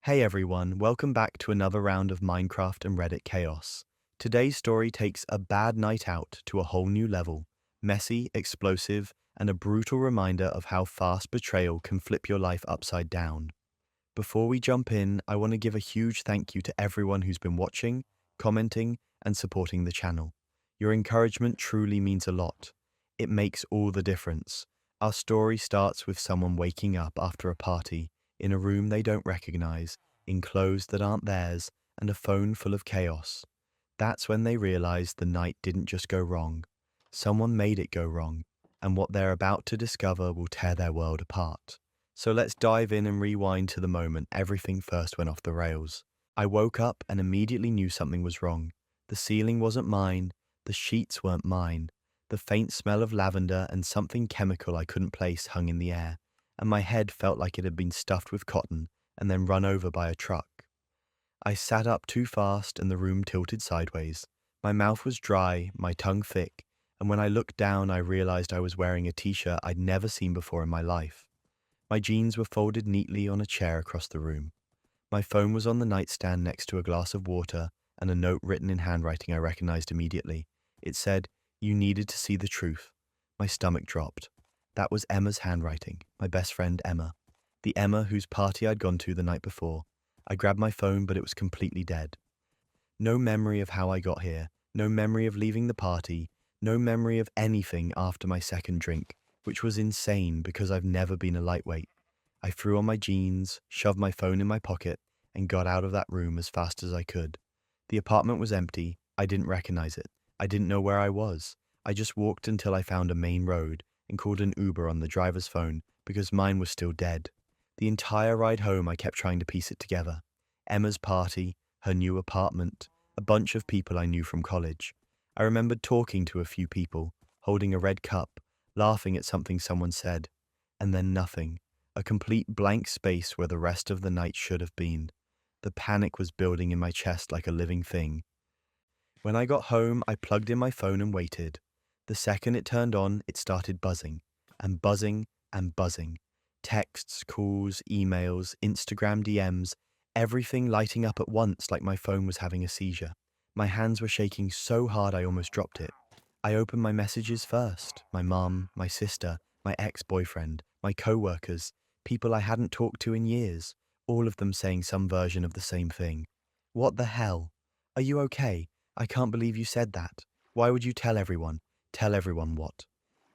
Hey everyone, welcome back to another round of Minecraft and Reddit chaos. Today's story takes a bad night out to a whole new level, messy, explosive, and a brutal reminder of how fast betrayal can flip your life upside down. Before we jump in, I want to give a huge thank you to everyone who's been watching, commenting, and supporting the channel. Your encouragement truly means a lot. It makes all the difference. Our story starts with someone waking up after a party, in a room they don't recognize, in clothes that aren't theirs, and a phone full of chaos. That's when they realize the night didn't just go wrong. Someone made it go wrong, and what they're about to discover will tear their world apart. So let's dive in and rewind to the moment everything first went off the rails. I woke up and immediately knew something was wrong. The ceiling wasn't mine, the sheets weren't mine. The faint smell of lavender and something chemical I couldn't place hung in the air, and my head felt like it had been stuffed with cotton and then run over by a truck. I sat up too fast and the room tilted sideways. My mouth was dry, my tongue thick, and when I looked down I realized I was wearing a t-shirt I'd never seen before in my life. My jeans were folded neatly on a chair across the room. My phone was on the nightstand next to a glass of water and a note written in handwriting I recognized immediately. It said, "You needed to see the truth." My stomach dropped. That was Emma's handwriting, my best friend Emma. The Emma whose party I'd gone to the night before. I grabbed my phone, but it was completely dead. No memory of how I got here, no memory of leaving the party, no memory of anything after my second drink, which was insane because I've never been a lightweight. I threw on my jeans, shoved my phone in my pocket, and got out of that room as fast as I could. The apartment was empty. I didn't recognize it. I didn't know where I was. I just walked until I found a main road and called an Uber on the driver's phone because mine was still dead. The entire ride home I kept trying to piece it together. Emma's party, her new apartment, a bunch of people I knew from college. I remembered talking to a few people, holding a red cup, laughing at something someone said, and then nothing. A complete blank space where the rest of the night should have been. The panic was building in my chest like a living thing. When I got home, I plugged in my phone and waited. The second it turned on, it started buzzing, and buzzing, and buzzing. Texts, calls, emails, Instagram DMs, everything lighting up at once like my phone was having a seizure. My hands were shaking so hard I almost dropped it. I opened my messages first. My mum, my sister, my ex-boyfriend, my co-workers, people I hadn't talked to in years, all of them saying some version of the same thing. What the hell? Are you okay? I can't believe you said that. Why would you tell everyone? Tell everyone what?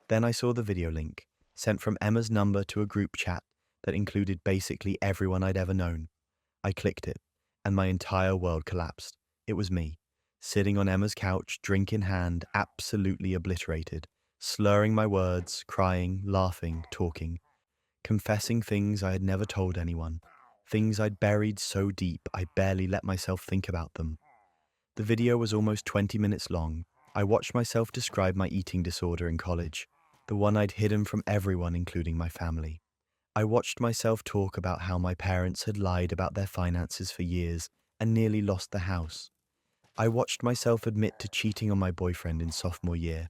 Then I saw the video link, sent from Emma's number to a group chat that included basically everyone I'd ever known. I clicked it, and my entire world collapsed. It was me, sitting on Emma's couch, drink in hand, absolutely obliterated, slurring my words, crying, laughing, talking, confessing things I had never told anyone, things I'd buried so deep I barely let myself think about them. The video was almost 20 minutes long. I watched myself describe my eating disorder in college, the one I'd hidden from everyone, including my family. I watched myself talk about how my parents had lied about their finances for years and nearly lost the house. I watched myself admit to cheating on my boyfriend in sophomore year,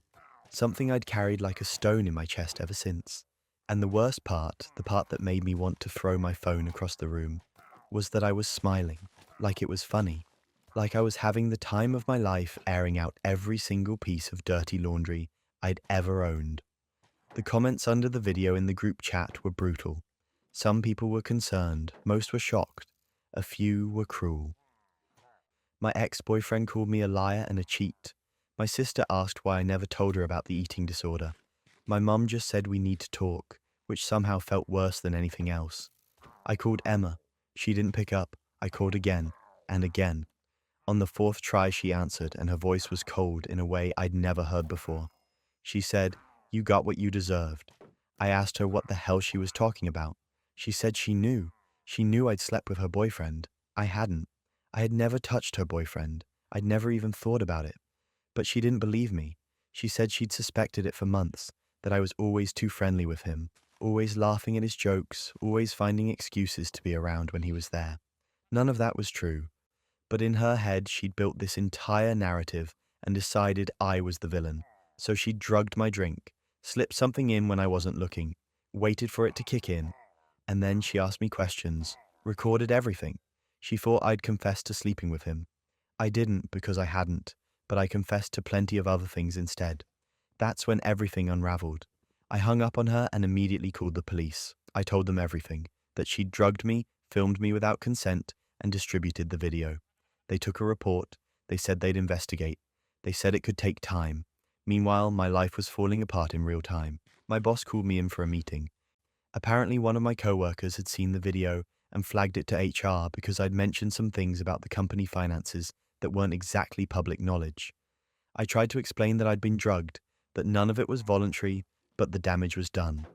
something I'd carried like a stone in my chest ever since. And the worst part, the part that made me want to throw my phone across the room, was that I was smiling, like it was funny. Like I was having the time of my life airing out every single piece of dirty laundry I'd ever owned. The comments under the video in the group chat were brutal. Some people were concerned, most were shocked, a few were cruel. My ex-boyfriend called me a liar and a cheat. My sister asked why I never told her about the eating disorder. My mum just said we need to talk, which somehow felt worse than anything else. I called Emma. She didn't pick up. I called again and again. On the fourth try she answered, and her voice was cold in a way I'd never heard before. She said, "You got what you deserved." I asked her what the hell she was talking about. She said she knew. She knew I'd slept with her boyfriend. I hadn't. I had never touched her boyfriend. I'd never even thought about it. But she didn't believe me. She said she'd suspected it for months, that I was always too friendly with him, always laughing at his jokes, always finding excuses to be around when he was there. None of that was true. But in her head, she'd built this entire narrative and decided I was the villain. So she drugged my drink, slipped something in when I wasn't looking, waited for it to kick in, and then she asked me questions, recorded everything. She thought I'd confessed to sleeping with him. I didn't because I hadn't, but I confessed to plenty of other things instead. That's when everything unraveled. I hung up on her and immediately called the police. I told them everything, that she'd drugged me, filmed me without consent, and distributed the video. They took a report. They said they'd investigate. They said it could take time. Meanwhile, my life was falling apart in real time. My boss called me in for a meeting. Apparently, one of my coworkers had seen the video and flagged it to HR because I'd mentioned some things about the company finances that weren't exactly public knowledge. I tried to explain that I'd been drugged, that none of it was voluntary, but the damage was done.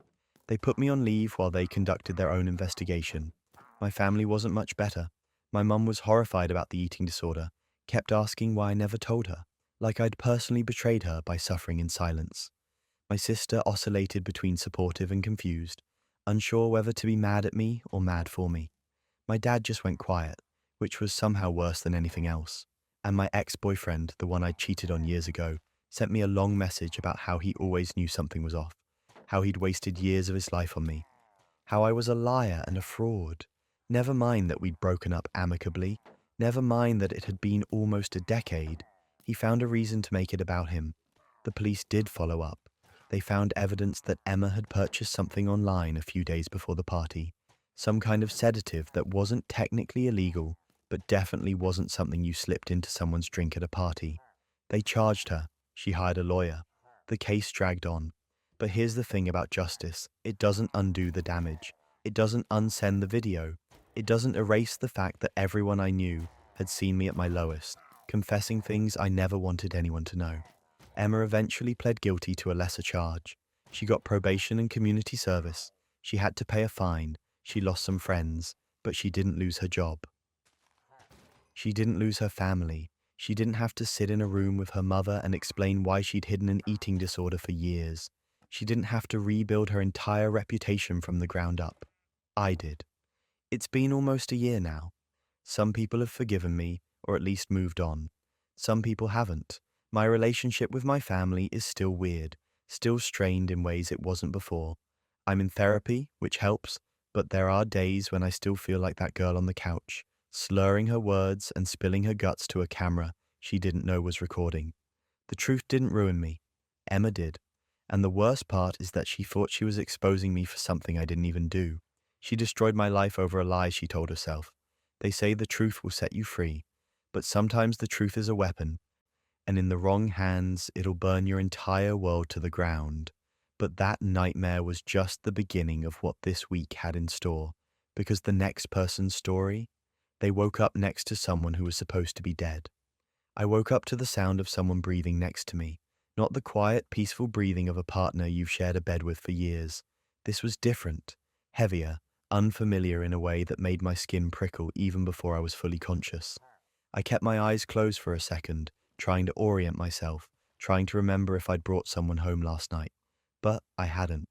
They put me on leave while they conducted their own investigation. My family wasn't much better. My mum was horrified about the eating disorder, kept asking why I never told her, like I'd personally betrayed her by suffering in silence. My sister oscillated between supportive and confused, unsure whether to be mad at me or mad for me. My dad just went quiet, which was somehow worse than anything else. And my ex-boyfriend, the one I'd cheated on years ago, sent me a long message about how he always knew something was off, how he'd wasted years of his life on me, how I was a liar and a fraud. Never mind that we'd broken up amicably, never mind that it had been almost a decade. He found a reason to make it about him. The police did follow up. They found evidence that Emma had purchased something online a few days before the party, some kind of sedative that wasn't technically illegal, but definitely wasn't something you slipped into someone's drink at a party. They charged her. She hired a lawyer. The case dragged on. But here's the thing about justice. It doesn't undo the damage. It doesn't unsend the video. It doesn't erase the fact that everyone I knew had seen me at my lowest, confessing things I never wanted anyone to know. Emma eventually pled guilty to a lesser charge. She got probation and community service. She had to pay a fine. She lost some friends, but she didn't lose her job. She didn't lose her family. She didn't have to sit in a room with her mother and explain why she'd hidden an eating disorder for years. She didn't have to rebuild her entire reputation from the ground up. I did. It's been almost a year now. Some people have forgiven me, or at least moved on. Some people haven't. My relationship with my family is still weird, still strained in ways it wasn't before. I'm in therapy, which helps, but there are days when I still feel like that girl on the couch, slurring her words and spilling her guts to a camera she didn't know was recording. The truth didn't ruin me. Emma did. And the worst part is that she thought she was exposing me for something I didn't even do. She destroyed my life over a lie she told herself. They say the truth will set you free, but sometimes the truth is a weapon, and in the wrong hands, it'll burn your entire world to the ground. But that nightmare was just the beginning of what this week had in store, because the next person's story, they woke up next to someone who was supposed to be dead. I woke up to the sound of someone breathing next to me, not the quiet, peaceful breathing of a partner you've shared a bed with for years. This was different, heavier, unfamiliar in a way that made my skin prickle even before I was fully conscious. I kept my eyes closed for a second, trying to orient myself, trying to remember if I'd brought someone home last night. But I hadn't.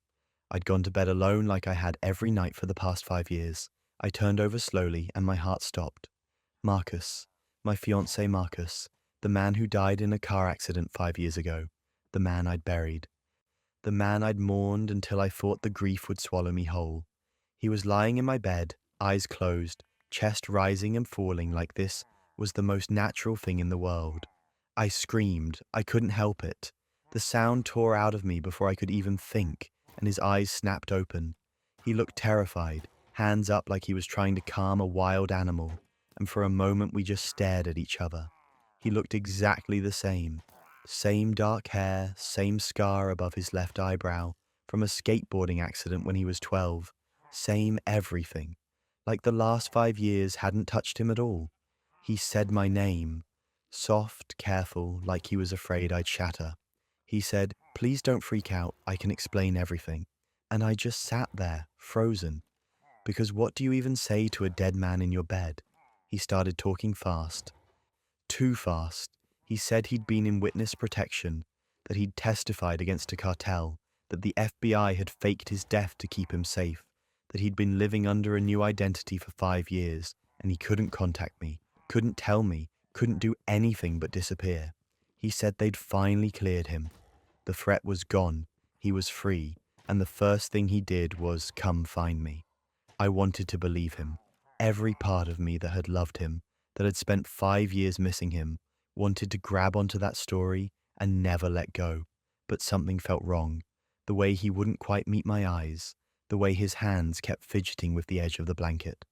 I'd gone to bed alone like I had every night for the past 5 years. I turned over slowly and my heart stopped. Marcus, my fiancé Marcus, the man who died in a car accident 5 years ago, the man I'd buried, the man I'd mourned until I thought the grief would swallow me whole. He was lying in my bed, eyes closed, chest rising and falling like this was the most natural thing in the world. I screamed. I couldn't help it. The sound tore out of me before I could even think, and his eyes snapped open. He looked terrified, hands up like he was trying to calm a wild animal, and for a moment we just stared at each other. He looked exactly the same. Same dark hair, same scar above his left eyebrow, from a skateboarding accident when he was 12. Same everything. Like the last 5 years hadn't touched him at all. He said my name. Soft, careful, like he was afraid I'd shatter. He said, "Please don't freak out, I can explain everything." And I just sat there, frozen. Because what do you even say to a dead man in your bed? He started talking fast. Too fast. He said he'd been in witness protection, that he'd testified against a cartel, that the FBI had faked his death to keep him safe, that he'd been living under a new identity for 5 years, and he couldn't contact me, couldn't tell me, couldn't do anything but disappear. He said they'd finally cleared him. The threat was gone, he was free, and the first thing he did was come find me. I wanted to believe him. Every part of me that had loved him, that had spent 5 years missing him, wanted to grab onto that story and never let go. But something felt wrong. The way he wouldn't quite meet my eyes, the way his hands kept fidgeting with the edge of the blanket,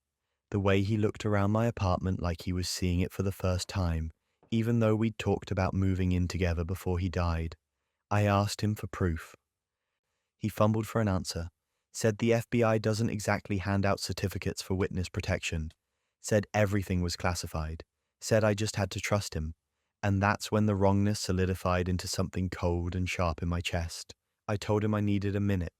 the way he looked around my apartment like he was seeing it for the first time, even though we'd talked about moving in together before he died. I asked him for proof. He fumbled for an answer, said the FBI doesn't exactly hand out certificates for witness protection, said everything was classified, said I just had to trust him. And that's when the wrongness solidified into something cold and sharp in my chest. I told him I needed a minute,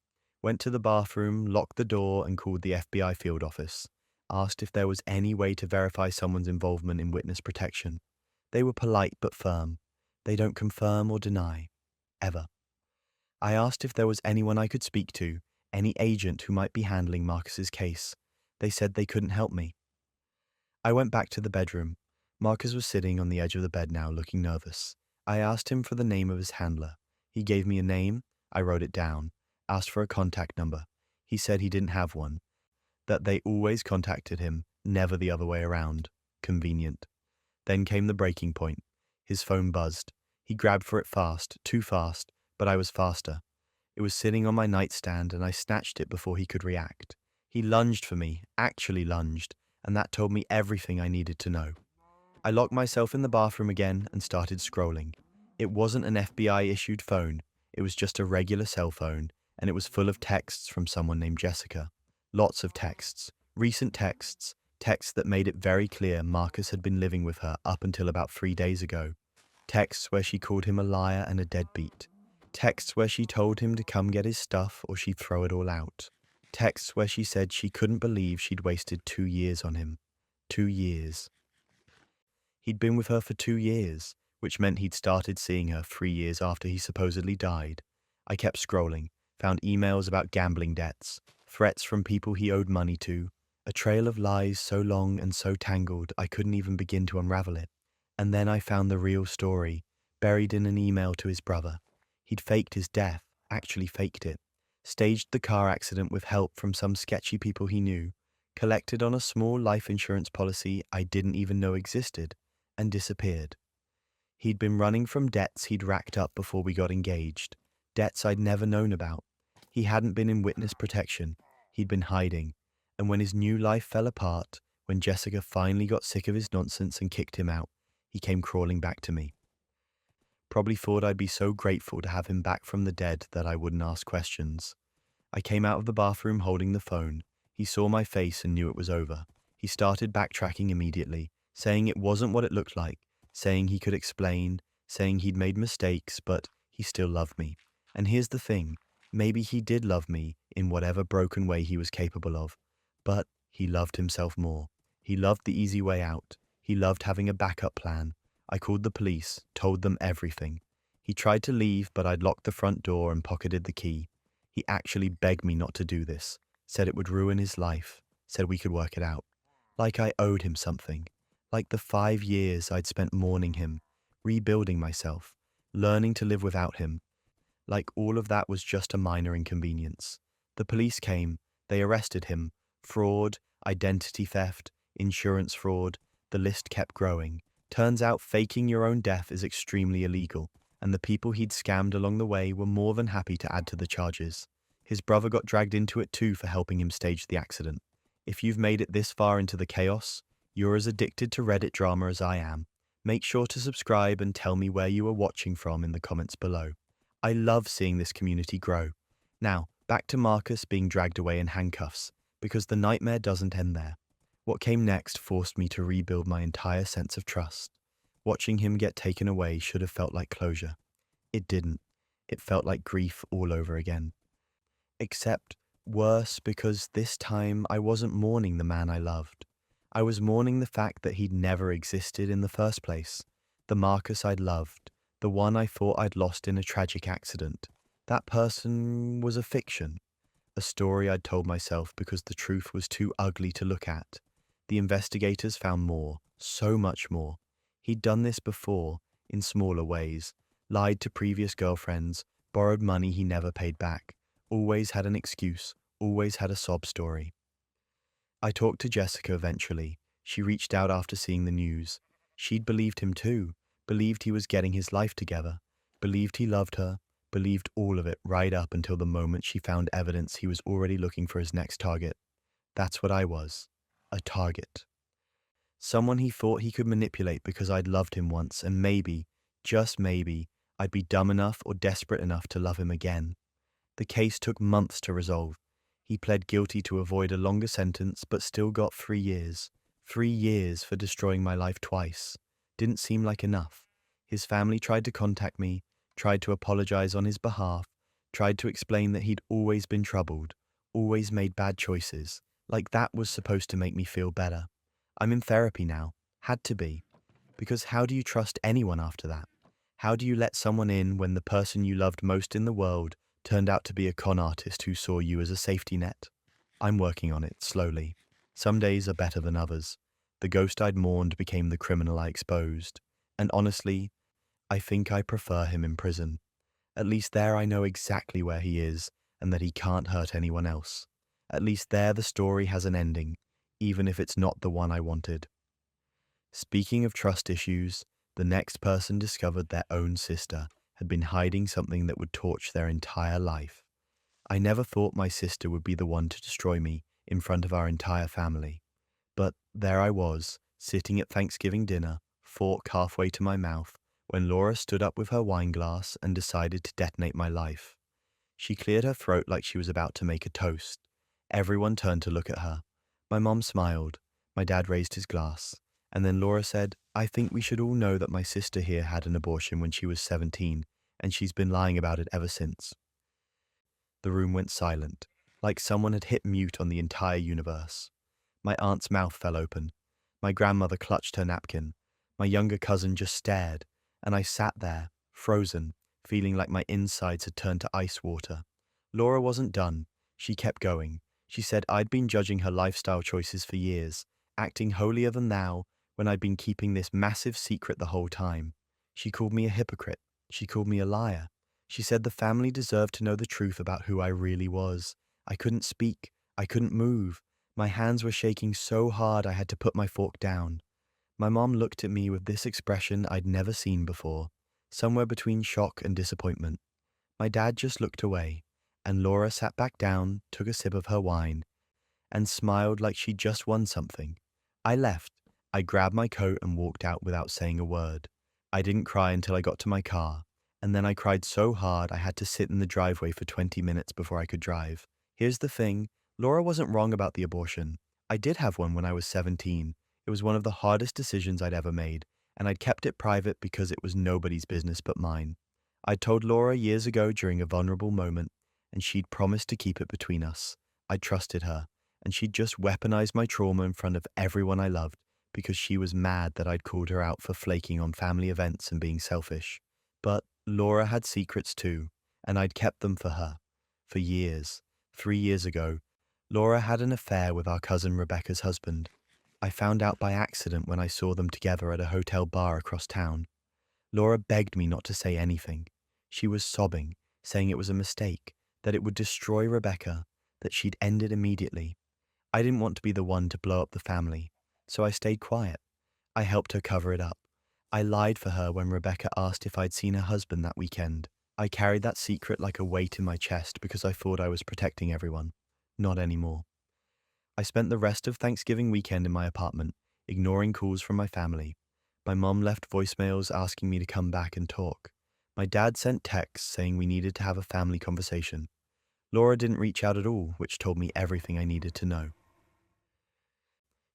went to the bathroom, locked the door, and called the FBI field office. Asked if there was any way to verify someone's involvement in witness protection. They were polite but firm. They don't confirm or deny. Ever. I asked if there was anyone I could speak to, any agent who might be handling Marcus's case. They said they couldn't help me. I went back to the bedroom. Marcus was sitting on the edge of the bed now, looking nervous. I asked him for the name of his handler. He gave me a name. I wrote it down. Asked for a contact number. He said he didn't have one. That they always contacted him, never the other way around. Convenient. Then came the breaking point. His phone buzzed. He grabbed for it fast, too fast, but I was faster. It was sitting on my nightstand and I snatched it before he could react. He lunged for me, actually lunged, and that told me everything I needed to know. I locked myself in the bathroom again and started scrolling. It wasn't an FBI-issued phone. It was just a regular cell phone, and it was full of texts from someone named Jessica. Lots of texts. Recent texts. Texts that made it very clear Marcus had been living with her up until about 3 days ago. Texts where she called him a liar and a deadbeat. Texts where she told him to come get his stuff or she'd throw it all out. Texts where she said she couldn't believe she'd wasted 2 years on him. 2 years. He'd been with her for 2 years, which meant he'd started seeing her 3 years after he supposedly died. I kept scrolling, found emails about gambling debts, threats from people he owed money to, a trail of lies so long and so tangled I couldn't even begin to unravel it. And then I found the real story, buried in an email to his brother. He'd faked his death, actually faked it, staged the car accident with help from some sketchy people he knew, collected on a small life insurance policy I didn't even know existed, and disappeared. He'd been running from debts he'd racked up before we got engaged, debts I'd never known about. He hadn't been in witness protection. He'd been hiding. And when his new life fell apart, when Jessica finally got sick of his nonsense and kicked him out, he came crawling back to me. Probably thought I'd be so grateful to have him back from the dead that I wouldn't ask questions. I came out of the bathroom holding the phone. He saw my face and knew it was over. He started backtracking immediately, saying it wasn't what it looked like, saying he could explain, saying he'd made mistakes, but he still loved me. And here's the thing, maybe he did love me in whatever broken way he was capable of, but he loved himself more. He loved the easy way out. He loved having a backup plan. I called the police, told them everything. He tried to leave, but I'd locked the front door and pocketed the key. He actually begged me not to do this, said it would ruin his life, said we could work it out. Like I owed him something. Like the 5 years I'd spent mourning him, rebuilding myself, learning to live without him. Like all of that was just a minor inconvenience. The police came, they arrested him. Fraud, identity theft, insurance fraud, the list kept growing. Turns out faking your own death is extremely illegal, and the people he'd scammed along the way were more than happy to add to the charges. His brother got dragged into it too for helping him stage the accident. If you've made it this far into the chaos, you're as addicted to Reddit drama as I am. Make sure to subscribe and tell me where you are watching from in the comments below. I love seeing this community grow. Now, back to Marcus being dragged away in handcuffs, because the nightmare doesn't end there. What came next forced me to rebuild my entire sense of trust. Watching him get taken away should have felt like closure. It didn't. It felt like grief all over again. Except worse, because this time I wasn't mourning the man I loved. I was mourning the fact that he'd never existed in the first place. The Marcus I'd loved, the one I thought I'd lost in a tragic accident. That person was a fiction. A story I'd told myself because the truth was too ugly to look at. The investigators found more, so much more. He'd done this before, in smaller ways. Lied to previous girlfriends, borrowed money he never paid back. Always had an excuse, always had a sob story. I talked to Jessica eventually. She reached out after seeing the news. She'd believed him too, believed he was getting his life together, believed he loved her, believed all of it right up until the moment she found evidence he was already looking for his next target. That's what I was. A target. Someone he thought he could manipulate because I'd loved him once, and maybe, just maybe, I'd be dumb enough or desperate enough to love him again. The case took months to resolve. He pled guilty to avoid a longer sentence, but still got 3 years. 3 years for destroying my life twice. Didn't seem like enough. His family tried to contact me, tried to apologize on his behalf, tried to explain that he'd always been troubled, always made bad choices, like that was supposed to make me feel better. I'm in therapy now. Had to be. Because how do you trust anyone after that? How do you let someone in when the person you loved most in the world turned out to be a con artist who saw you as a safety net? I'm working on it, slowly. Some days are better than others. The ghost I'd mourned became the criminal I exposed. And honestly, I think I prefer him in prison. At least there I know exactly where he is and that he can't hurt anyone else. At least there the story has an ending, even if it's not the one I wanted. Speaking of trust issues, the next person discovered their own sister had been hiding something that would torch their entire life. I never thought my sister would be the one to destroy me in front of our entire family. But there I was, sitting at Thanksgiving dinner, fork halfway to my mouth, when Laura stood up with her wine glass and decided to detonate my life. She cleared her throat like she was about to make a toast. Everyone turned to look at her. My mom smiled. My dad raised his glass. And then Laura said, "I think we should all know that my sister here had an abortion when she was 17, and she's been lying about it ever since." The room went silent, like someone had hit mute on the entire universe. My aunt's mouth fell open. My grandmother clutched her napkin. My younger cousin just stared, and I sat there, frozen, feeling like my insides had turned to ice water. Laura wasn't done. She kept going. She said I'd been judging her lifestyle choices for years, acting holier than thou, when I'd been keeping this massive secret the whole time. She called me a hypocrite. She called me a liar. She said the family deserved to know the truth about who I really was. I couldn't speak. I couldn't move. My hands were shaking so hard I had to put my fork down. My mom looked at me with this expression I'd never seen before, somewhere between shock and disappointment. My dad just looked away, and Laura sat back down, took a sip of her wine, and smiled like she'd just won something. I left. I grabbed my coat and walked out without saying a word. I didn't cry until I got to my car, and then I cried so hard I had to sit in the driveway for 20 minutes before I could drive. Here's the thing, Laura wasn't wrong about the abortion. I did have one when I was 17. It was one of the hardest decisions I'd ever made, and I'd kept it private because it was nobody's business but mine. I'd told Laura years ago during a vulnerable moment, and she'd promised to keep it between us. I trusted her, and she'd just weaponized my trauma in front of everyone I loved because she was mad that I'd called her out for flaking on family events and being selfish. But Laura had secrets too, and I'd kept them for her. For years. 3 years ago, Laura had an affair with our cousin Rebecca's husband. I found out by accident when I saw them together at a hotel bar across town. Laura begged me not to say anything. She was sobbing, saying it was a mistake, that it would destroy Rebecca, that she'd end it immediately. I didn't want to be the one to blow up the family, so I stayed quiet. I helped her cover it up. I lied for her when Rebecca asked if I'd seen her husband that weekend. I carried that secret like a weight in my chest because I thought I was protecting everyone. Not anymore. I spent the rest of Thanksgiving weekend in my apartment, ignoring calls from my family. My mom left voicemails asking me to come back and talk. My dad sent texts saying we needed to have a family conversation. Laura didn't reach out at all, which told me everything I needed to know.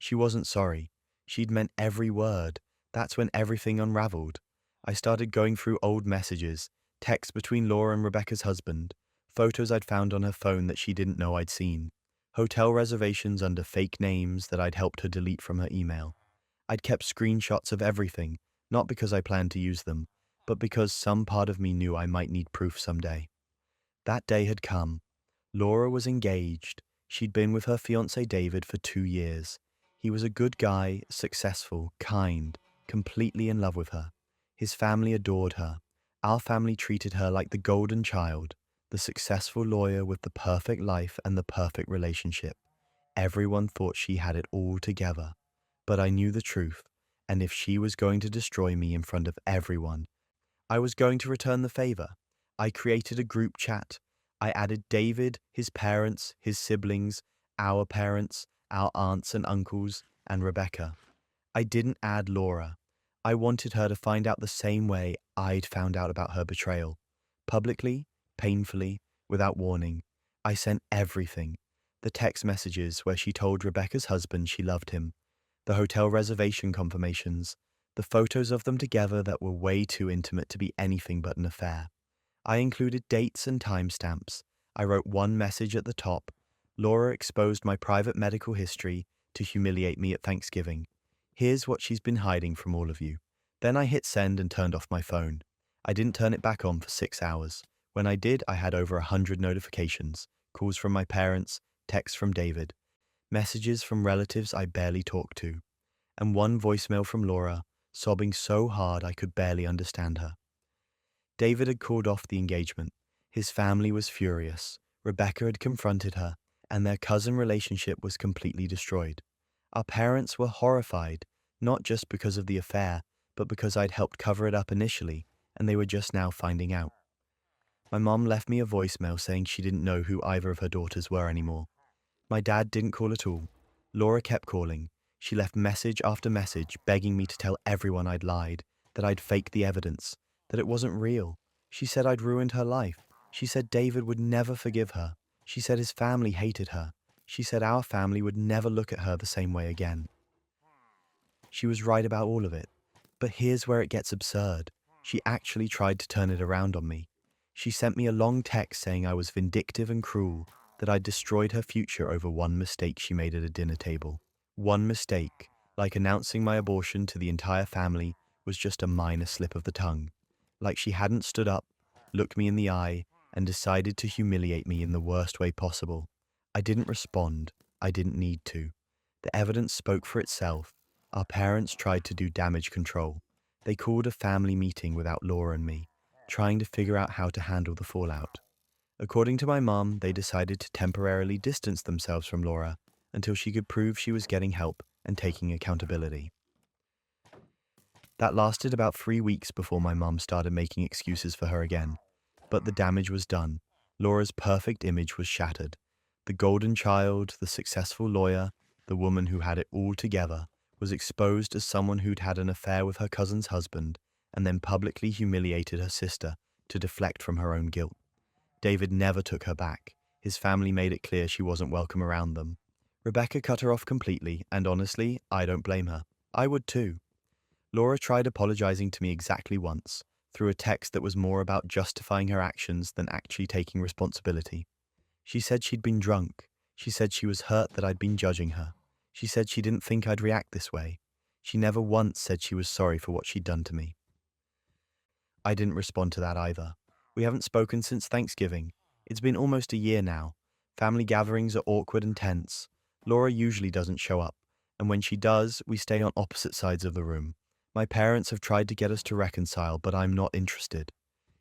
She wasn't sorry. She'd meant every word. That's when everything unraveled. I started going through old messages, texts between Laura and Rebecca's husband, photos I'd found on her phone that she didn't know I'd seen, hotel reservations under fake names that I'd helped her delete from her email. I'd kept screenshots of everything, not because I planned to use them, but because some part of me knew I might need proof someday. That day had come. Laura was engaged. She'd been with her fiancé David for 2 years. He was a good guy, successful, kind, completely in love with her. His family adored her. Our family treated her like the golden child, the successful lawyer with the perfect life and the perfect relationship. everyone thought she had it all together. But I knew the truth, and if she was going to destroy me in front of everyone, I was going to return the favor. I created a group chat. I added David, his parents, his siblings, our parents, our aunts and uncles, and Rebecca. I didn't add Laura. I wanted her to find out the same way I'd found out about her betrayal. Publicly, painfully, without warning. I sent everything. The text messages where she told Rebecca's husband she loved him, the hotel reservation confirmations, the photos of them together that were way too intimate to be anything but an affair. I included dates and timestamps. I wrote one message at the top. Laura exposed my private medical history to humiliate me at Thanksgiving. Here's what she's been hiding from all of you. Then I hit send and turned off my phone. I didn't turn it back on for 6 hours. When I did, I had over 100 notifications, calls from my parents, texts from David, messages from relatives I barely talked to, and one voicemail from Laura, sobbing so hard I could barely understand her. David had called off the engagement. His family was furious. Rebecca had confronted her, and their cousin relationship was completely destroyed. Our parents were horrified, not just because of the affair, but because I'd helped cover it up initially, and they were just now finding out. My mom left me a voicemail saying she didn't know who either of her daughters were anymore. My dad didn't call at all. Laura kept calling. She left message after message begging me to tell everyone I'd lied, that I'd faked the evidence, that it wasn't real. She said I'd ruined her life. She said David would never forgive her. She said his family hated her. She said our family would never look at her the same way again. She was right about all of it. But here's where it gets absurd. She actually tried to turn it around on me. She sent me a long text saying I was vindictive and cruel, that I'd destroyed her future over one mistake she made at a dinner table. One mistake, like announcing my abortion to the entire family, was just a minor slip of the tongue. Like she hadn't stood up, looked me in the eye, and decided to humiliate me in the worst way possible. I didn't respond. I didn't need to. The evidence spoke for itself. Our parents tried to do damage control. They called a family meeting without Laura and me, trying to figure out how to handle the fallout. According to my mom, they decided to temporarily distance themselves from Laura until she could prove she was getting help and taking accountability. That lasted about 3 weeks before my mom started making excuses for her again. But the damage was done. Laura's perfect image was shattered. The golden child, the successful lawyer, the woman who had it all together, was exposed as someone who'd had an affair with her cousin's husband and then publicly humiliated her sister to deflect from her own guilt. David never took her back. His family made it clear she wasn't welcome around them. Rebecca cut her off completely, and honestly, I don't blame her. I would too. Laura tried apologizing to me exactly once, through a text that was more about justifying her actions than actually taking responsibility. She said she'd been drunk. She said she was hurt that I'd been judging her. She said she didn't think I'd react this way. She never once said she was sorry for what she'd done to me. I didn't respond to that either. We haven't spoken since Thanksgiving. It's been almost a year now. Family gatherings are awkward and tense. Laura usually doesn't show up, and when she does, we stay on opposite sides of the room. My parents have tried to get us to reconcile, but I'm not interested.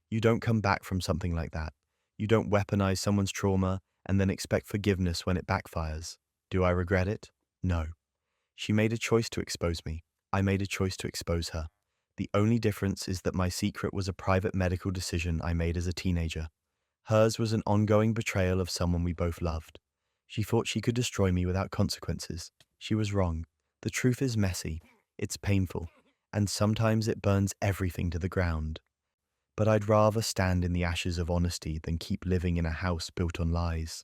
You don't come back from something like that. You don't weaponize someone's trauma and then expect forgiveness when it backfires. Do I regret it? No. She made a choice to expose me. I made a choice to expose her. The only difference is that my secret was a private medical decision I made as a teenager. Hers was an ongoing betrayal of someone we both loved. She thought she could destroy me without consequences. She was wrong. The truth is messy. It's painful. And sometimes it burns everything to the ground. But I'd rather stand in the ashes of honesty than keep living in a house built on lies.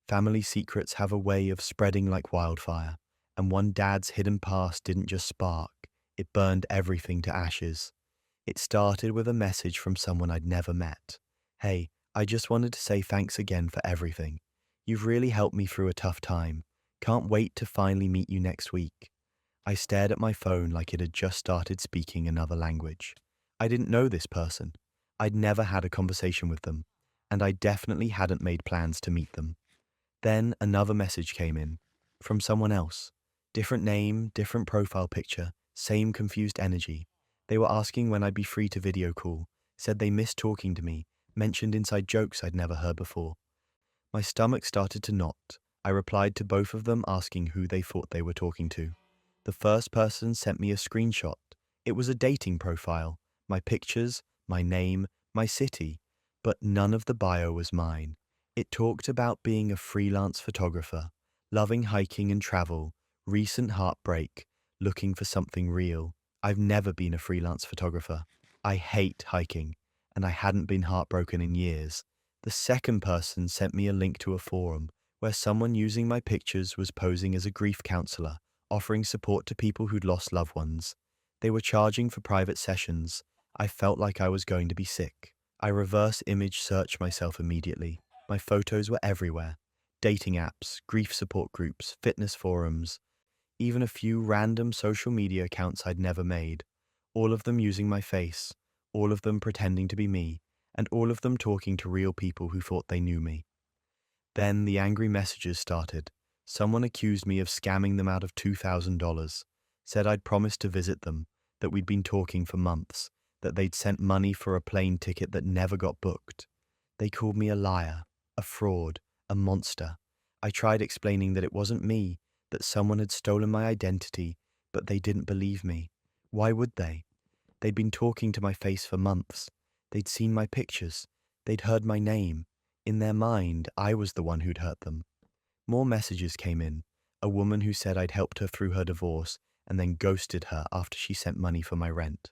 Family secrets have a way of spreading like wildfire, and one dad's hidden past didn't just spark, it burned everything to ashes. It started with a message from someone I'd never met. Hey, I just wanted to say thanks again for everything. You've really helped me through a tough time. Can't wait to finally meet you next week. I stared at my phone like it had just started speaking another language. I didn't know this person. I'd never had a conversation with them, and I definitely hadn't made plans to meet them. Then another message came in, from someone else. Different name, different profile picture, same confused energy. They were asking when I'd be free to video call, said they missed talking to me, mentioned inside jokes I'd never heard before. My stomach started to knot. I replied to both of them asking who they thought they were talking to. The first person sent me a screenshot. It was a dating profile, my pictures, my name, my city, but none of the bio was mine. It talked about being a freelance photographer, loving hiking and travel, recent heartbreak, looking for something real. I've never been a freelance photographer. I hate hiking, and I hadn't been heartbroken in years. The second person sent me a link to a forum where someone using my pictures was posing as a grief counselor, offering support to people who'd lost loved ones. They were charging for private sessions. I felt like I was going to be sick. I reverse image searched myself immediately. My photos were everywhere. Dating apps, grief support groups, fitness forums, even a few random social media accounts I'd never made. All of them using my face, all of them pretending to be me, and all of them talking to real people who thought they knew me. Then the angry messages started. Someone accused me of scamming them out of $2,000, said I'd promised to visit them, that we'd been talking for months, that they'd sent money for a plane ticket that never got booked. They called me a liar, a fraud, a monster. I tried explaining that it wasn't me, that someone had stolen my identity, but they didn't believe me. Why would they? They'd been talking to my face for months. They'd seen my pictures. They'd heard my name. In their mind, I was the one who'd hurt them. More messages came in. A woman who said I'd helped her through her divorce and then ghosted her after she sent money for my rent.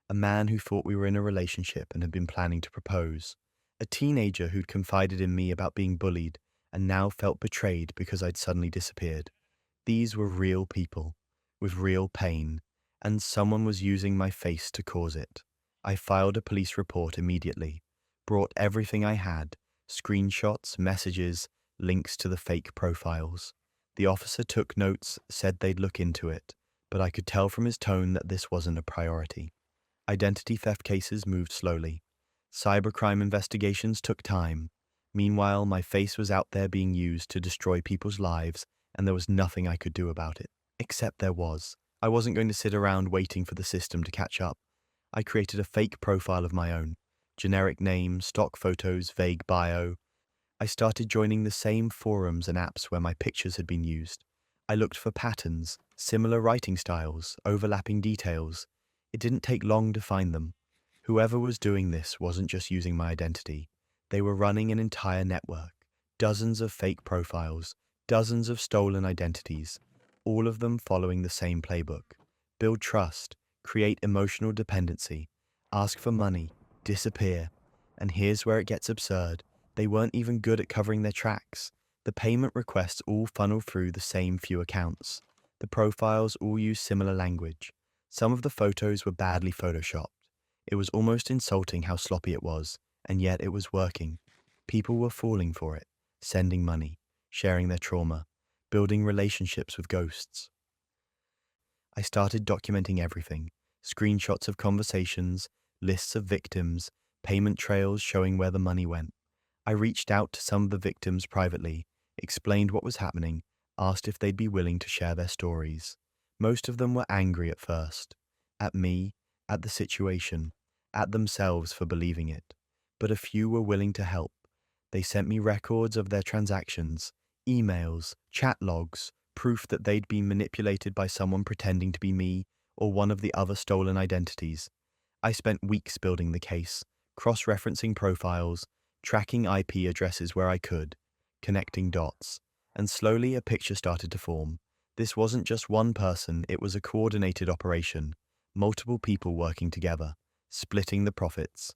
A man who thought we were in a relationship and had been planning to propose. A teenager who'd confided in me about being bullied and now felt betrayed because I'd suddenly disappeared. These were real people, with real pain, and someone was using my face to cause it. I filed a police report immediately, brought everything I had, screenshots, messages, links to the fake profiles. The officer took notes, said they'd look into it, but I could tell from his tone that this wasn't a priority. Identity theft cases moved slowly. Cybercrime investigations took time. Meanwhile, my face was out there being used to destroy people's lives, and there was nothing I could do about it. Except there was. I wasn't going to sit around waiting for the system to catch up. I created a fake profile of my own. Generic name, stock photos, vague bio. I started joining the same forums and apps where my pictures had been used. I looked for patterns, similar writing styles, overlapping details. It didn't take long to find them. Whoever was doing this wasn't just using my identity. They were running an entire network. Dozens of fake profiles, dozens of stolen identities, all of them following the same playbook. Build trust, create emotional dependency, ask for money, disappear. And here's where it gets absurd. They weren't even good at covering their tracks. The payment requests all funnel through the same few accounts. The profiles all use similar language. Some of the photos were badly photoshopped. It was almost insulting how sloppy it was, and yet it was working. People were falling for it, sending money, sharing their trauma, building relationships with ghosts. I started documenting everything, screenshots of conversations, lists of victims, payment trails showing where the money went. I reached out to some of the victims privately, explained what was happening, asked if they'd be willing to share their stories. Most of them were angry at first, at me, at the situation, at themselves for believing it. But a few were willing to help. They sent me records of their transactions, emails, chat logs, proof that they'd been manipulated by someone pretending to be me or one of the other stolen identities. I spent weeks building the case, cross-referencing profiles, tracking IP addresses where I could, connecting dots, and slowly a picture started to form. This wasn't just one person, it was a coordinated operation, multiple people working together, splitting the profits,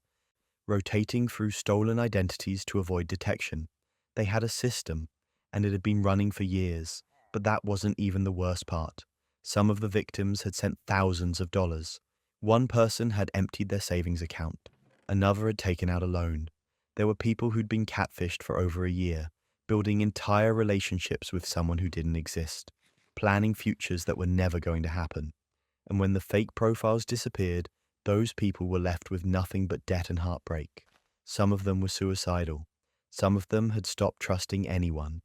rotating through stolen identities to avoid detection. They had a system, and it had been running for years, but that wasn't even the worst part. Some of the victims had sent thousands of dollars. One person had emptied their savings account. Another had taken out a loan. There were people who'd been catfished for over a year, building entire relationships with someone who didn't exist, planning futures that were never going to happen. And when the fake profiles disappeared, those people were left with nothing but debt and heartbreak. Some of them were suicidal. Some of them had stopped trusting anyone.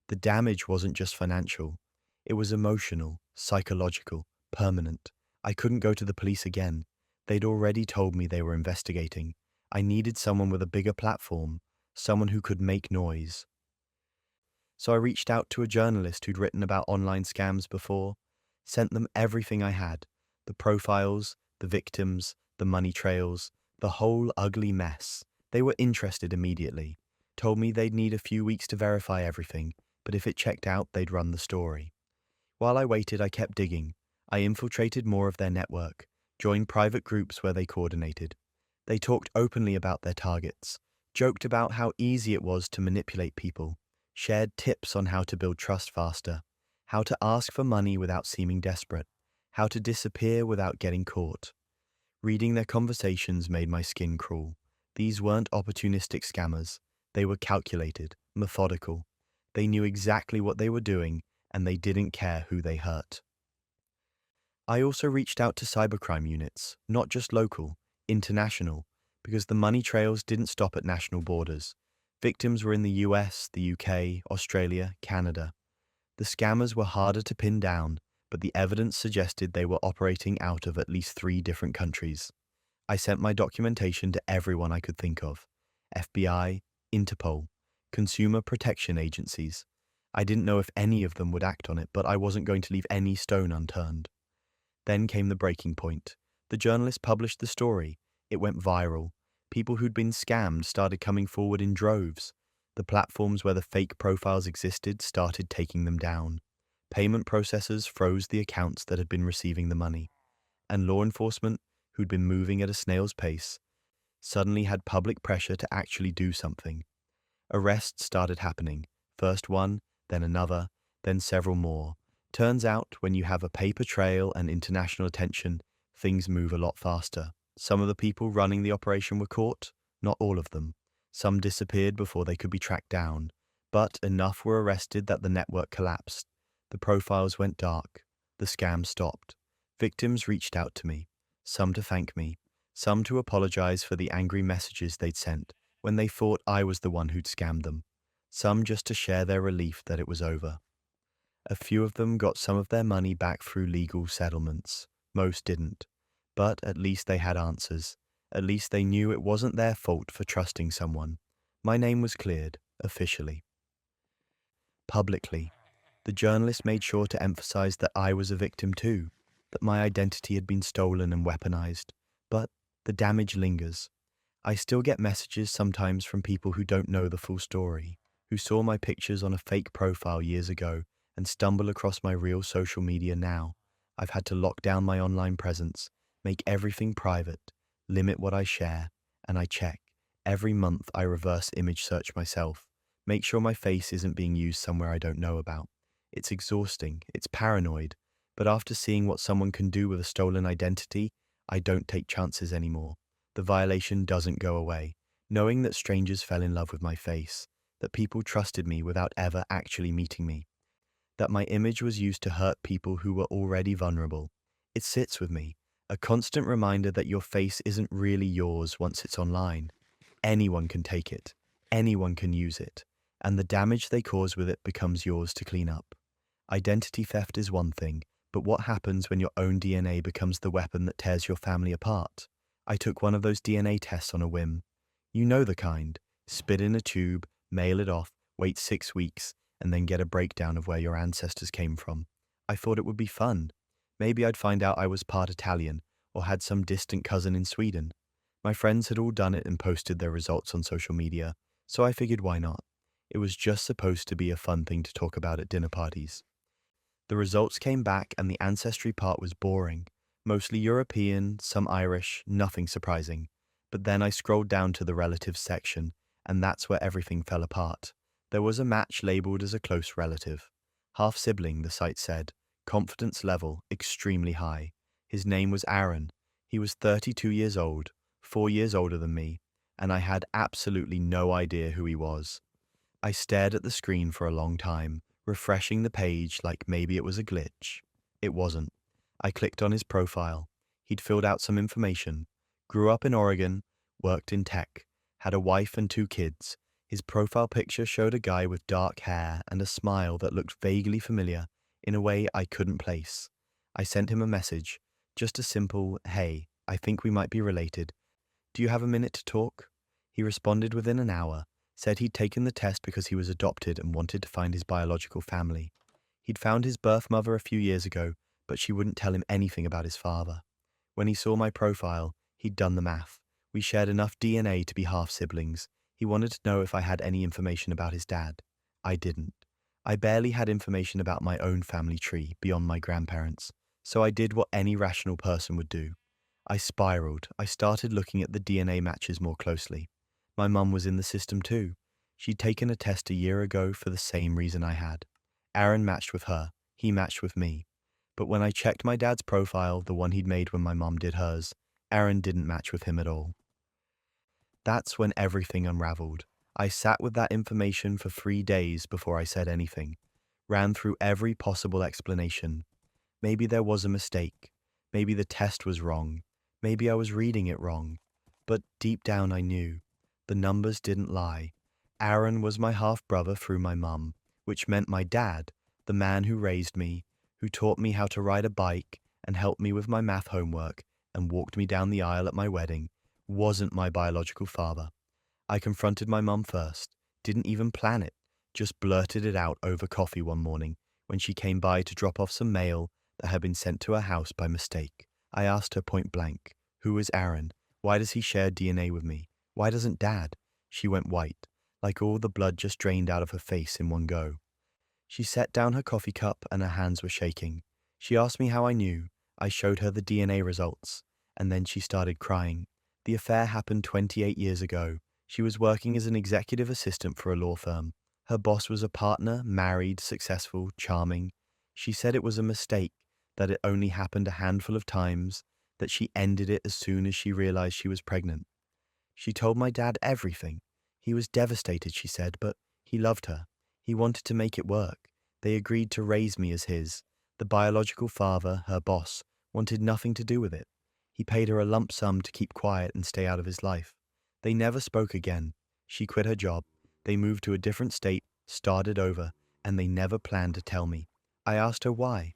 The damage wasn't just financial. It was emotional, psychological, permanent. I couldn't go to the police again. They'd already told me they were investigating. I needed someone with a bigger platform, someone who could make noise. So I reached out to a journalist who'd written about online scams before, sent them everything I had: the profiles, the victims, the money trails, the whole ugly mess. They were interested immediately, told me they'd need a few weeks to verify everything, but if it checked out, they'd run the story. While I waited, I kept digging. I infiltrated more of their network, joined private groups where they coordinated. They talked openly about their targets, joked about how easy it was to manipulate people, shared tips on how to build trust faster, how to ask for money without seeming desperate, how to disappear without getting caught. Reading their conversations made my skin crawl. These weren't opportunistic scammers. They were calculated, methodical. They knew exactly what they were doing, and they didn't care who they hurt. I also reached out to cybercrime units, not just local, international, because the money trails didn't stop at national borders. Victims were in the US, the UK, Australia, Canada. The scammers were harder to pin down, but the evidence suggested they were operating out of at least 3 different countries. I sent my documentation to everyone I could think of: FBI, Interpol, consumer protection agencies. I didn't know if any of them would act on it, but I wasn't going to leave any stone unturned. Then came the breaking point. The journalist published the story. It went viral. People who'd been scammed started coming forward in droves. The platforms where the fake profiles existed started taking them down. Payment processors froze the accounts that had been receiving the money. And law enforcement, who'd been moving at a snail's pace, suddenly had public pressure to actually do something. Arrests started happening. First one, then another, then several more. Turns out, when you have a paper trail and international attention, things move a lot faster. Some of the people running the operation were caught, not all of them. Some disappeared before they could be tracked down, but enough were arrested that the network collapsed. The profiles went dark. The scam stopped. Victims reached out to me, some to thank me, some to apologize for the angry messages they'd sent when they thought I was the one who'd scammed them, some just to share their relief that it was over. A few of them got some of their money back through legal settlements. Most didn't. But at least they had answers. At least they knew it wasn't their fault for trusting someone. My name was cleared, officially. Publicly. The journalist made sure to emphasize that I was a victim too, that my identity had been stolen and weaponized. But the damage lingers. I still get messages sometimes from people who don't know the full story, who saw my pictures on a fake profile years ago and stumble across my real social media now. I've had to lock down my online presence, make everything private, limit what I share, and I check. Every month I reverse image search myself, make sure my face isn't being used somewhere I don't know about. It's exhausting, it's paranoid, but after seeing what someone can do with a stolen identity, I don't take chances anymore. The violation doesn't go away. Knowing that strangers fell in love with my face, that people trusted me without ever actually meeting me, that my image was used to hurt people who were already vulnerable. It sits with me, a constant reminder that your face isn't really yours once it's online. Anyone can take it, anyone can use it, and the damage they cause with it becomes yours to clean up. Identity theft is one thing, but what happens when your own DNA becomes the weapon that tears your family apart? I took one of those DNA tests on a whim. You know the kind. Spit in a tube, mail it off, wait 6 weeks, and then get a breakdown of where your ancestors came from. I thought it would be fun. Maybe I'd find out I was part Italian or had some distant cousin in Sweden. My friends had all done it and posted their results on social media, so I figured why not? It was just supposed to be a fun thing to talk about at dinner parties. The results came back and the ancestry part was boring. Mostly European, some Irish, nothing surprising. But then I scrolled down to the relatives section, and that's where everything fell apart. There was a match labeled as a close relative. Half sibling, the site said. Confidence level extremely high. His name was Aaron. He was 32 years old, 4 years older than me, and I had absolutely no idea who he was. I stared at the screen for a long time, refreshing the page like maybe it was a glitch. It wasn't. I clicked on his profile. He'd filled out some information. Grew up in Oregon, worked in tech, had a wife and 2 kids. His profile picture showed a guy with dark hair and a smile that looked vaguely familiar in a way I couldn't place. I sent him a message, just a simple, "Hey, I think we might be related. Do you have a minute to talk?" He responded within an hour, Said he'd taken the test because he was adopted and wanted to find his biological family. He'd found his birth mother a few years ago, but she wouldn't tell him anything about his father. When he saw my profile, he'd done the math. We shared enough DNA to be half-siblings. He wanted to know if I had any information about his dad. I didn't. I barely had information about my own family tree beyond my grandparents, so I did what any rational person would do. I spiraled. I started looking at the DNA matches more closely. My mum was in the system too. She'd taken a test a year ago for the same reason I had. Aaron matched with her. He matched with me. But when I checked my dad's profile, the one he'd made when my mum did hers, Aaron didn't match with him at all. That's when everything unraveled. I sat with that information for 3 days before I said anything. Ran through every possible explanation. Maybe there was a mistake. Maybe the test was wrong. Maybe I was reading it wrong. But deep down I knew. The numbers didn't lie. Aaron was my half-brother through my mum, which meant my dad, the man who raised me, who taught me how to ride a bike and helped me with my math homework and walked me down the aisle at my wedding, wasn't my biological father. I confronted my mum first, didn't even plan it, just blurted it out over coffee one morning when she came by to drop off some mail that had been sent to her house by mistake. I asked her point blank, "Who is Aaron? Why does he share DNA with me? Why doesn't Dad?" She went white, like all the blood just drained out of her face in one go. She set down her coffee cup and her hands were shaking. She asked me how I knew. I showed her the DNA results, and then she started crying. The affair happened 28 years ago. She was working as an executive assistant for a law firm. Her boss was a partner, married, successful, charming. She said it was a mistake, that it only happened a handful of times, that she ended it as soon as she realized she was pregnant. She told my dad everything. He was devastated, she said, but he loved her. He wanted to make it work. They agreed to raise me as his. The biological father, her boss, wanted nothing to do with it. He paid her a lump sum to keep quiet and stay out of his life. They never spoke again. She quit her job. They moved to a different state, started over, and they never planned to tell me. I asked her why.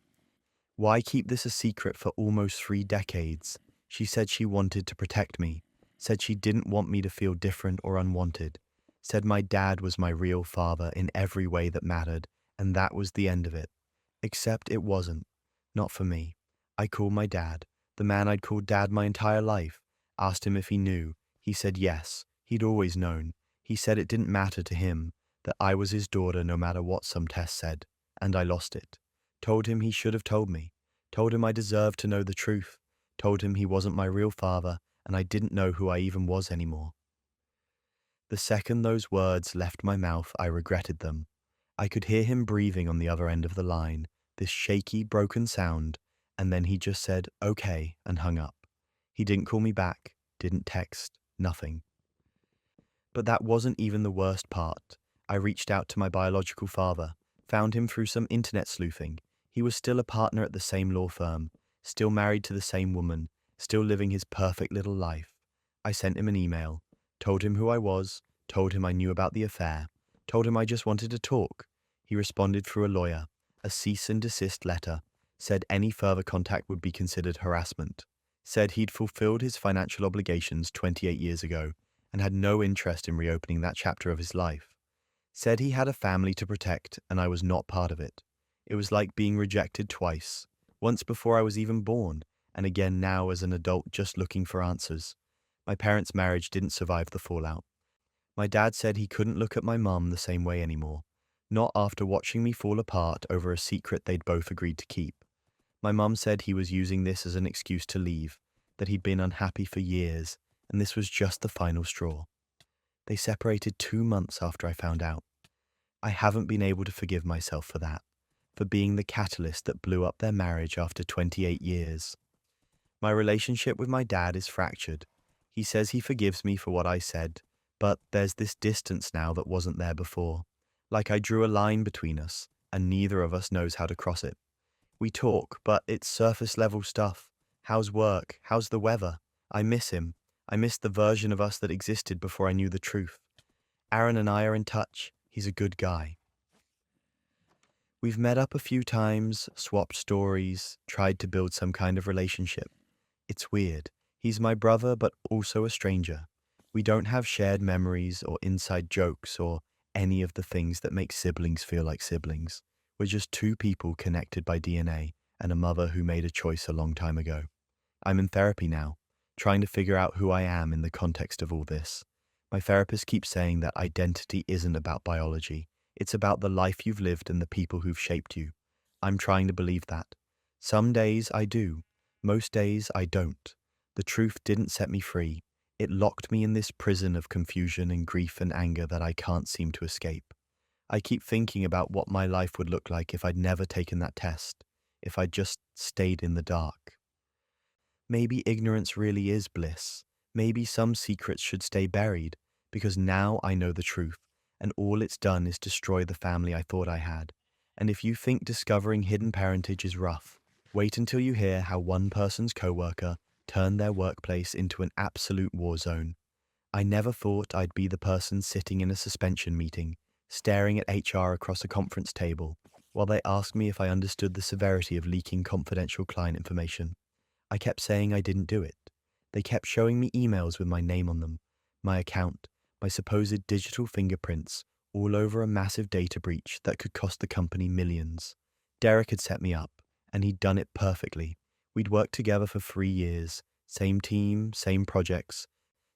Why keep this a secret for almost 3 decades? She said she wanted to protect me. Said she didn't want me to feel different or unwanted. Said my dad was my real father in every way that mattered, and that was the end of it. Except it wasn't. Not for me. I called my dad, the man I'd called dad my entire life, asked him if he knew. He said yes, he'd always known. He said it didn't matter to him, that I was his daughter no matter what some tests said, and I lost it. Told him he should have told me. Told him I deserved to know the truth. Told him he wasn't my real father, and I didn't know who I even was anymore. The second those words left my mouth, I regretted them. I could hear him breathing on the other end of the line, this shaky, broken sound, and then he just said, "Okay," and hung up. He didn't call me back, didn't text, nothing. But that wasn't even the worst part. I reached out to my biological father, found him through some internet sleuthing. He was still a partner at the same law firm, still married to the same woman, still living his perfect little life. I sent him an email, told him who I was, told him I knew about the affair, told him I just wanted to talk. He responded through a lawyer, a cease and desist letter, said any further contact would be considered harassment, said he'd fulfilled his financial obligations 28 years ago and had no interest in reopening that chapter of his life. Said he had a family to protect and I was not part of it. It was like being rejected twice, once before I was even born, and again now as an adult just looking for answers. My parents' marriage didn't survive the fallout. My dad said he couldn't look at my mum the same way anymore, not after watching me fall apart over a secret they'd both agreed to keep. My mum said he was using this as an excuse to leave, that he'd been unhappy for years, and this was just the final straw. They separated 2 months after I found out. I haven't been able to forgive myself for that, for being the catalyst that blew up their marriage after 28 years. My relationship with my dad is fractured. He says he forgives me for what I said, but there's this distance now that wasn't there before. Like I drew a line between us, and neither of us knows how to cross it. We talk, but it's surface level stuff. How's work? How's the weather? I miss him. I miss the version of us that existed before I knew the truth. Aaron and I are in touch. He's a good guy. We've met up a few times, swapped stories, tried to build some kind of relationship. It's weird. He's my brother, but also a stranger. We don't have shared memories or inside jokes or any of the things that make siblings feel like siblings. We're just two people connected by DNA and a mother who made a choice a long time ago. I'm in therapy now, trying to figure out who I am in the context of all this. My therapist keeps saying that identity isn't about biology. It's about the life you've lived and the people who've shaped you. I'm trying to believe that. Some days I do. Most days I don't. The truth didn't set me free. It locked me in this prison of confusion and grief and anger that I can't seem to escape. I keep thinking about what my life would look like if I'd never taken that test, if I'd just stayed in the dark. Maybe ignorance really is bliss. Maybe some secrets should stay buried, because now I know the truth, and all it's done is destroy the family I thought I had. And if you think discovering hidden parentage is rough, wait until you hear how one person's coworker turned their workplace into an absolute war zone. I never thought I'd be the person sitting in a suspension meeting, staring at HR across a conference table, while they asked me if I understood the severity of leaking confidential client information. I kept saying I didn't do it. They kept showing me emails with my name on them, my account, my supposed digital fingerprints, all over a massive data breach that could cost the company millions. Derek had set me up, and he'd done it perfectly. We'd worked together for 3 years, same team, same projects,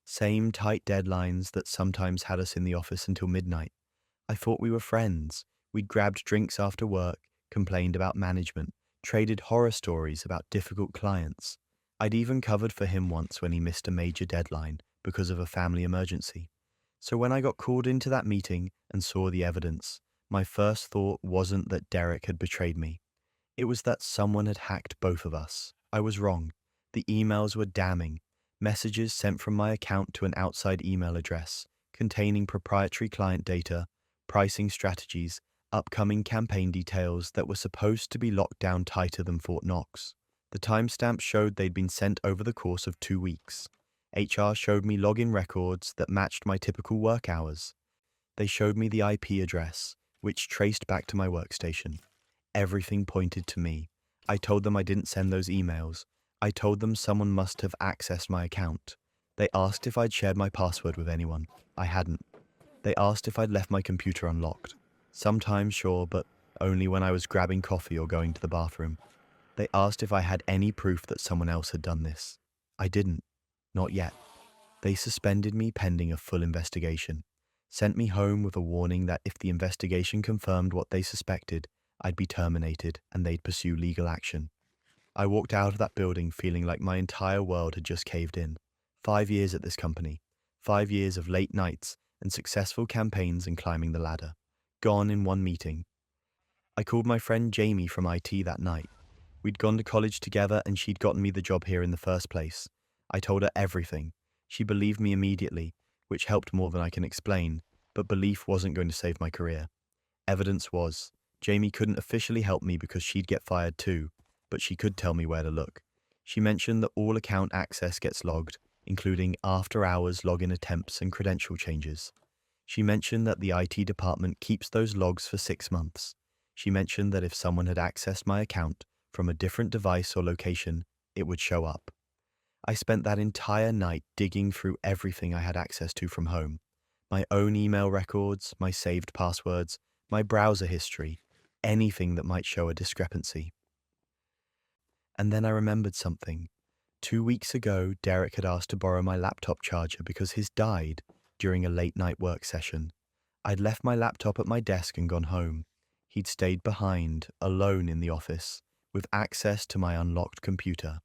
same tight deadlines that sometimes had us in the office until midnight. I thought we were friends. We'd grabbed drinks after work, complained about management, traded horror stories about difficult clients. I'd even covered for him once when he missed a major deadline because of a family emergency. So when I got called into that meeting and saw the evidence, my first thought wasn't that Derek had betrayed me. It was that someone had hacked both of us. I was wrong. The emails were damning. Messages sent from my account to an outside email address containing proprietary client data, pricing strategies, upcoming campaign details that were supposed to be locked down tighter than Fort Knox. The timestamp showed they'd been sent over the course of 2 weeks. HR showed me login records that matched my typical work hours. They showed me the IP address, which traced back to my workstation. Everything pointed to me. I told them I didn't send those emails. I told them someone must have accessed my account. They asked if I'd shared my password with anyone. I hadn't. They asked if I'd left my computer unlocked. Sometimes, sure, but only when I was grabbing coffee or going to the bathroom. They asked if I had any proof that someone else had done this. I didn't. Not yet. They suspended me pending a full investigation, sent me home with a warning that if the investigation confirmed what they suspected, I'd be terminated and they'd pursue legal action. I walked out of that building feeling like my entire world had just caved in. 5 years at this company. 5 years of late nights and successful campaigns and climbing the ladder. Gone in one meeting. I called my friend Jamie from IT that night. We'd gone to college together and she'd gotten me the job here in the first place. I told her everything. She believed me immediately, which helped more than I can explain, but belief wasn't going to save my career. Evidence was. Jamie couldn't officially help me because she'd get fired too, but she could tell me where to look. She mentioned that all account access gets logged, including after-hours login attempts and credential changes. She mentioned that the IT department keeps those logs for 6 months. She mentioned that if someone had accessed my account from a different device or location, it would show up. I spent that entire night digging through everything I had access to from home. My own email records, my saved passwords, my browser history, anything that might show a discrepancy. And then I remembered something. 2 weeks ago, Derek had asked to borrow my laptop charger because his died during a late-night work session. I'd left my laptop at my desk and gone home. He'd stayed behind, alone in the office, with access to my unlocked computer.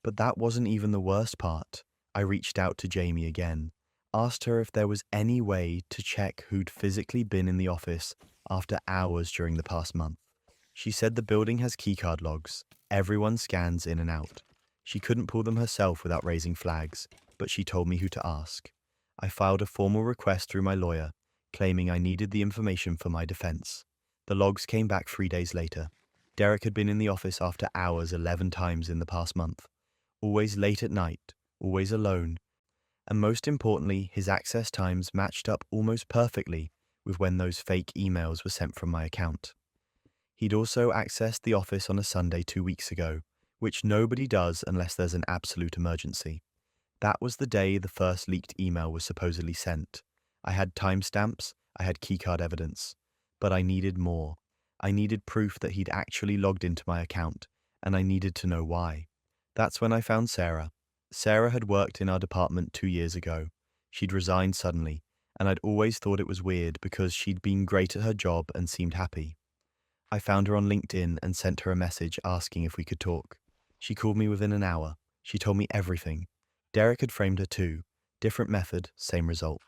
But that wasn't even the worst part. I reached out to Jamie again, asked her if there was any way to check who'd physically been in the office after hours during the past month. She said the building has keycard logs. Everyone scans in and out. She couldn't pull them herself without raising flags, but she told me who to ask. I filed a formal request through my lawyer, claiming I needed the information for my defense. The logs came back 3 days later. Derek had been in the office after hours 11 times in the past month. Always late at night, always alone, and most importantly, his access times matched up almost perfectly with when those fake emails were sent from my account. He'd also accessed the office on a Sunday 2 weeks ago, which nobody does unless there's an absolute emergency. That was the day the first leaked email was supposedly sent. I had timestamps, I had keycard evidence, but I needed more. I needed proof that he'd actually logged into my account, and I needed to know why. That's when I found Sarah. Sarah had worked in our department 2 years ago. She'd resigned suddenly, and I'd always thought it was weird because she'd been great at her job and seemed happy. I found her on LinkedIn and sent her a message asking if we could talk. She called me within an hour. She told me everything. Derek had framed her too. Different method, same result.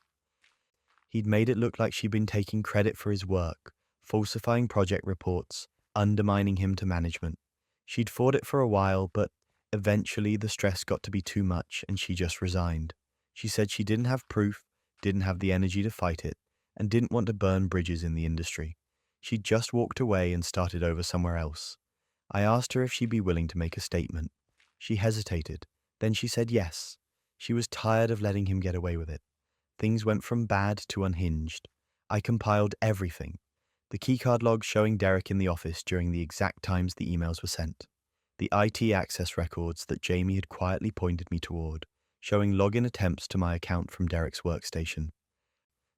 He'd made it look like she'd been taking credit for his work, falsifying project reports, undermining him to management. She'd fought it for a while, but eventually the stress got to be too much and she just resigned. She said she didn't have proof, didn't have the energy to fight it, and didn't want to burn bridges in the industry. She'd just walked away and started over somewhere else. I asked her if she'd be willing to make a statement. She hesitated. Then she said yes. She was tired of letting him get away with it. Things went from bad to unhinged. I compiled everything. The keycard logs showing Derek in the office during the exact times the emails were sent. The IT access records that Jamie had quietly pointed me toward, showing login attempts to my account from Derek's workstation.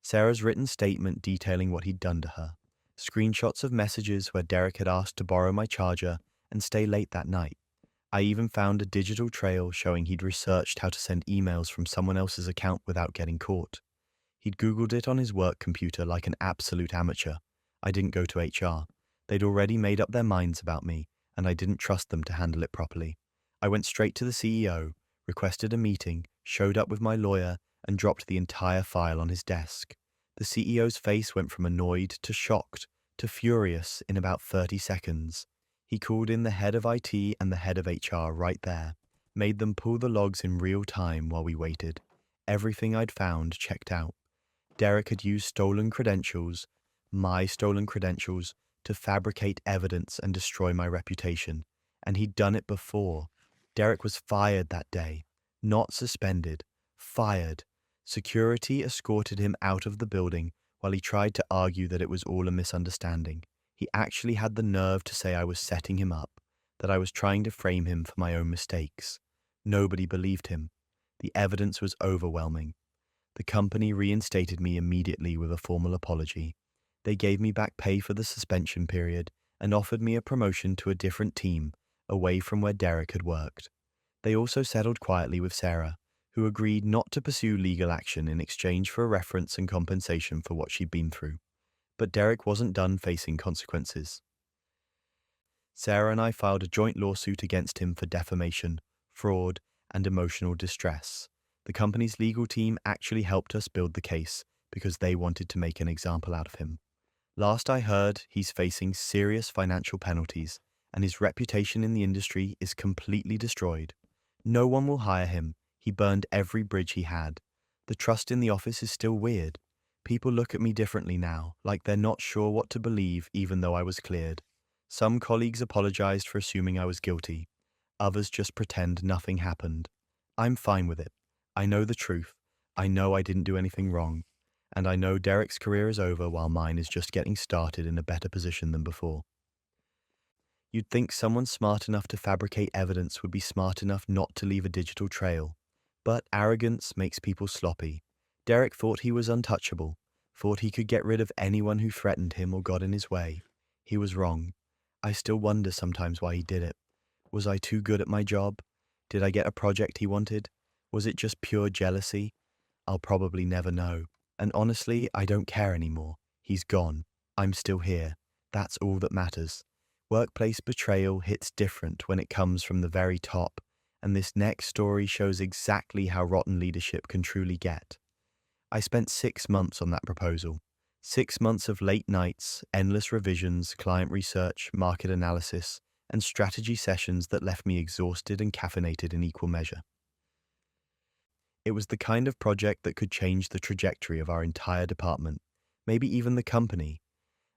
Sarah's written statement detailing what he'd done to her. Screenshots of messages where Derek had asked to borrow my charger and stay late that night. I even found a digital trail showing he'd researched how to send emails from someone else's account without getting caught. He'd Googled it on his work computer like an absolute amateur. I didn't go to HR. They'd already made up their minds about me, and I didn't trust them to handle it properly. I went straight to the CEO, requested a meeting, showed up with my lawyer, and dropped the entire file on his desk. The CEO's face went from annoyed to shocked to furious in about 30 seconds. He called in the head of IT and the head of HR right there, made them pull the logs in real time while we waited. Everything I'd found checked out. Derek had used stolen credentials, my stolen credentials, to fabricate evidence and destroy my reputation. And he'd done it before. Derek was fired that day. Not suspended. Fired. Security escorted him out of the building while he tried to argue that it was all a misunderstanding. He actually had the nerve to say I was setting him up, that I was trying to frame him for my own mistakes. Nobody believed him. The evidence was overwhelming. The company reinstated me immediately with a formal apology. They gave me back pay for the suspension period and offered me a promotion to a different team, away from where Derek had worked. They also settled quietly with Sarah, who agreed not to pursue legal action in exchange for a reference and compensation for what she'd been through. But Derek wasn't done facing consequences. Sarah and I filed a joint lawsuit against him for defamation, fraud, and emotional distress. The company's legal team actually helped us build the case because they wanted to make an example out of him. Last I heard, he's facing serious financial penalties, and his reputation in the industry is completely destroyed. No one will hire him. He burned every bridge he had. The trust in the office is still weird. People look at me differently now, like they're not sure what to believe even though I was cleared. Some colleagues apologized for assuming I was guilty. Others just pretend nothing happened. I'm fine with it. I know the truth. I know I didn't do anything wrong. And I know Derek's career is over while mine is just getting started in a better position than before. You'd think someone smart enough to fabricate evidence would be smart enough not to leave a digital trail. But arrogance makes people sloppy. Derek thought he was untouchable, thought he could get rid of anyone who threatened him or got in his way. He was wrong. I still wonder sometimes why he did it. Was I too good at my job? Did I get a project he wanted? Was it just pure jealousy? I'll probably never know. And honestly, I don't care anymore. He's gone. I'm still here. That's all that matters. Workplace betrayal hits different when it comes from the very top, and this next story shows exactly how rotten leadership can truly get. I spent 6 months on that proposal. 6 months of late nights, endless revisions, client research, market analysis, and strategy sessions that left me exhausted and caffeinated in equal measure. It was the kind of project that could change the trajectory of our entire department, maybe even the company.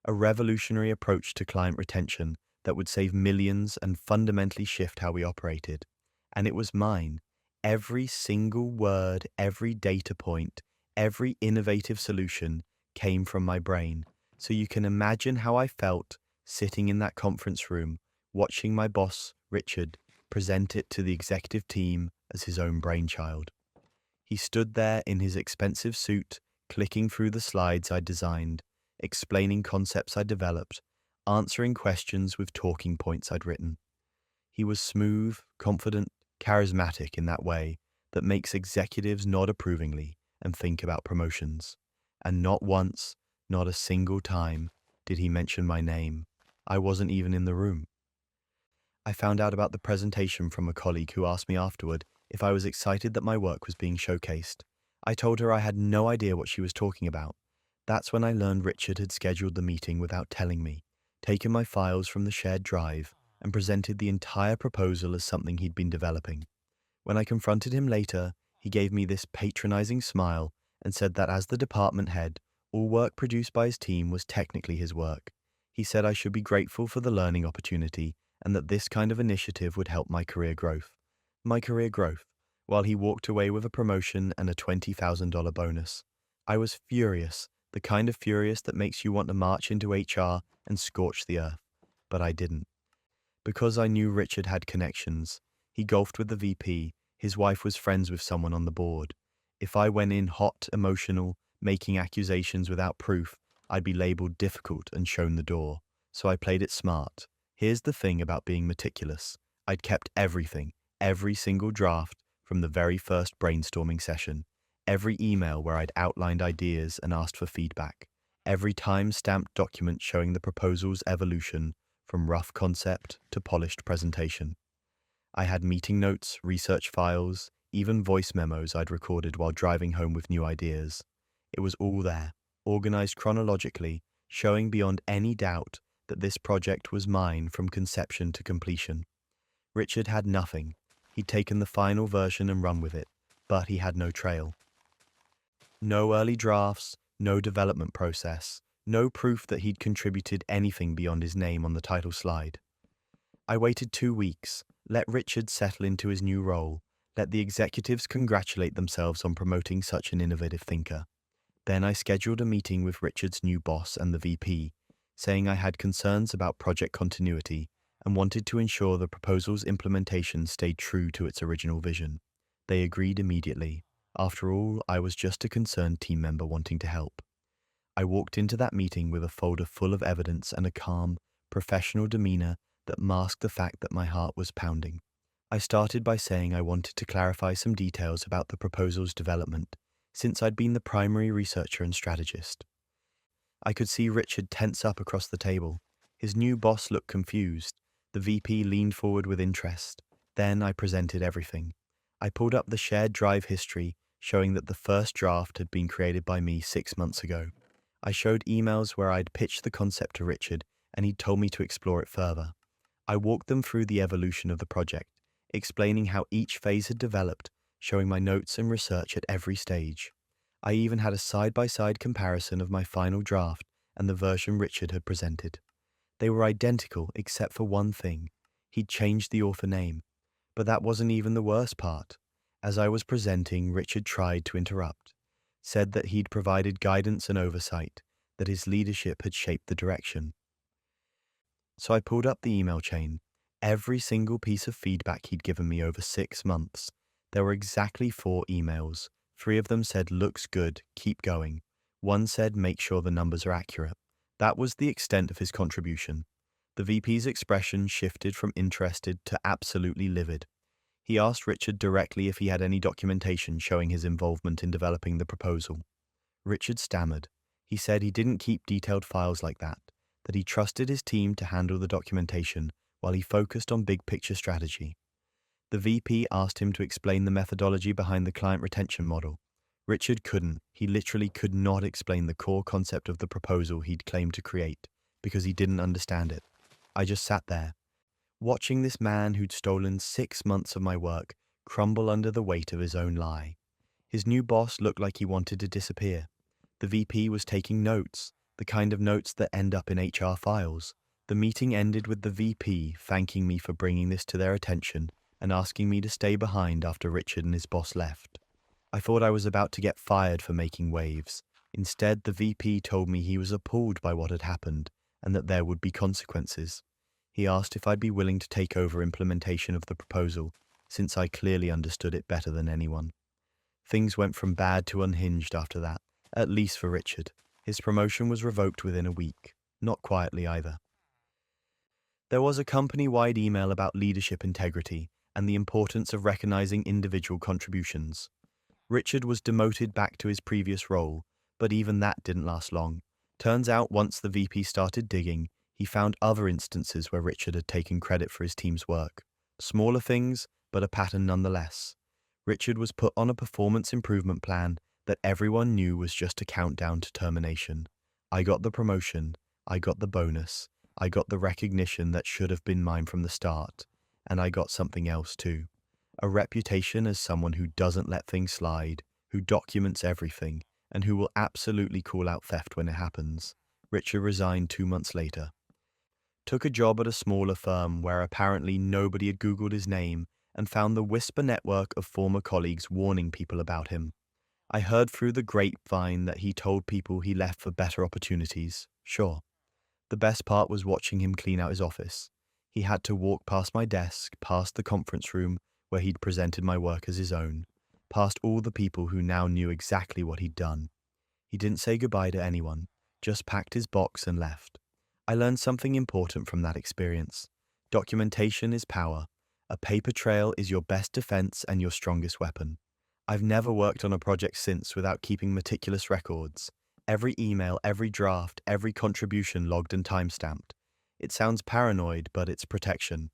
A revolutionary approach to client retention that would save millions and fundamentally shift how we operated. And it was mine. Every single word, every data point, every innovative solution came from my brain. So you can imagine how I felt sitting in that conference room, watching my boss, Richard, present it to the executive team as his own brainchild. He stood there in his expensive suit, clicking through the slides I'd designed, explaining concepts I'd developed, answering questions with talking points I'd written. He was smooth, confident, charismatic in that way that makes executives nod approvingly and think about promotions. And not once, not a single time, did he mention my name. I wasn't even in the room. I found out about the presentation from a colleague who asked me afterward if I was excited that my work was being showcased. I told her I had no idea what she was talking about. That's when I learned Richard had scheduled the meeting without telling me, taken my files from the shared drive, and presented the entire proposal as something he'd been developing. When I confronted him later, he gave me this patronizing smile and said that as the department head, all work produced by his team was technically his work. He said I should be grateful for the learning opportunity and that this kind of initiative would help my career growth. My career growth, while he walked away with a promotion and a $20,000 bonus. I was furious, the kind of furious that makes you want to march into HR and scorch the earth. But I didn't. Because I knew Richard had connections. He golfed with the VP, his wife was friends with someone on the board. If I went in hot, emotional, making accusations without proof, I'd be labeled difficult and shown the door. So I played it smart. Here's the thing about being meticulous. I'd kept everything, every single draft from the very first brainstorming session, every email where I'd outlined ideas and asked for feedback, every time-stamped document showing the proposal's evolution from rough concept to polished presentation. I had meeting notes, research files, even voice memos I'd recorded while driving home with new ideas. It was all there, organized chronologically, showing beyond any doubt that this project was mine from conception to completion. Richard had nothing. He'd taken the final version and run with it, but he had no trail. No early drafts, no development process, no proof that he'd contributed anything beyond his name on the title slide. I waited 2 weeks, let Richard settle into his new role, let the executives congratulate themselves on promoting such an innovative thinker. Then I scheduled a meeting with Richard's new boss and the VP, saying I had concerns about project continuity and wanted to ensure the proposal's implementation stayed true to its original vision. They agreed immediately. After all, I was just a concerned team member wanting to help. I walked into that meeting with a folder full of evidence and a calm, professional demeanor that masked the fact that my heart was pounding. I started by saying I wanted to clarify some details about the proposal's development, since I'd been the primary researcher and strategist. I could see Richard tense up across the table. His new boss looked confused. The VP leaned forward with interest. Then I presented everything. I pulled up the shared drive history, showing that the first draft had been created by me 6 months ago. I showed emails where I'd pitched the concept to Richard, and he'd told me to explore it further. I walked them through the evolution of the project, explaining how each phase had developed, showing my notes and research at every stage. I even had a side-by-side comparison of my final draft and the version Richard had presented. They were identical except for one thing. He'd changed the author name. But that wasn't even the worst part. As I was presenting, Richard tried to interrupt, said that he'd provided guidance and oversight, that his leadership had shaped the direction. So I pulled up the email chain, every single piece of feedback he'd given me over 6 months. There were exactly 4 emails. 3 of them said, "Looks good, keep going." 1 said, "Make sure the numbers are accurate." That was the extent of his contribution. The VP's expression shifted from interested to absolutely livid. He asked Richard directly if he had any documentation showing his involvement in developing the proposal. Richard stammered. He said he didn't keep detailed files like that he trusted his team to handle the documentation while he focused on big-picture strategy. The VP asked him to explain the methodology behind the client retention model. Richard couldn't. He literally could not explain the core concept of the proposal he'd claimed to create because he didn't understand it. I just sat there, watching this man who'd stolen 6 months of my work crumble under the weight of his own lie. His new boss looked like he wanted to disappear. The VP was taking notes, the kind of notes that end up in HR files. The meeting ended with the VP thanking me for bringing this to their attention and asking me to stay behind after Richard and his boss left. I thought I was about to get fired for making waves. Instead, the VP told me he was appalled by what had happened and that there would be consequences. He asked if I'd be willing to take over implementation of the proposal, since I clearly understood it better than anyone. Things went from bad to unhinged after that, at least for Richard. His promotion was revoked within a week, not quietly either. There was a company-wide email about leadership integrity and the importance of recognizing individual contributions. Richard was demoted back to his previous role, but even that didn't last long. Turns out once the VP started digging, he found other instances where Richard had taken credit for his team's work. Smaller things, but a pattern nonetheless. Richard was put on a performance improvement plan that everyone knew was just a countdown to termination. I got the promotion, I got the bonus, I got the recognition that should have been mine from the start, and I got something else too. A reputation as someone who doesn't let things slide, who documents everything, and who will absolutely call out theft when it happens. Richard resigned 2 months later. Took a job at a smaller firm where apparently nobody had Googled his name and found the whisper network of former colleagues warning people about him. I heard through the grapevine that he told people he left for better opportunities. Sure. The best part was watching him clean out his office. He had to walk past my desk, past the conference room where he'd presented my work as his own, past all the people who now knew exactly what he'd done. He didn't say goodbye to anyone, just packed his box and left. I learned something important from that experience. Documentation is power. A paper trail is your best defense and your strongest weapon. I've never worked on a project since without keeping meticulous records. Every email, every draft, every contribution logged and timestamped. It sounds paranoid, but it's protection.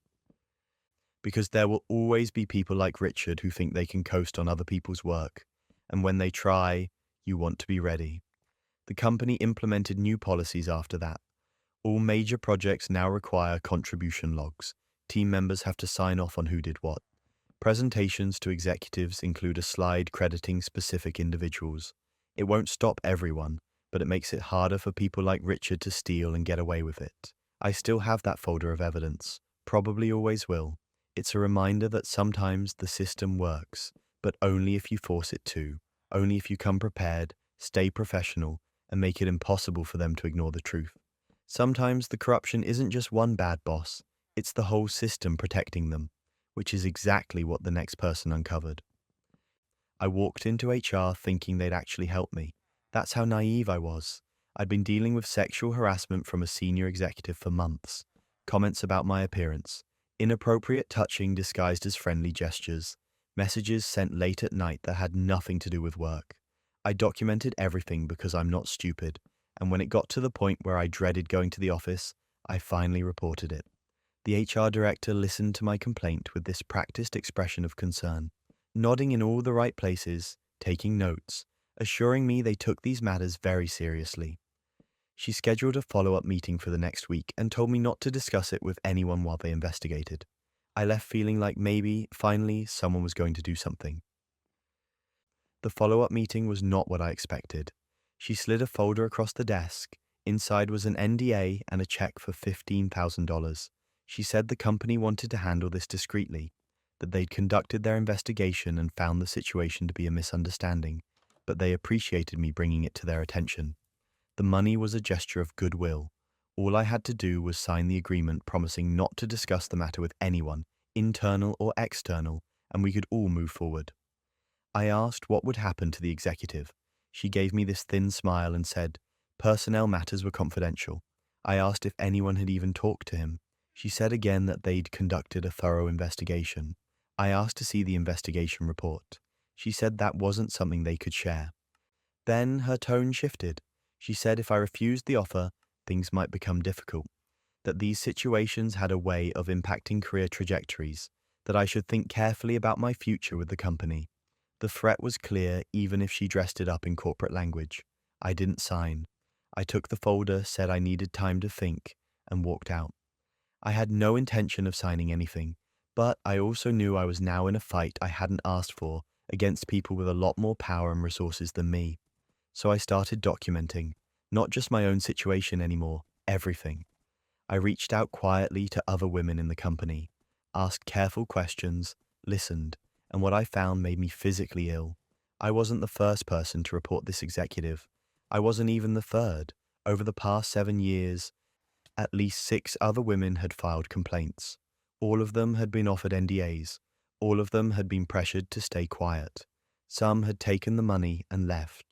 Because there will always be people like Richard who think they can coast on other people's work. And when they try, you want to be ready. The company implemented new policies after that. All major projects now require contribution logs. Team members have to sign off on who did what. Presentations to executives include a slide crediting specific individuals. It won't stop everyone, but it makes it harder for people like Richard to steal and get away with it. I still have that folder of evidence, probably always will. It's a reminder that sometimes the system works, but only if you force it to, only if you come prepared, stay professional, and make it impossible for them to ignore the truth. Sometimes the corruption isn't just one bad boss, it's the whole system protecting them, which is exactly what the next person uncovered. I walked into HR thinking they'd actually help me. That's how naive I was. I'd been dealing with sexual harassment from a senior executive for months. Comments about my appearance, inappropriate touching disguised as friendly gestures, messages sent late at night that had nothing to do with work. I documented everything because I'm not stupid, and when it got to the point where I dreaded going to the office, I finally reported it. The HR director listened to my complaint with this practiced expression of concern, nodding in all the right places, taking notes, assuring me they took these matters very seriously. She scheduled a follow-up meeting for the next week and told me not to discuss it with anyone while they investigated. I left feeling like maybe, finally, someone was going to do something. The follow-up meeting was not what I expected. She slid a folder across the desk. Inside was an NDA and a check for $15,000. She said the company wanted to handle this discreetly, that they'd conducted their investigation and found the situation to be a misunderstanding, but they appreciated me bringing it to their attention. The money was a gesture of goodwill. All I had to do was sign the agreement promising not to discuss the matter with anyone, internal or external, and we could all move forward. I asked what would happen to the executive. She gave me this thin smile and said, personnel matters were confidential. I asked if anyone had even talked to him. She said again that they'd conducted a thorough investigation. I asked to see the investigation report. She said that wasn't something they could share. Then her tone shifted. She said if I refused the offer, things might become difficult, that these situations had a way of impacting career trajectories, that I should think carefully about my future with the company. The threat was clear even if she dressed it up in corporate language. I didn't sign. I took the folder, said I needed time to think, and walked out. I had no intention of signing anything, but I also knew I was now in a fight I hadn't asked for against people with a lot more power and resources than me. So I started documenting, not just my own situation anymore, everything. I reached out quietly to other women in the company, asked careful questions, listened, and what I found made me physically ill. I wasn't the first person to report this executive. I wasn't even the third. Over the past 7 years, at least 6 other women had filed complaints. All of them had been offered NDAs. All of them had been pressured to stay quiet. Some had taken the money and left.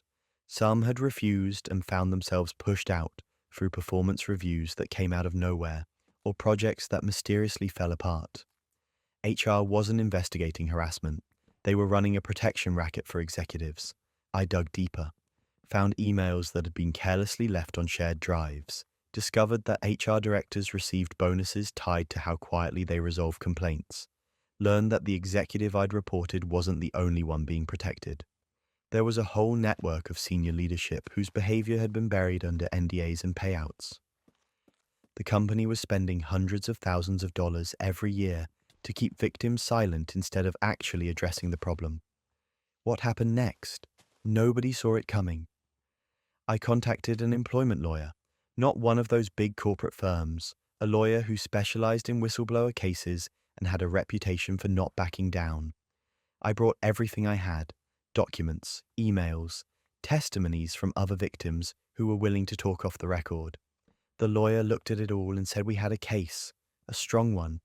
Some had refused and found themselves pushed out through performance reviews that came out of nowhere or projects that mysteriously fell apart. HR wasn't investigating harassment. They were running a protection racket for executives. I dug deeper, found emails that had been carelessly left on shared drives, discovered that HR directors received bonuses tied to how quietly they resolved complaints, learned that the executive I'd reported wasn't the only one being protected. There was a whole network of senior leadership whose behavior had been buried under NDAs and payouts. The company was spending hundreds of thousands of dollars every year to keep victims silent instead of actually addressing the problem. What happened next? Nobody saw it coming. I contacted an employment lawyer, not one of those big corporate firms, a lawyer who specialized in whistleblower cases and had a reputation for not backing down. I brought everything I had: documents, emails, testimonies from other victims who were willing to talk off the record. The lawyer looked at it all and said we had a case, a strong one,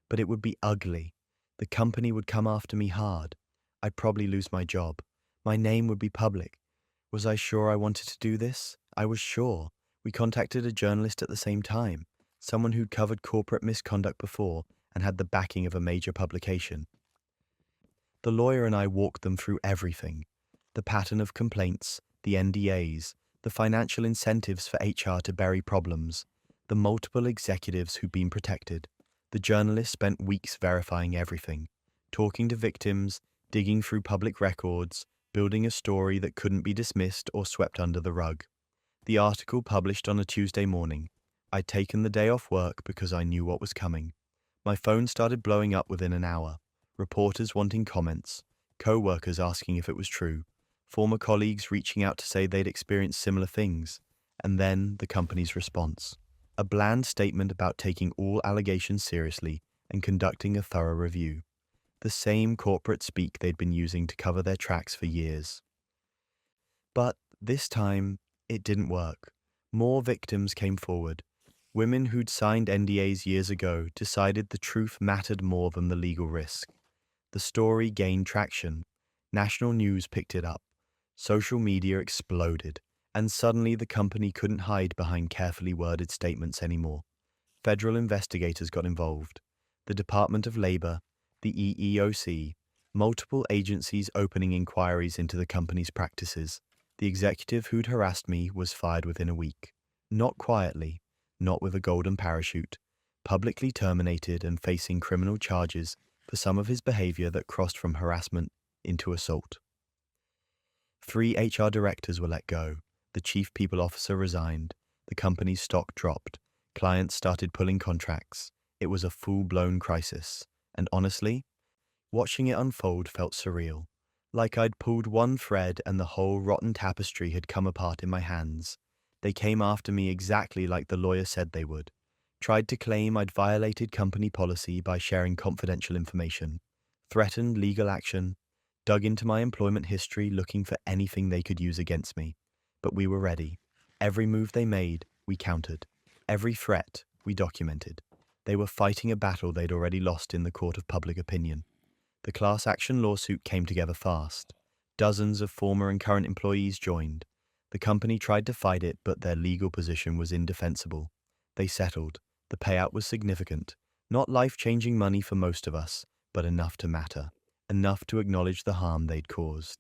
but it would be ugly. The company would come after me hard. I'd probably lose my job. My name would be public. Was I sure I wanted to do this? I was sure. We contacted a journalist at the same time, someone who'd covered corporate misconduct before and had the backing of a major publication. The lawyer and I walked them through everything: the pattern of complaints, the NDAs, the financial incentives for HR to bury problems, the multiple executives who'd been protected. The journalist spent weeks verifying everything, talking to victims, digging through public records, building a story that couldn't be dismissed or swept under the rug. The article published on a Tuesday morning. I'd taken the day off work because I knew what was coming. My phone started blowing up within an hour. Reporters wanting comments, co-workers asking if it was true, former colleagues reaching out to say they'd experienced similar things, and then the company's response: a bland statement about taking all allegations seriously and conducting a thorough review. The same corporate speak they'd been using to cover their tracks for years. But this time, it didn't work. More victims came forward. Women who'd signed NDAs years ago decided the truth mattered more than the legal risk. The story gained traction. National news picked it up. Social media exploded, and suddenly the company couldn't hide behind carefully worded statements anymore. Federal investigators got involved. The Department of Labor, the EEOC, multiple agencies opening inquiries into the company's practices. The executive who'd harassed me was fired within a week. Not quietly, not with a golden parachute, publicly terminated and facing criminal charges for some of his behavior that crossed from harassment into assault. 3 HR directors were let go. The chief people officer resigned. The company's stock dropped. Clients started pulling contracts. It was a full-blown crisis. And honestly, watching it unfold felt surreal. Like I'd pulled one thread and the whole rotten tapestry had come apart in my hands. They came after me exactly like the lawyer said they would. Tried to claim I'd violated company policy by sharing confidential information, threatened legal action, dug into my employment history looking for anything they could use against me. But we were ready. Every move they made, we countered. Every threat, we documented. They were fighting a battle they'd already lost in the court of public opinion. The class action lawsuit came together fast. Dozens of former and current employees joined. The company tried to fight it, but their legal position was indefensible. They settled. The payout was significant. Not life-changing money for most of us, but enough to matter. Enough to acknowledge the harm they'd caused.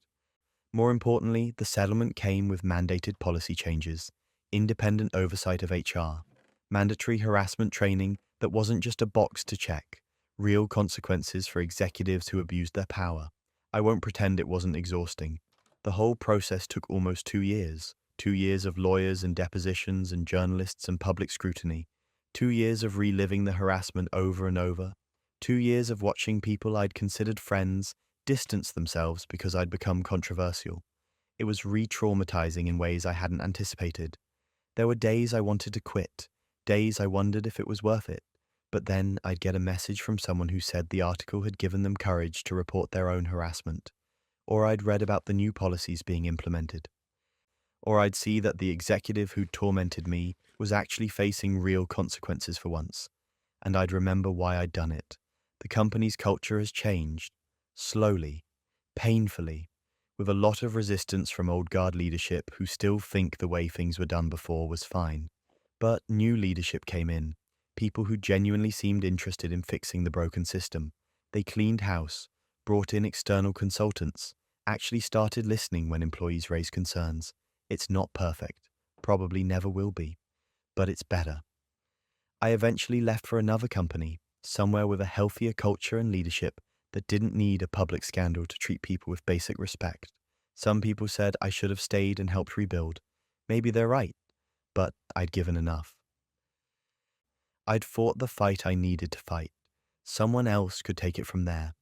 More importantly, the settlement came with mandated policy changes, independent oversight of HR, mandatory harassment training that wasn't just a box to check, real consequences for executives who abused their power. I won't pretend it wasn't exhausting. The whole process took almost 2 years. 2 years of lawyers and depositions and journalists and public scrutiny. 2 years of reliving the harassment over and over. 2 years of watching people I'd considered friends distance themselves because I'd become controversial. It was re-traumatizing in ways I hadn't anticipated. There were days I wanted to quit, days I wondered if it was worth it. But then I'd get a message from someone who said the article had given them courage to report their own harassment. Or I'd read about the new policies being implemented. Or I'd see that the executive who'd tormented me was actually facing real consequences for once. And I'd remember why I'd done it. The company's culture has changed. Slowly. Painfully. with a lot of resistance from old guard leadership who still think the way things were done before was fine. But new leadership came in, people who genuinely seemed interested in fixing the broken system. They cleaned house, brought in external consultants, actually started listening when employees raised concerns. It's not perfect, probably never will be, but it's better. I eventually left for another company, somewhere with a healthier culture and leadership that didn't need a public scandal to treat people with basic respect. Some people said I should have stayed and helped rebuild. Maybe they're right, but I'd given enough. I'd fought the fight I needed to fight. Someone else could take it from there.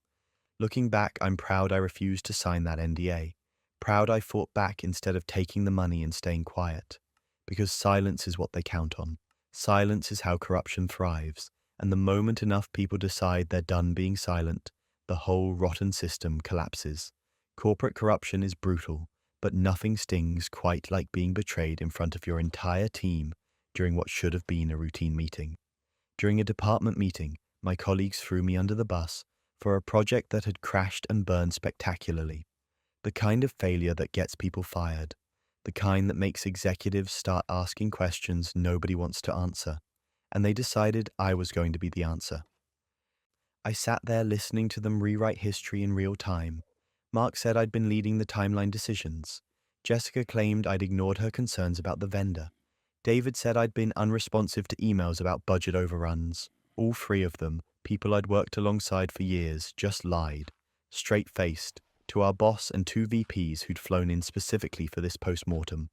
Looking back, I'm proud I refused to sign that NDA. Proud I fought back instead of taking the money and staying quiet. Because silence is what they count on. Silence is how corruption thrives. And the moment enough people decide they're done being silent, the whole rotten system collapses. Corporate corruption is brutal, but nothing stings quite like being betrayed in front of your entire team during what should have been a routine meeting. During a department meeting, my colleagues threw me under the bus for a project that had crashed and burned spectacularly. The kind of failure that gets people fired. The kind that makes executives start asking questions nobody wants to answer. And they decided I was going to be the answer. I sat there listening to them rewrite history in real time. Mark said I'd been leading the timeline decisions. Jessica claimed I'd ignored her concerns about the vendor. David said I'd been unresponsive to emails about budget overruns. All three of them, people I'd worked alongside for years, just lied, straight-faced, to our boss and two VPs who'd flown in specifically for this post-mortem.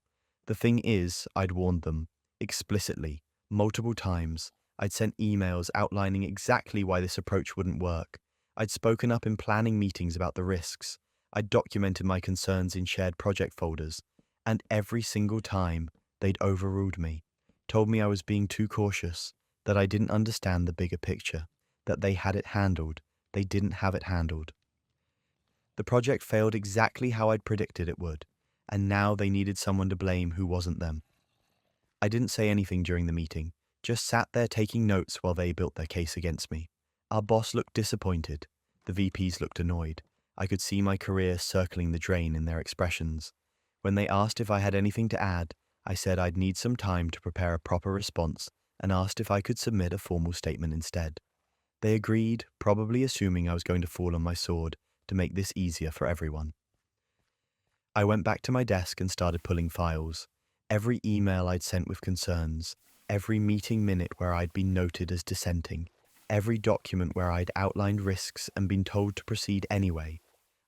The thing is, I'd warned them, explicitly, multiple times. I'd sent emails outlining exactly why this approach wouldn't work. I'd spoken up in planning meetings about the risks. I'd documented my concerns in shared project folders. And every single time, they'd overruled me, told me I was being too cautious, that I didn't understand the bigger picture, that they had it handled, they didn't have it handled. The project failed exactly how I'd predicted it would, and now they needed someone to blame who wasn't them. I didn't say anything during the meeting, just sat there taking notes while they built their case against me. Our boss looked disappointed. The VPs looked annoyed. I could see my career circling the drain in their expressions. When they asked if I had anything to add, I said I'd need some time to prepare a proper response and asked if I could submit a formal statement instead. They agreed, probably assuming I was going to fall on my sword to make this easier for everyone. I went back to my desk and started pulling files. Every email I'd sent with concerns, every meeting minute where I'd been noted as dissenting, every document where I'd outlined risks and been told to proceed anyway.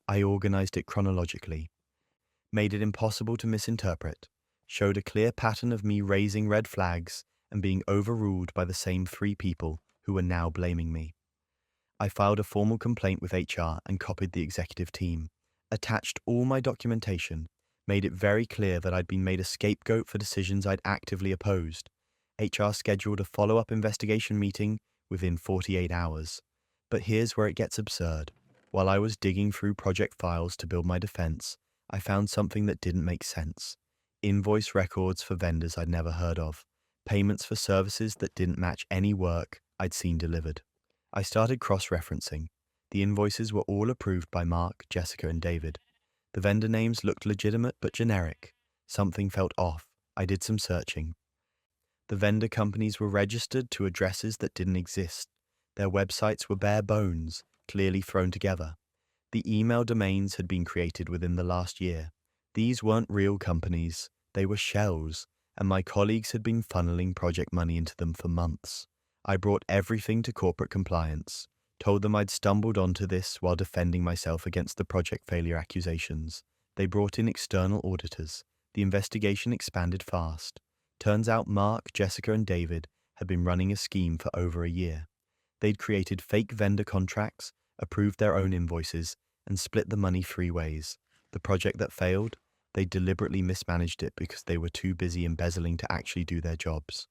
I organized it chronologically, made it impossible to misinterpret, showed a clear pattern of me raising red flags and being overruled by the same three people who were now blaming me. I filed a formal complaint with HR and copied the executive team, attached all my documentation, made it very clear that I'd been made a scapegoat for decisions I'd actively opposed. HR scheduled a follow-up investigation meeting within 48 hours. But here's where it gets absurd. While I was digging through project files to build my defense, I found something that didn't make sense. Invoice records for vendors I'd never heard of, payments for services that didn't match any work I'd seen delivered. I started cross-referencing. The invoices were all approved by Mark, Jessica, and David. The vendor names looked legitimate but generic. Something felt off. I did some searching. The vendor companies were registered to addresses that didn't exist. Their websites were bare bones, clearly thrown together. The email domains had been created within the last year. These weren't real companies. They were shells, and my colleagues had been funneling project money into them for months. I brought everything to corporate compliance, told them I'd stumbled onto this while defending myself against the project failure accusations. They brought in external auditors. The investigation expanded fast. Turns out Mark, Jessica, and David had been running a scheme for over a year. They'd created fake vendor contracts, approved their own invoices, and split the money three ways. The project that failed, they deliberately mismanaged it because they were too busy embezzling to actually do their jobs.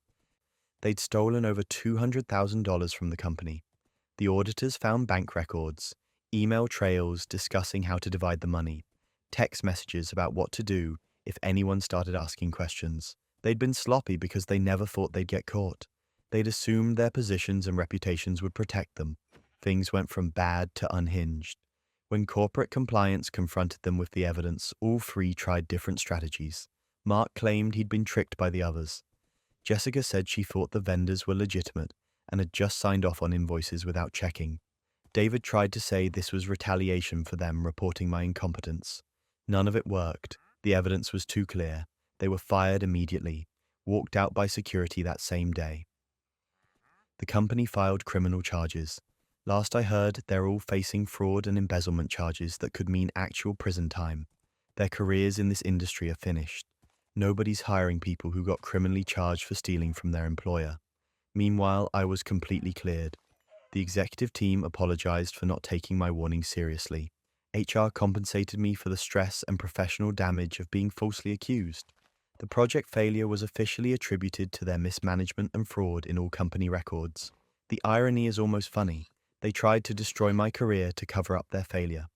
They'd stolen over $200,000 from the company. The auditors found bank records, email trails discussing how to divide the money, text messages about what to do if anyone started asking questions. They'd been sloppy because they never thought they'd get caught. They'd assumed their positions and reputations would protect them. Things went from bad to unhinged. When corporate compliance confronted them with the evidence, all three tried different strategies. Mark claimed he'd been tricked by the others. Jessica said she thought the vendors were legitimate and had just signed off on invoices without checking. David tried to say this was retaliation for them reporting my incompetence. None of it worked. The evidence was too clear. They were fired immediately, walked out by security that same day. The company filed criminal charges. Last I heard, they're all facing fraud and embezzlement charges that could mean actual prison time. Their careers in this industry are finished. Nobody's hiring people who got criminally charged for stealing from their employer. Meanwhile, I was completely cleared. The executive team apologized for not taking my warning seriously. HR compensated me for the stress and professional damage of being falsely accused. The project failure was officially attributed to their mismanagement and fraud in all company records. The irony is almost funny. They tried to destroy my career to cover up their failure.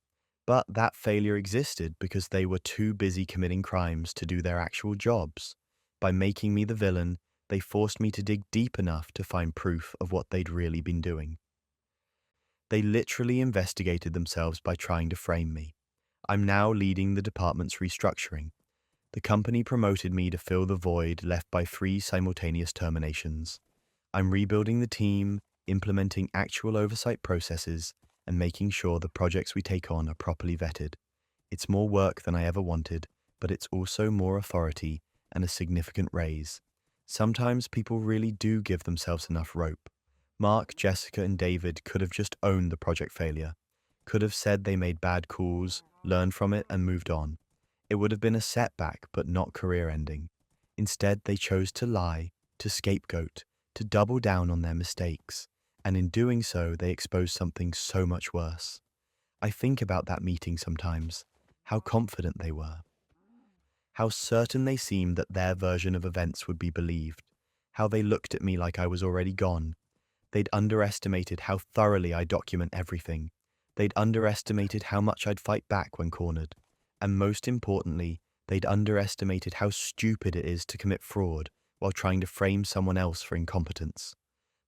But that failure existed because they were too busy committing crimes to do their actual jobs. By making me the villain, they forced me to dig deep enough to find proof of what they'd really been doing. They literally investigated themselves by trying to frame me. I'm now leading the department's restructuring. The company promoted me to fill the void left by 3 simultaneous terminations. I'm rebuilding the team, implementing actual oversight processes, and making sure the projects we take on are properly vetted. It's more work than I ever wanted, but it's also more authority and a significant raise. Sometimes people really do give themselves enough rope. Mark, Jessica, and David could have just owned the project failure, could have said they made bad calls, learned from it, and moved on. It would have been a setback, but not career-ending. Instead, they chose to lie, to scapegoat, to double down on their mistakes, and in doing so, they exposed something so much worse. I think about that meeting sometimes, how confident they were, how certain they seemed that their version of events would be believed, how they looked at me like I was already gone. They'd underestimated how thoroughly I document everything. They'd underestimated how much I'd fight back when cornered. And most importantly, they'd underestimated how stupid it is to commit fraud while trying to frame someone else for incompetence.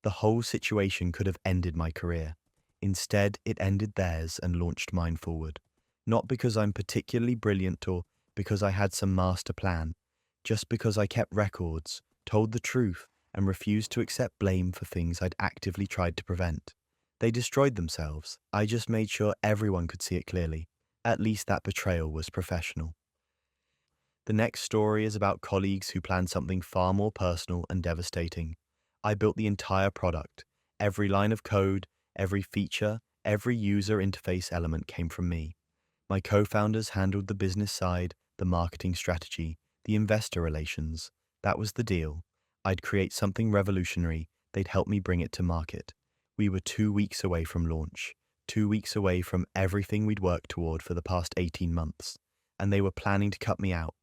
The whole situation could have ended my career. Instead, it ended theirs and launched mine forward. Not because I'm particularly brilliant or because I had some master plan, just because I kept records, told the truth, and refused to accept blame for things I'd actively tried to prevent. They destroyed themselves. I just made sure everyone could see it clearly. At least that betrayal was professional. The next story is about colleagues who planned something far more personal and devastating. I built the entire product. Every line of code, every feature, every user interface element came from me. My co-founders handled the business side, the marketing strategy, the investor relations. That was the deal. I'd create something revolutionary. They'd help me bring it to market. We were 2 weeks away from launch, 2 weeks away from everything we'd worked toward for the past 18 months. And they were planning to cut me out.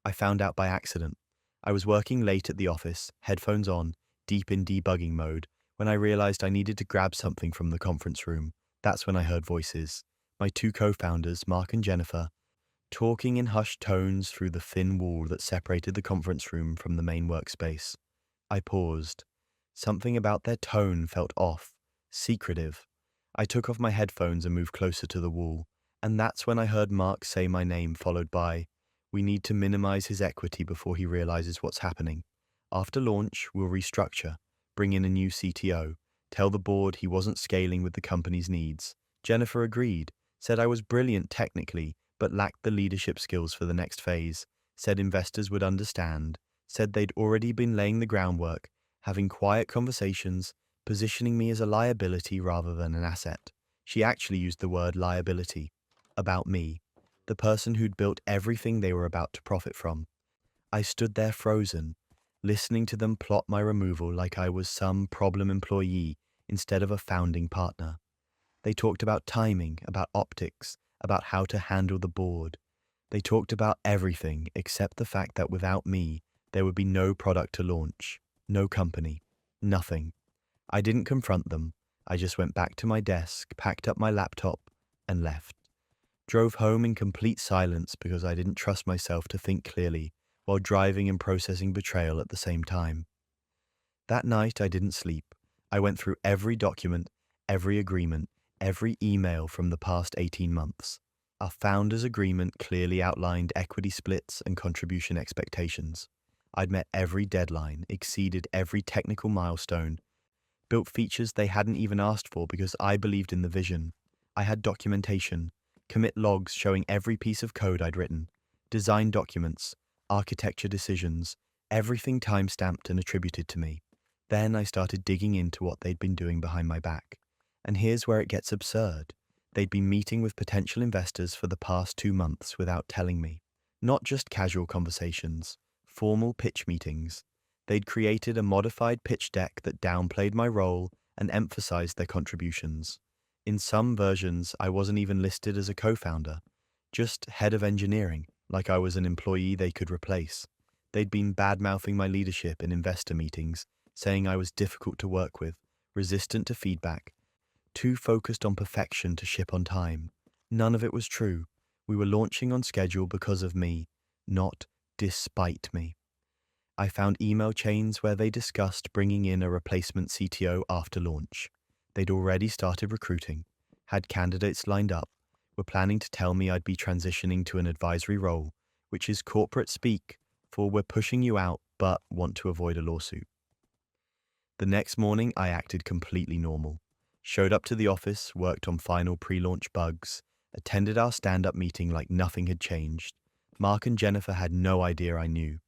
I found out by accident. I was working late at the office, headphones on, deep in debugging mode, when I realized I needed to grab something from the conference room. That's when I heard voices. My 2 co-founders, Mark and Jennifer, talking in hushed tones through the thin wall that separated the conference room from the main workspace. I paused. Something about their tone felt off, secretive. I took off my headphones and moved closer to the wall, and that's when I heard Mark say my name followed by, "We need to minimize his equity before he realizes what's happening. After launch, we'll restructure, bring in a new CTO, tell the board he wasn't scaling with the company's needs." Jennifer agreed, said I was brilliant technically, but lacked the leadership skills for the next phase, said investors would understand, said they'd already been laying the groundwork, having quiet conversations, positioning me as a liability rather than an asset. She actually used the word liability, about me, the person who'd built everything they were about to profit from. I stood there frozen, listening to them plot my removal like I was some problem employee instead of a founding partner. They talked about timing, about optics, about how to handle the board. They talked about everything except the fact that without me, there would be no product to launch, no company, nothing. I didn't confront them. I just went back to my desk, packed up my laptop, and left. Drove home in complete silence because I didn't trust myself to think clearly while driving and processing betrayal at the same time. That night, I didn't sleep. I went through every document, every agreement, every email from the past 18 months. Our founders' agreement clearly outlined equity splits and contribution expectations. I'd met every deadline, exceeded every technical milestone, built features they hadn't even asked for because I believed in the vision. I had documentation, commit logs showing every piece of code I'd written, design documents, architecture decisions, everything time-stamped and attributed to me. Then I started digging into what they'd been doing behind my back. And here's where it gets absurd. They'd been meeting with potential investors for the past 2 months without telling me. Not just casual conversations, formal pitch meetings. They'd created a modified pitch deck that downplayed my role and emphasized their contributions. In some versions, I wasn't even listed as a co-founder, just head of engineering, like I was an employee they could replace. They'd been bad-mouthing my leadership in investor meetings, saying I was difficult to work with, resistant to feedback, too focused on perfection to ship on time. None of it was true. We were launching on schedule because of me, not despite me. I found email chains where they discussed bringing in a replacement CTO after launch. They'd already started recruiting, had candidates lined up, were planning to tell me I'd be transitioning to an advisory role, which is corporate speak for we're pushing you out but want to avoid a lawsuit. The next morning, I acted completely normal. Showed up to the office, worked on final pre-launch bugs, attended our stand-up meeting like nothing had changed. Mark and Jennifer had no idea I knew.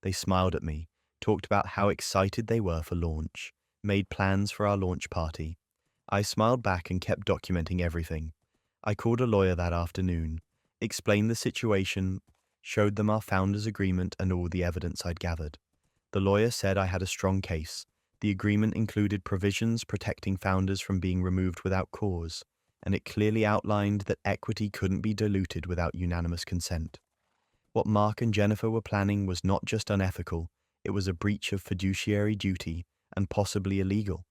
They smiled at me, talked about how excited they were for launch, made plans for our launch party. I smiled back and kept documenting everything. I called a lawyer that afternoon, explained the situation, showed them our founders' agreement and all the evidence I'd gathered. The lawyer said I had a strong case. The agreement included provisions protecting founders from being removed without cause, and it clearly outlined that equity couldn't be diluted without unanimous consent. What Mark and Jennifer were planning was not just unethical, it was a breach of fiduciary duty and possibly illegal.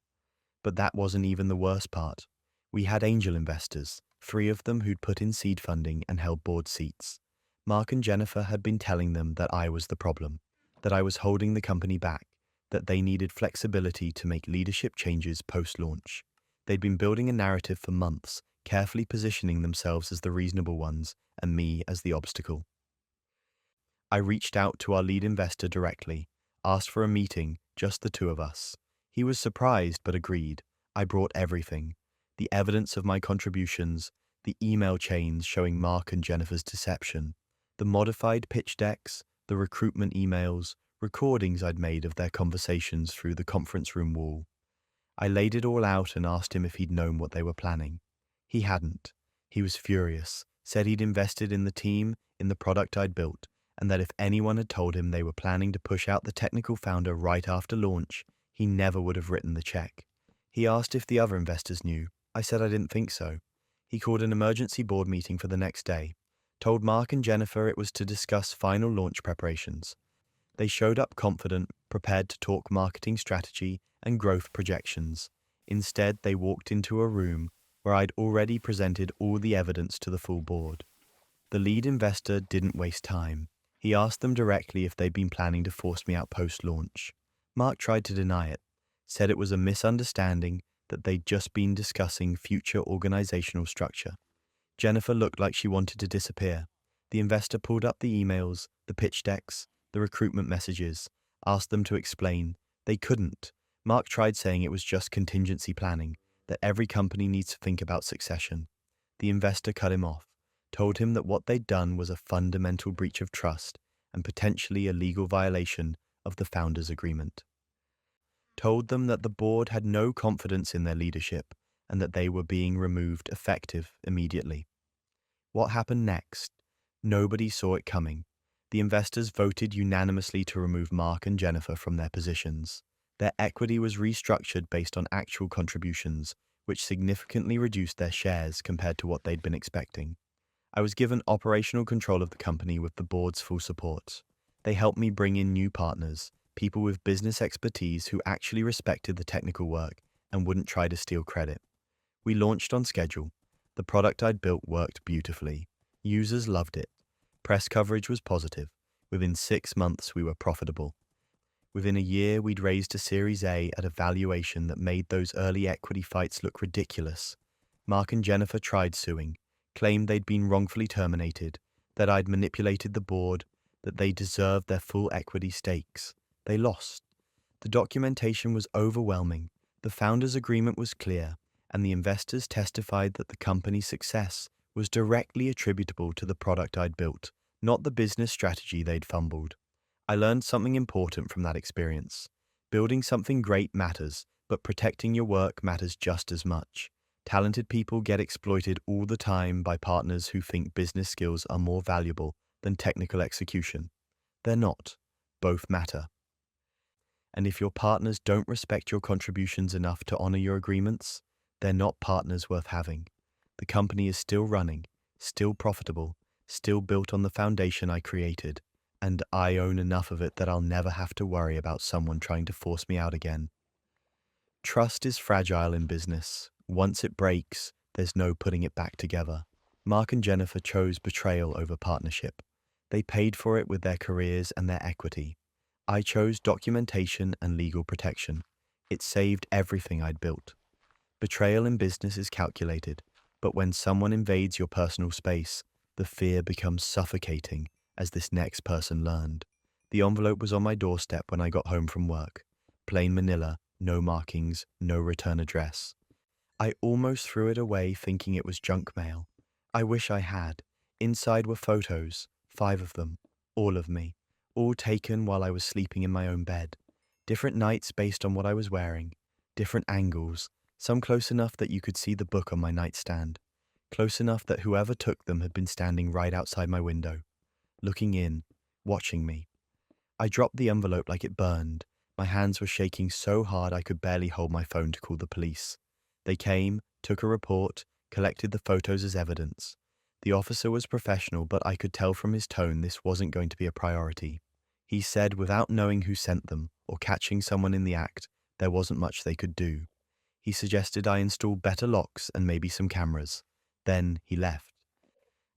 But that wasn't even the worst part. We had angel investors, 3 of them who'd put in seed funding and held board seats. Mark and Jennifer had been telling them that I was the problem, that I was holding the company back, that they needed flexibility to make leadership changes post-launch. They'd been building a narrative for months, carefully positioning themselves as the reasonable ones and me as the obstacle. I reached out to our lead investor directly, asked for a meeting, just the 2 of us. He was surprised but agreed. I brought everything. The evidence of my contributions, the email chains showing Mark and Jennifer's deception, the modified pitch decks, the recruitment emails, recordings I'd made of their conversations through the conference room wall. I laid it all out and asked him if he'd known what they were planning. He hadn't. He was furious, said he'd invested in the team, in the product I'd built, and that if anyone had told him they were planning to push out the technical founder right after launch, he never would have written the check. He asked if the other investors knew. I said I didn't think so. He called an emergency board meeting for the next day, told Mark and Jennifer it was to discuss final launch preparations. They showed up confident, prepared to talk marketing strategy and growth projections. Instead, they walked into a room where I'd already presented all the evidence to the full board. The lead investor didn't waste time. He asked them directly if they'd been planning to force me out post-launch. Mark tried to deny it, said it was a misunderstanding, that they'd just been discussing future organizational structure. Jennifer looked like she wanted to disappear. The investor pulled up the emails, the pitch decks, the recruitment messages, asked them to explain. They couldn't. Mark tried saying it was just contingency planning, that every company needs to think about succession. The investor cut him off, told him that what they'd done was a fundamental breach of trust and potentially a legal violation of the founders' agreement. Told them that the board had no confidence in their leadership and that they were being removed effective immediately. What happened next? Nobody saw it coming. The investors voted unanimously to remove Mark and Jennifer from their positions. Their equity was restructured based on actual contributions, which significantly reduced their shares compared to what they'd been expecting. I was given operational control of the company with the board's full support. They helped me bring in new partners, people with business expertise who actually respected the technical work and wouldn't try to steal credit. We launched on schedule. The product I'd built worked beautifully. Users loved it. Press coverage was positive. Within 6 months, we were profitable. Within a year, we'd raised a Series A at a valuation that made those early equity fights look ridiculous. Mark and Jennifer tried suing, claimed they'd been wrongfully terminated, that I'd manipulated the board, that they deserved their full equity stakes. They lost. The documentation was overwhelming, the founders' agreement was clear, and the investors testified that the company's success was directly attributable to the product I'd built, not the business strategy they'd fumbled. I learned something important from that experience. Building something great matters, but protecting your work matters just as much. Talented people get exploited all the time by partners who think business skills are more valuable than technical execution. They're not. Both matter. And if your partners don't respect your contributions enough to honor your agreements, they're not partners worth having. The company is still running, still profitable, still built on the foundation I created, and I own enough of it that I'll never have to worry about someone trying to force me out again. Trust is fragile in business. Once it breaks, there's no putting it back together. Mark and Jennifer chose betrayal over partnership. They paid for it with their careers and their equity. I chose documentation and legal protection. It saved everything I'd built. Betrayal in business is calculated, but when someone invades your personal space, the fear becomes suffocating, as this next person learned. The envelope was on my doorstep when I got home from work. Plain manila, no markings, no return address. I almost threw it away thinking it was junk mail. I wish I had. Inside were photos, 5 of them, all of me, all taken while I was sleeping in my own bed. Different nights based on what I was wearing, different angles, some close enough that you could see the book on my nightstand, close enough that whoever took them had been standing right outside my window, looking in, watching me. I dropped the envelope like it burned. My hands were shaking so hard I could barely hold my phone to call the police. They came, took a report, collected the photos as evidence. The officer was professional, but I could tell from his tone this wasn't going to be a priority. He said without knowing who sent them or catching someone in the act, there wasn't much they could do. He suggested I install better locks and maybe some cameras. Then he left.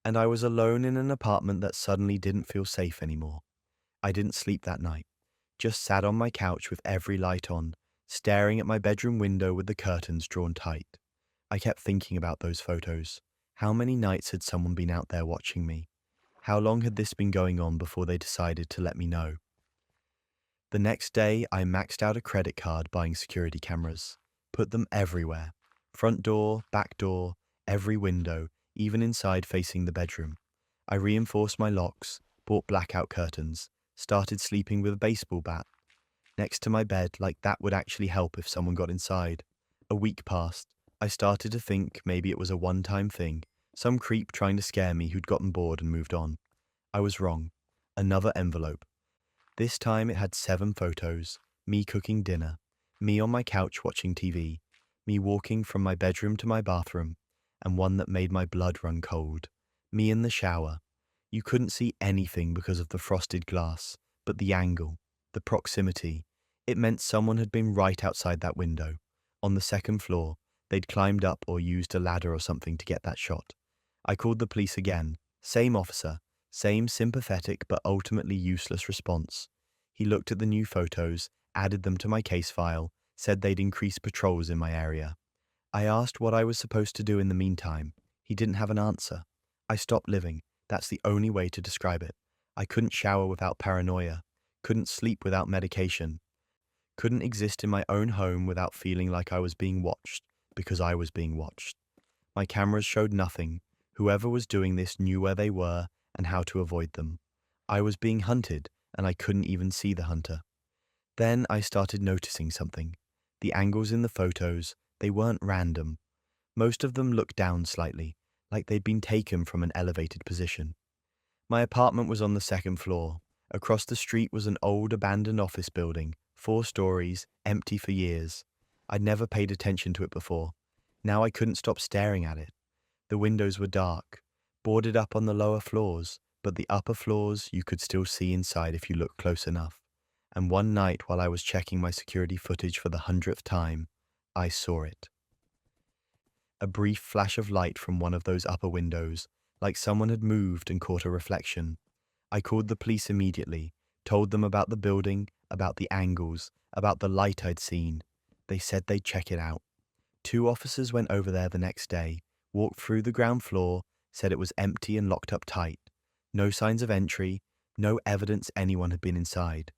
And I was alone in an apartment that suddenly didn't feel safe anymore. I didn't sleep that night, just sat on my couch with every light on, staring at my bedroom window with the curtains drawn tight. I kept thinking about those photos. How many nights had someone been out there watching me? How long had this been going on before they decided to let me know? The next day, I maxed out a credit card buying security cameras. Put them everywhere. Front door, back door, every window, even inside facing the bedroom. I reinforced my locks, bought blackout curtains, started sleeping with a baseball bat next to my bed like that would actually help if someone got inside. A week passed. I started to think maybe it was a one-time thing, some creep trying to scare me who'd gotten bored and moved on. I was wrong. Another envelope. This time it had 7 photos, me cooking dinner, me on my couch watching TV, me walking from my bedroom to my bathroom, and one that made my blood run cold, me in the shower. You couldn't see anything because of the frosted glass, but the angle, the proximity, it meant someone had been right outside that window. On the 2nd floor, they'd climbed up or used a ladder or something to get that shot. I called the police again, same officer, same sympathetic but ultimately useless response. He looked at the new photos, added them to my case file, said they'd increase patrols in my area. I asked what I was supposed to do in the meantime. He didn't have an answer. I stopped living. That's the only way to describe it. I couldn't shower without paranoia, couldn't sleep without medication, couldn't exist in my own home without feeling like I was being watched, because I was being watched. My cameras showed nothing. Whoever was doing this knew where they were and how to avoid them. I was being hunted, and I couldn't even see the hunter. Then I started noticing something. The angles in the photos, they weren't random. Most of them looked down slightly, like they'd been taken from an elevated position. My apartment was on the 2nd floor. Across the street was an old abandoned office building, 4 stories, empty for years. I'd never paid attention to it before. Now I couldn't stop staring at it. The windows were dark, boarded up on the lower floors, but the upper floors you could still see inside if you looked close enough. And one night while I was checking my security footage for the 100th time, I saw it. A brief flash of light from one of those upper windows, like someone had moved and caught a reflection. I called the police immediately, told them about the building, about the angles, about the light I'd seen. They said they'd check it out. 2 officers went over there the next day, walked through the ground floor, said it was empty and locked up tight. No signs of entry, no evidence anyone had been inside.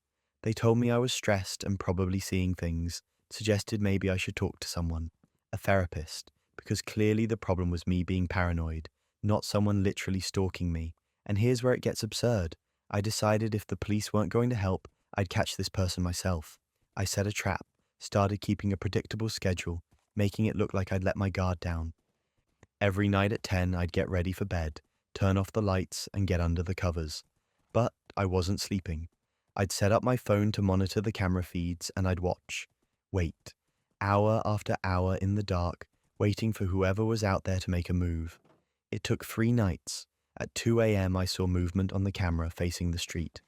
They told me I was stressed and probably seeing things, suggested maybe I should talk to someone, a therapist, because clearly the problem was me being paranoid, not someone literally stalking me. And here's where it gets absurd. I decided if the police weren't going to help, I'd catch this person myself. I set a trap, started keeping a predictable schedule, making it look like I'd let my guard down. Every night at 10, I'd get ready for bed, turn off the lights, and get under the covers. But I wasn't sleeping. I'd set up my phone to monitor the camera feeds, and I'd watch. Wait. Hour after hour in the dark, waiting for whoever was out there to make a move. It took 3 nights. At 2 a.m., I saw movement on the camera facing the street.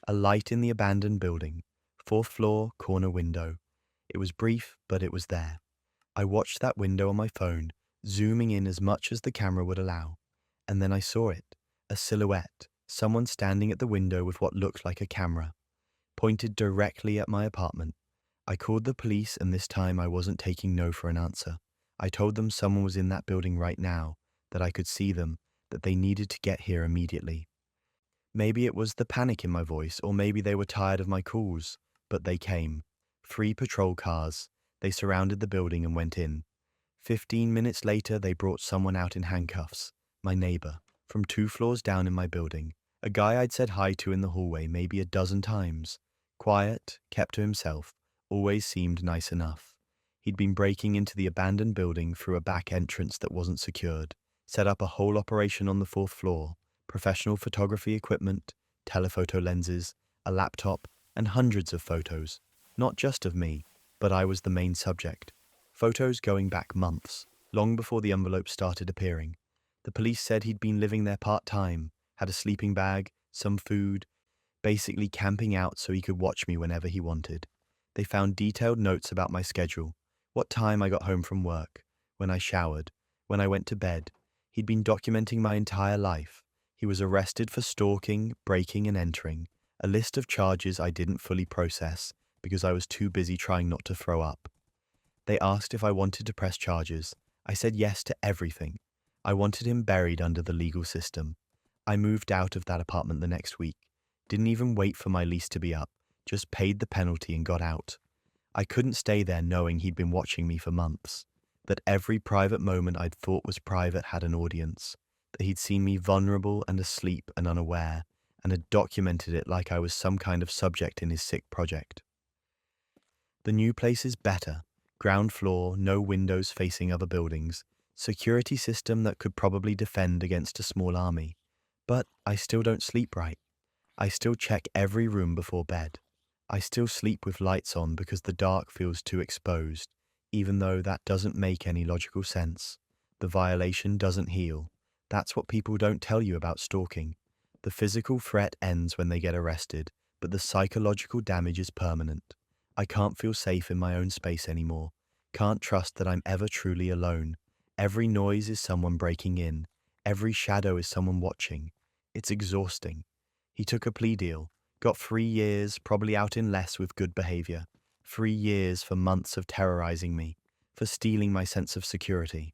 A light in the abandoned building. 4th floor, corner window. It was brief, but it was there. I watched that window on my phone, zooming in as much as the camera would allow. And then I saw it. A silhouette. Someone standing at the window with what looked like a camera. Pointed directly at my apartment. I called the police, and this time I wasn't taking no for an answer. I told them someone was in that building right now, that I could see them, that they needed to get here immediately. Maybe it was the panic in my voice, or maybe they were tired of my calls, but they came. 3 patrol cars. They surrounded the building and went in. 15 minutes later, they brought someone out in handcuffs, my neighbor, from 2 floors down in my building. A guy I'd said hi to in the hallway maybe a dozen times. Quiet, kept to himself, always seemed nice enough. He'd been breaking into the abandoned building through a back entrance that wasn't secured, set up a whole operation on the 4th floor, professional photography equipment, telephoto lenses, a laptop, and hundreds of photos. Not just of me, but I was the main subject. Photos going back months, long before the envelopes started appearing. The police said he'd been living there part-time, had a sleeping bag, some food, basically camping out so he could watch me whenever he wanted. They found detailed notes about my schedule, what time I got home from work, when I showered, when I went to bed. He'd been documenting my entire life. He was arrested for stalking, breaking, and entering, a list of charges I didn't fully process because I was too busy trying not to throw up. They asked if I wanted to press charges. I said yes to everything. I wanted him buried under the legal system. I moved out of that apartment the next week. Didn't even wait for my lease to be up, just paid the penalty and got out. I couldn't stay there knowing he'd been watching me for months, that every private moment I'd thought was private had an audience, that he'd seen me vulnerable and asleep and unaware, and had documented it like I was some kind of subject in his sick project. The new place is better. Ground floor, no windows facing other buildings, security system that could probably defend against a small army. But I still don't sleep right. I still check every room before bed. I still sleep with lights on because the dark feels too exposed, even though that doesn't make any logical sense. The violation doesn't heal. That's what people don't tell you about stalking. The physical threat ends when they get arrested, but the psychological damage is permanent. I can't feel safe in my own space anymore. Can't trust that I'm ever truly alone. Every noise is someone breaking in. Every shadow is someone watching. It's exhausting. He took a plea deal, got 3 years, probably out in less with good behavior. 3 years for months of terrorizing me, for stealing my sense of security,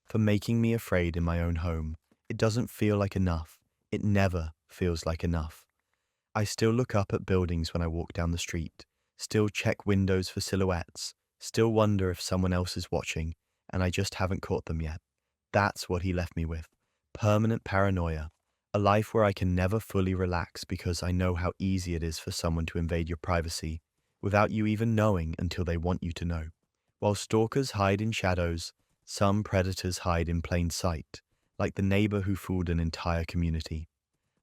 for making me afraid in my own home. It doesn't feel like enough. It never feels like enough. I still look up at buildings when I walk down the street, still check windows for silhouettes, still wonder if someone else is watching, and I just haven't caught them yet. That's what he left me with. Permanent paranoia. A life where I can never fully relax because I know how easy it is for someone to invade your privacy without you even knowing until they want you to know. While stalkers hide in shadows, some predators hide in plain sight, like the neighbor who fooled an entire community.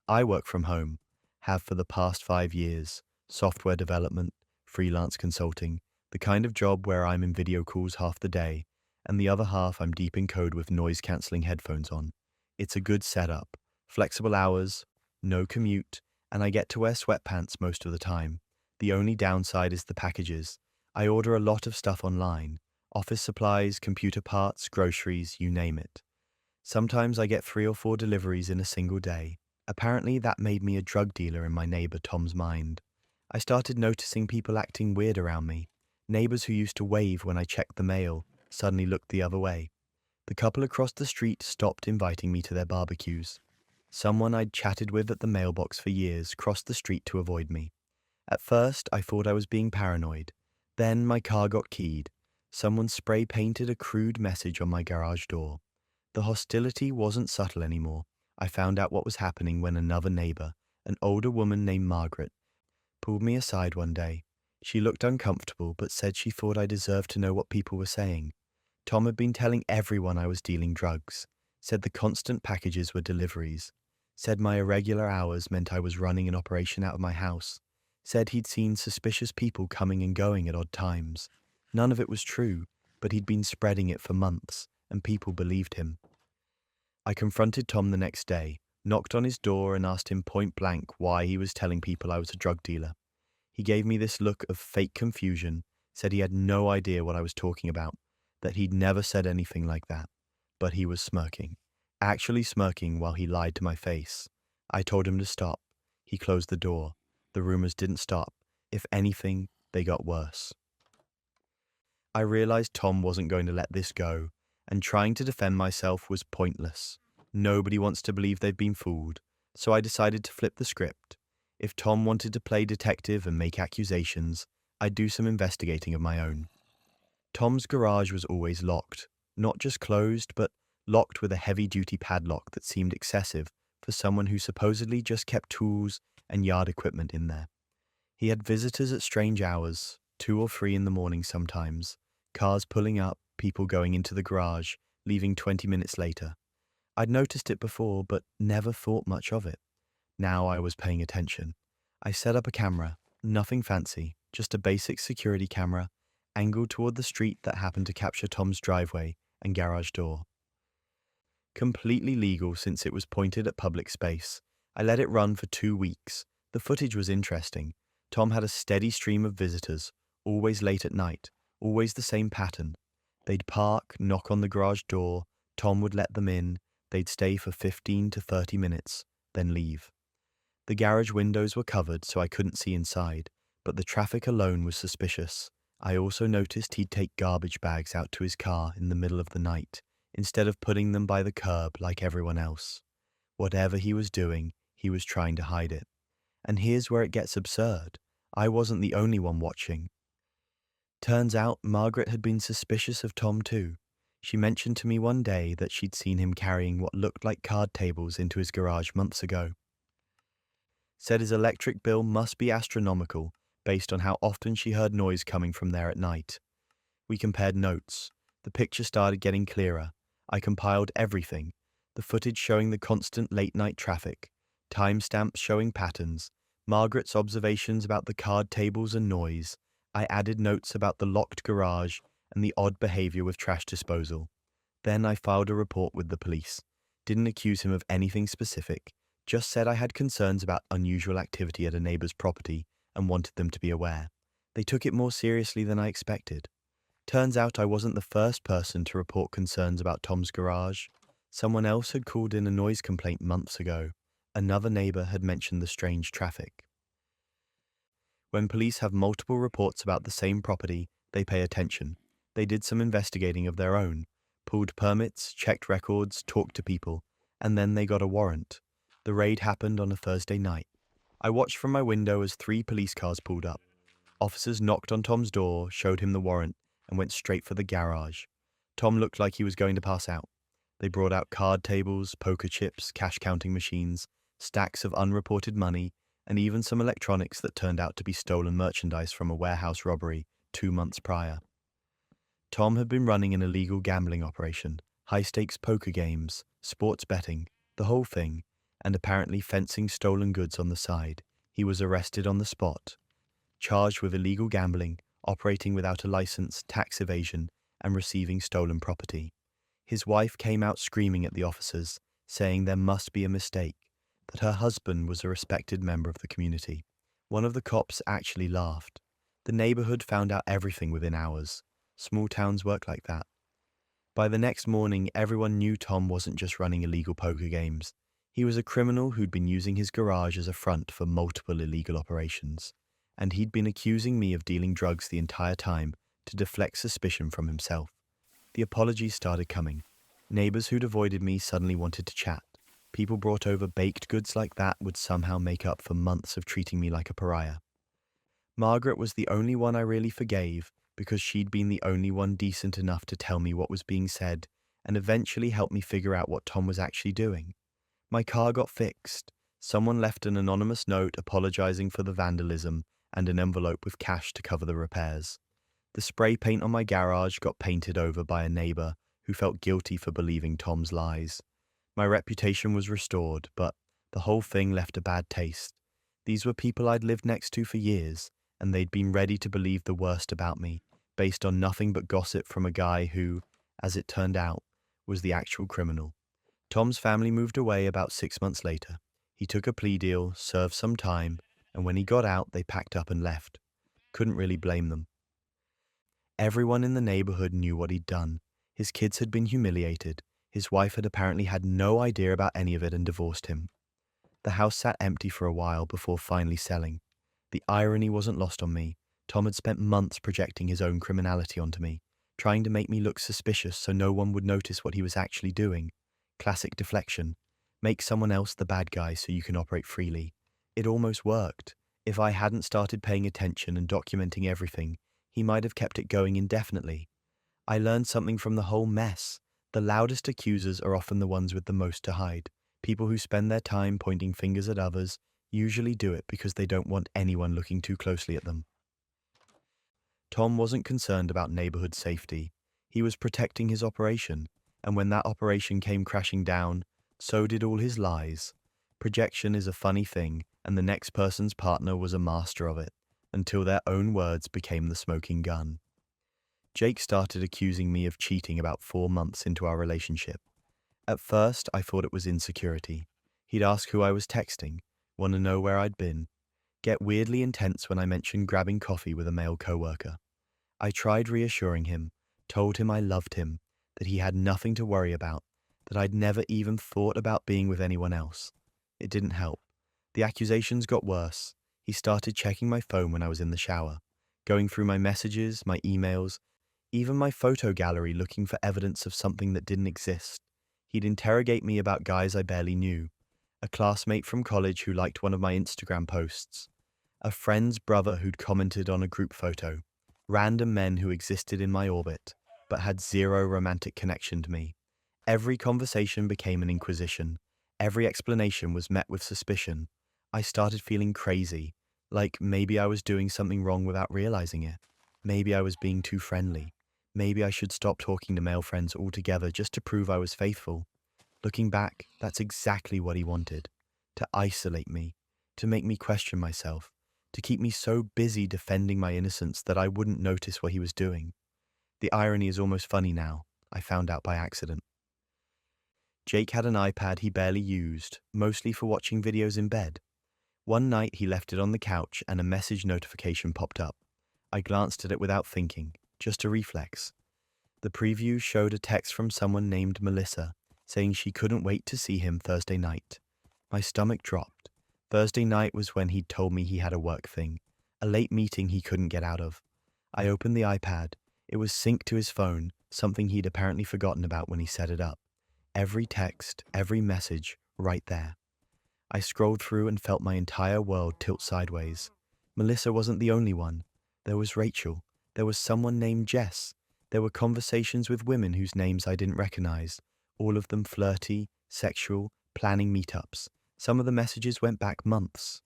I work from home, have for the past 5 years, software development, freelance consulting, the kind of job where I'm in video calls half the day, and the other half I'm deep in code with noise-canceling headphones on. It's a good setup. Flexible hours, no commute, and I get to wear sweatpants most of the time. The only downside is the packages. I order a lot of stuff online. Office supplies, computer parts, groceries, you name it. Sometimes I get 3 or 4 deliveries in a single day. Apparently that made me a drug dealer in my neighbor Tom's mind. I started noticing people acting weird around me. Neighbors who used to wave when I checked the mail, suddenly looked the other way. The couple across the street stopped inviting me to their barbecues. Someone I'd chatted with at the mailbox for years crossed the street to avoid me. At first, I thought I was being paranoid. Then my car got keyed. Someone spray painted a crude message on my garage door. The hostility wasn't subtle anymore. I found out what was happening when another neighbor, an older woman named Margaret, pulled me aside one day. She looked uncomfortable but said she thought I deserved to know what people were saying. Tom had been telling everyone I was dealing drugs, said the constant packages were deliveries, said my irregular hours meant I was running an operation out of my house, said he'd seen suspicious people coming and going at odd times. None of it was true, but he'd been spreading it for months, and people believed him. I confronted Tom the next day, knocked on his door and asked him point blank why he was telling people I was a drug dealer. He gave me this look of fake confusion, said he had no idea what I was talking about, that he'd never said anything like that. But he was smirking, actually smirking while he lied to my face. I told him to stop. He closed the door. The rumors didn't stop. If anything, they got worse. I realized Tom wasn't going to let this go, and trying to defend myself was pointless. Nobody wants to believe they've been fooled, so I decided to flip the script. If Tom wanted to play detective and make accusations, I'd do some investigating of my own. Tom's garage was always locked, not just closed, but locked with a heavy-duty padlock that seemed excessive for someone who supposedly just kept tools and yard equipment in there. He had visitors at strange hours, 2 or 3 in the morning sometimes, cars pulling up, people going into the garage, leaving 20 minutes later. I'd noticed it before, but never thought much of it. Now I was paying attention. I set up a camera, nothing fancy, just a basic security camera, angled toward the street that happened to capture Tom's driveway and garage door. Completely legal since it was pointed at public space. I let it run for 2 weeks. The footage was interesting. Tom had a steady stream of visitors, always late at night, always the same pattern. They'd park, knock on the garage door, Tom would let them in, they'd stay for 15 to 30 minutes, then leave. The garage windows were covered so I couldn't see inside, but the traffic alone was suspicious. I also noticed he'd take garbage bags out to his car in the middle of the night, instead of putting them by the curb like everyone else. Whatever he was doing, he was trying to hide it. And here's where it gets absurd. I wasn't the only one watching. Turns out Margaret had been suspicious of Tom too. She mentioned to me one day that she'd seen him carrying what looked like card tables into his garage months ago. Said his electric bill must be astronomical based on how often she heard noise coming from there at night. We compared notes. The picture started getting clearer. I compiled everything. The footage showing the constant late-night traffic, timestamps showing patterns, Margaret's observations about the card tables and noise. I added notes about the locked garage and the odd behavior with trash disposal. Then I filed a report with the police. Didn't accuse him of anything specific, just said I had concerns about unusual activity at a neighbor's property and wanted them to be aware. They took it more seriously than I expected. Turns out I wasn't the first person to report concerns about Tom's garage. Someone else had called in a noise complaint months ago. Another neighbor had mentioned the strange traffic. When police have multiple reports about the same property, they pay attention. They did some investigating of their own, pulled permits, checked records, talked to people, and then they got a warrant. The raid happened on a Thursday night. I watched from my window as 3 police cars pulled up. Officers knocked on Tom's door, showed him the warrant, and went straight for the garage. Tom looked like he was going to pass out. They brought out card tables, poker chips, cash counting machines, stacks of unreported money, and even some electronics that turned out to be stolen merchandise from a warehouse robbery 2 months prior. Tom had been running an illegal gambling operation, high-stakes poker games, sports betting, the whole thing, and apparently fencing stolen goods on the side. He was arrested on the spot, charged with illegal gambling, operating without a license, tax evasion, and receiving stolen property. His wife came out screaming at the officers, saying there must be a mistake, that her husband was a respected member of the community. One of the cops actually laughed. The neighborhood found out everything within hours. Small towns work like that. By the next morning, everyone knew Tom wasn't just running illegal poker games. He was a criminal who'd been using his garage as a front for multiple illegal operations. And he'd been accusing me of dealing drugs the entire time to deflect suspicion from himself. The apologies started coming. Neighbors who'd avoided me suddenly wanted to chat. People brought over baked goods like that would somehow make up for months of treating me like a pariah. Margaret was the only one I really forgave because she'd been the only one decent enough to tell me what was being said and eventually help me figure out what Tom was actually doing. My car got fixed. Someone left an anonymous note apologizing for the vandalism and an envelope with cash to cover the repairs. The spray paint on my garage got painted over by a neighbor who felt guilty for believing Tom's lies. My reputation was restored, but the whole thing left a bad taste. These were people I'd lived next to for years, and they'd been ready to believe the worst about me, based on nothing but gossip from a guy who, as it turned out, was the actual criminal. Tom's family moved away about 6 months later. He took a plea deal, served some time, and when he got out, they packed up and left. Couldn't really blame them. Everyone in the neighborhood knew what he'd done. His kids had been humiliated. His wife had apparently had no idea about any of it and divorced him. The house sat empty for a while before finally selling. The irony wasn't lost on me. Tom had spent months projecting his own criminality onto me, trying to make me look suspicious so no one would notice what he was actually doing. Classic deflection. Make someone else the bad guy so you can operate freely. It almost worked. If I hadn't started paying attention and documenting everything, he might have kept it going indefinitely. I learned something from the whole mess. The loudest accusers are often the ones with the most to hide. People who spend their time pointing fingers at others usually do it because they don't want anyone looking too closely at them. Tom wasn't concerned about neighborhood safety. He was protecting his operation, and when that operation came crashing down, so did all his lies. Projection is a funny thing, and the next person's partner was a master of it, until their own words became the smoking gun. Jake started accusing me of cheating about 4 months into our relationship. At first, I thought it was insecurity. He'd ask who I was texting, want to know where I'd been, get weirdly intense when I mentioned grabbing coffee with a male coworker. I tried reassuring him, told him I loved him, that he had nothing to worry about, that I'd never even thought about being with anyone else. It didn't help. The accusations got worse. He started checking my phone when I was in the shower, going through my messages, my emails, even my photo gallery looking for evidence of something that didn't exist. He'd interrogate me about guys I barely knew, a classmate from college who liked one of my Instagram posts, a friend's brother who'd commented on a group photo, random men who existed in my orbit, but had zero romantic connection to me. Every conversation became an inquisition. Every explanation was met with suspicion. I started feeling crazy, like maybe I was doing something wrong without realizing it. Maybe I was being too friendly. Maybe I should stop talking to male friends altogether just to prove I was faithful. Looking back, that's exactly what he wanted. To isolate me, to make me question myself, to keep me so busy defending my innocence that I wouldn't notice what he was doing. The irony is almost funny now. I found out by accident. Jake had an iPad he barely used, mostly for watching videos in bed. One night he left it on the couch and a message notification popped up. I glanced at it without thinking, just a reflex. The preview showed a text from someone named Melissa, saying she couldn't wait to see him Thursday night. My stomach dropped. Thursday night was when he'd told me he had a work thing, a late meeting he couldn't get out of. I opened the iPad. It was synced to his phone, something he'd apparently forgotten about when he set it up. Every text, every message, right there. I scrolled through and felt my entire world tilt sideways. Melissa wasn't the only one. There was Rachel. There was someone named Jess. There were conversations with women whose names I didn't recognize, all of them flirty, sexual, planning meetups. Some of the messages went back months.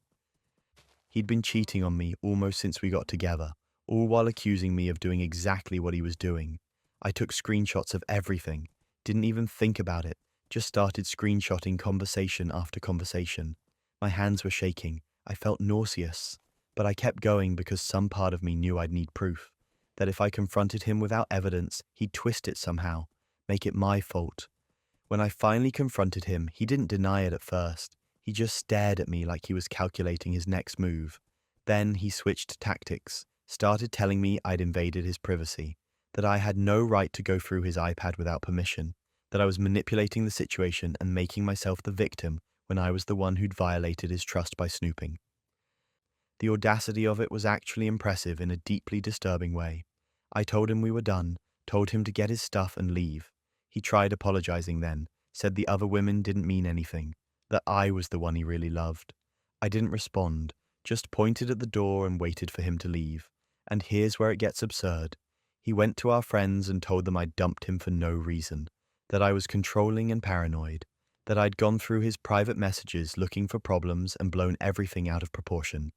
He'd been cheating on me almost since we got together, all while accusing me of doing exactly what he was doing. I took screenshots of everything, didn't even think about it, just started screenshotting conversation after conversation. My hands were shaking. I felt nauseous, but I kept going because some part of me knew I'd need proof, that if I confronted him without evidence, he'd twist it somehow, make it my fault. When I finally confronted him, he didn't deny it at first. He just stared at me like he was calculating his next move. Then he switched tactics, started telling me I'd invaded his privacy, that I had no right to go through his iPad without permission, that I was manipulating the situation and making myself the victim when I was the one who'd violated his trust by snooping. The audacity of it was actually impressive in a deeply disturbing way. I told him we were done, told him to get his stuff and leave. He tried apologizing then, said the other women didn't mean anything, that I was the one he really loved. I didn't respond, just pointed at the door and waited for him to leave. And here's where it gets absurd. He went to our friends and told them I'd dumped him for no reason, that I was controlling and paranoid, that I'd gone through his private messages looking for problems and blown everything out of proportion.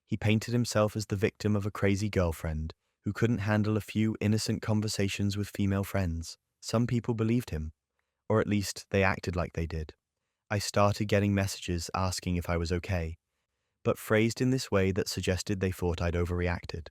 He painted himself as the victim of a crazy girlfriend who couldn't handle a few innocent conversations with female friends. Some people believed him, or at least they acted like they did. I started getting messages asking if I was okay, but phrased in this way that suggested they thought I'd overreacted.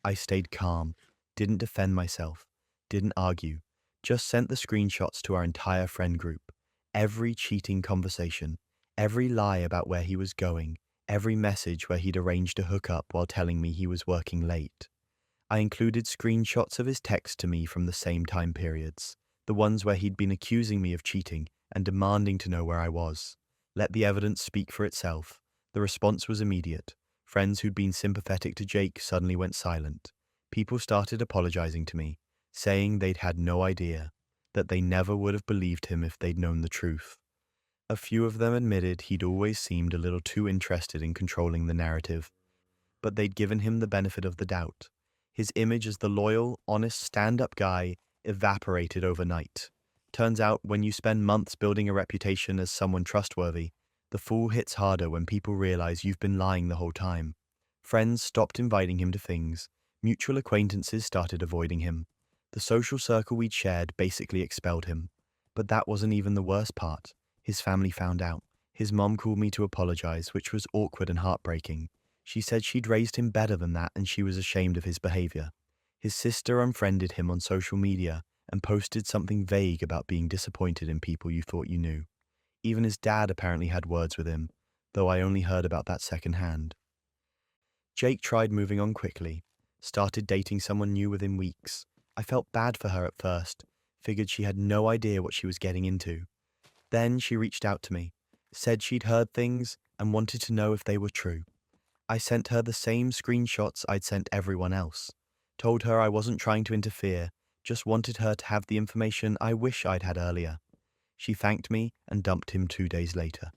I stayed calm, didn't defend myself, didn't argue, just sent the screenshots to our entire friend group. Every cheating conversation, every lie about where he was going, every message where he'd arranged a hookup while telling me he was working late. I included screenshots of his texts to me from the same time periods, the ones where he'd been accusing me of cheating and demanding to know where I was. Let the evidence speak for itself. The response was immediate. Friends who'd been sympathetic to Jake suddenly went silent. People started apologizing to me, saying they'd had no idea, that they never would have believed him if they'd known the truth. A few of them admitted he'd always seemed a little too interested in controlling the narrative, but they'd given him the benefit of the doubt. His image as the loyal, honest, stand-up guy evaporated overnight. Turns out, when you spend months building a reputation as someone trustworthy, the fall hits harder when people realize you've been lying the whole time. Friends stopped inviting him to things. Mutual acquaintances started avoiding him. The social circle we'd shared basically expelled him. But that wasn't even the worst part. His family found out. His mom called me to apologize, which was awkward and heartbreaking. She said she'd raised him better than that and she was ashamed of his behavior. His sister unfriended him on social media and posted something vague about being disappointed in people you thought you knew. Even his dad apparently had words with him, though I only heard about that secondhand. Jake tried moving on quickly, started dating someone new within weeks. I felt bad for her at first, figured she had no idea what she was getting into. Then she reached out to me, said she'd heard things and wanted to know if they were true. I sent her the same screenshots I'd sent everyone else, told her I wasn't trying to interfere, just wanted her to have the information I wish I'd had earlier. She thanked me and dumped him 2 days later.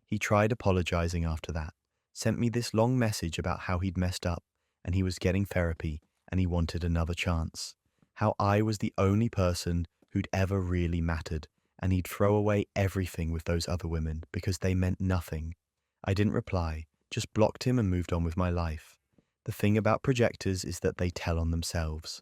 He tried apologizing after that, sent me this long message about how he'd messed up and he was getting therapy and he wanted another chance. How I was the only person who'd ever really mattered and he'd throw away everything with those other women because they meant nothing. I didn't reply, just blocked him and moved on with my life. The thing about projectors is that they tell on themselves.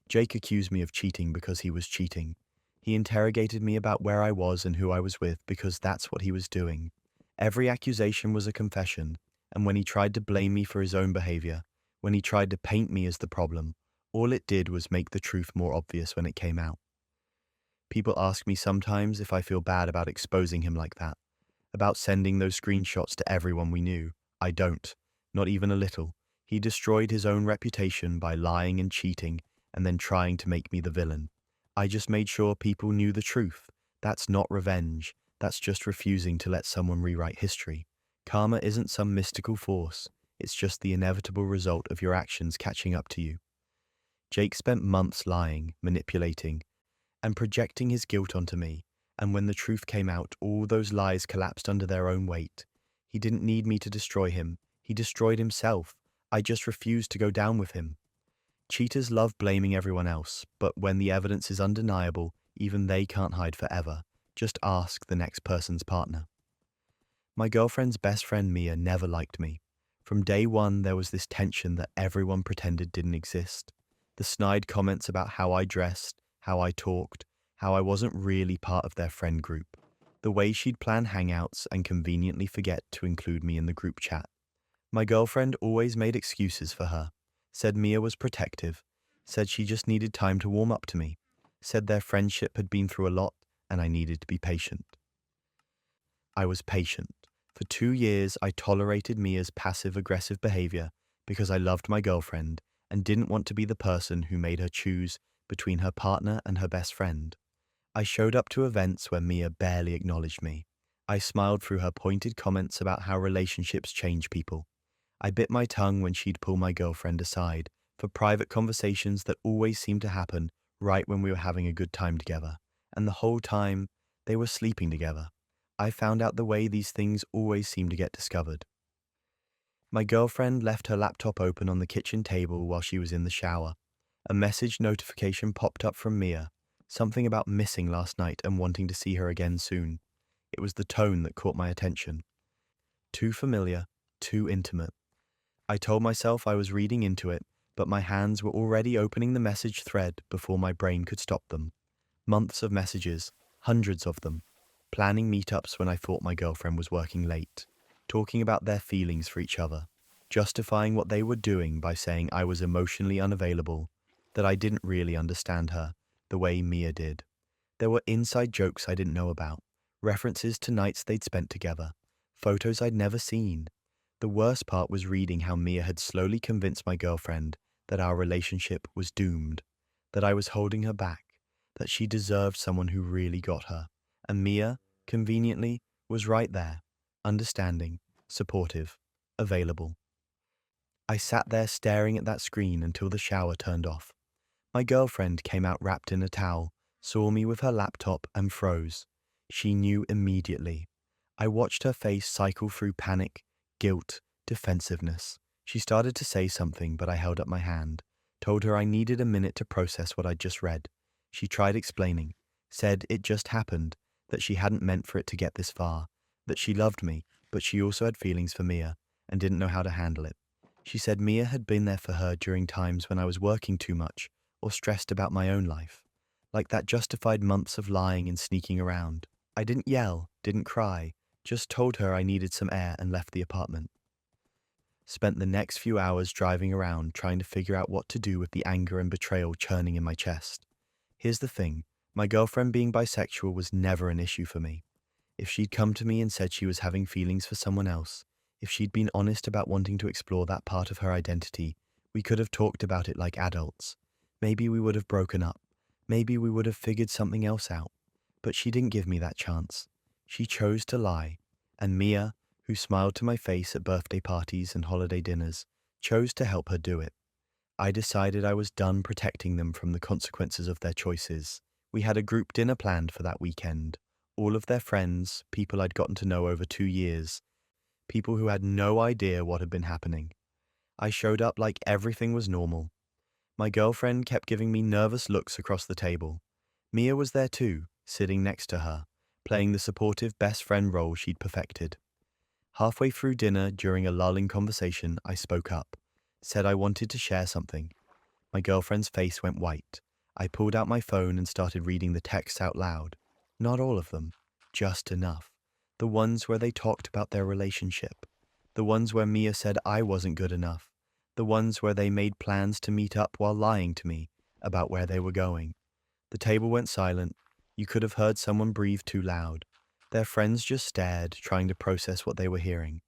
Jake accused me of cheating because he was cheating. He interrogated me about where I was and who I was with because that's what he was doing. Every accusation was a confession, and when he tried to blame me for his own behavior, when he tried to paint me as the problem, all it did was make the truth more obvious when it came out. People ask me sometimes if I feel bad about exposing him like that, about sending those screenshots to everyone we knew. I don't, not even a little. He destroyed his own reputation by lying and cheating and then trying to make me the villain. I just made sure people knew the truth. That's not revenge. That's just refusing to let someone rewrite history. Karma isn't some mystical force. It's just the inevitable result of your actions catching up to you. Jake spent months lying, manipulating, and projecting his guilt onto me. And when the truth came out, all those lies collapsed under their own weight. He didn't need me to destroy him. He destroyed himself. I just refused to go down with him. Cheaters love blaming everyone else, but when the evidence is undeniable, even they can't hide forever. Just ask the next person's partner. My girlfriend's best friend Mia never liked me. From day one, there was this tension that everyone pretended didn't exist. The snide comments about how I dressed, how I talked, how I wasn't really part of their friend group. The way she'd plan hangouts and conveniently forget to include me in the group chat. My girlfriend always made excuses for her. Said Mia was protective, said she just needed time to warm up to me, said their friendship had been through a lot and I needed to be patient. I was patient. For 2 years, I tolerated Mia's passive-aggressive behavior because I loved my girlfriend and didn't want to be the person who made her choose between her partner and her best friend. I showed up to events where Mia barely acknowledged me. I smiled through her pointed comments about how relationships change people. I bit my tongue when she'd pull my girlfriend aside for private conversations that always seemed to happen right when we were having a good time together, and the whole time they were sleeping together. I found out the way these things always seem to get discovered. My girlfriend left her laptop open on the kitchen table while she was in the shower. A message notification popped up from Mia, something about missing last night and wanting to see her again soon. It was the tone that caught my attention. Too familiar, too intimate. I told myself I was reading into it, but my hands were already opening the message thread before my brain could stop them. Months of messages, hundreds of them, planning meetups when I thought my girlfriend was working late, talking about their feelings for each other, justifying what they were doing by saying I was emotionally unavailable, that I didn't really understand her the way Mia did. There were inside jokes I didn't know about, references to nights they'd spent together, photos I'd never seen. The worst part was reading how Mia had slowly convinced my girlfriend that our relationship was doomed, that I was holding her back, that she deserved someone who really got her. And Mia, conveniently, was right there, understanding, supportive, available. I sat there staring at that screen until the shower turned off. My girlfriend came out wrapped in a towel, saw me with her laptop and froze. She knew immediately. I watched her face cycle through panic, guilt, defensiveness. She started to say something, but I held up my hand, told her I needed a minute to process what I'd just read. She tried explaining, said it just happened, that she hadn't meant for it to get this far, that she loved me, but she also had feelings for Mia and didn't know how to handle it. She said Mia had been there for her during times when I was working too much or stressed about my own life. Like that justified months of lying and sneaking around. I didn't yell, didn't cry, just told her I needed some air and left the apartment. Spent the next few hours driving around trying to figure out what to do with the anger and betrayal churning in my chest. Here's the thing, my girlfriend being bisexual was never an issue for me. If she'd come to me and said she was having feelings for someone else, if she'd been honest about wanting to explore that part of her identity, we could have talked about it like adults. Maybe we would have broken up. Maybe we would have figured something else out. But she didn't give me that chance. She chose to lie. And Mia, who smiled to my face at birthday parties and holiday dinners, chose to help her do it. I decided I was done protecting them from the consequences of their choices. We had a group dinner planned for that weekend. All of their friends, people I'd gotten to know over 2 years, people who had no idea what had been happening. I showed up like everything was normal. My girlfriend kept giving me nervous looks across the table. Mia was there too, sitting next to her, playing the supportive best friend role she'd perfected. Halfway through dinner, during a lull in conversation, I spoke up, said I wanted to share something. My girlfriend's face went white. I pulled out my phone and started reading the texts out loud. Not all of them, just enough. The ones where they talked about their relationship. The ones where Mia said I wasn't good enough. The ones where they made plans to meet up while lying to me about where they were going. The table went silent. You could have heard someone breathe too loud. Their friends just stared, trying to process what they were hearing.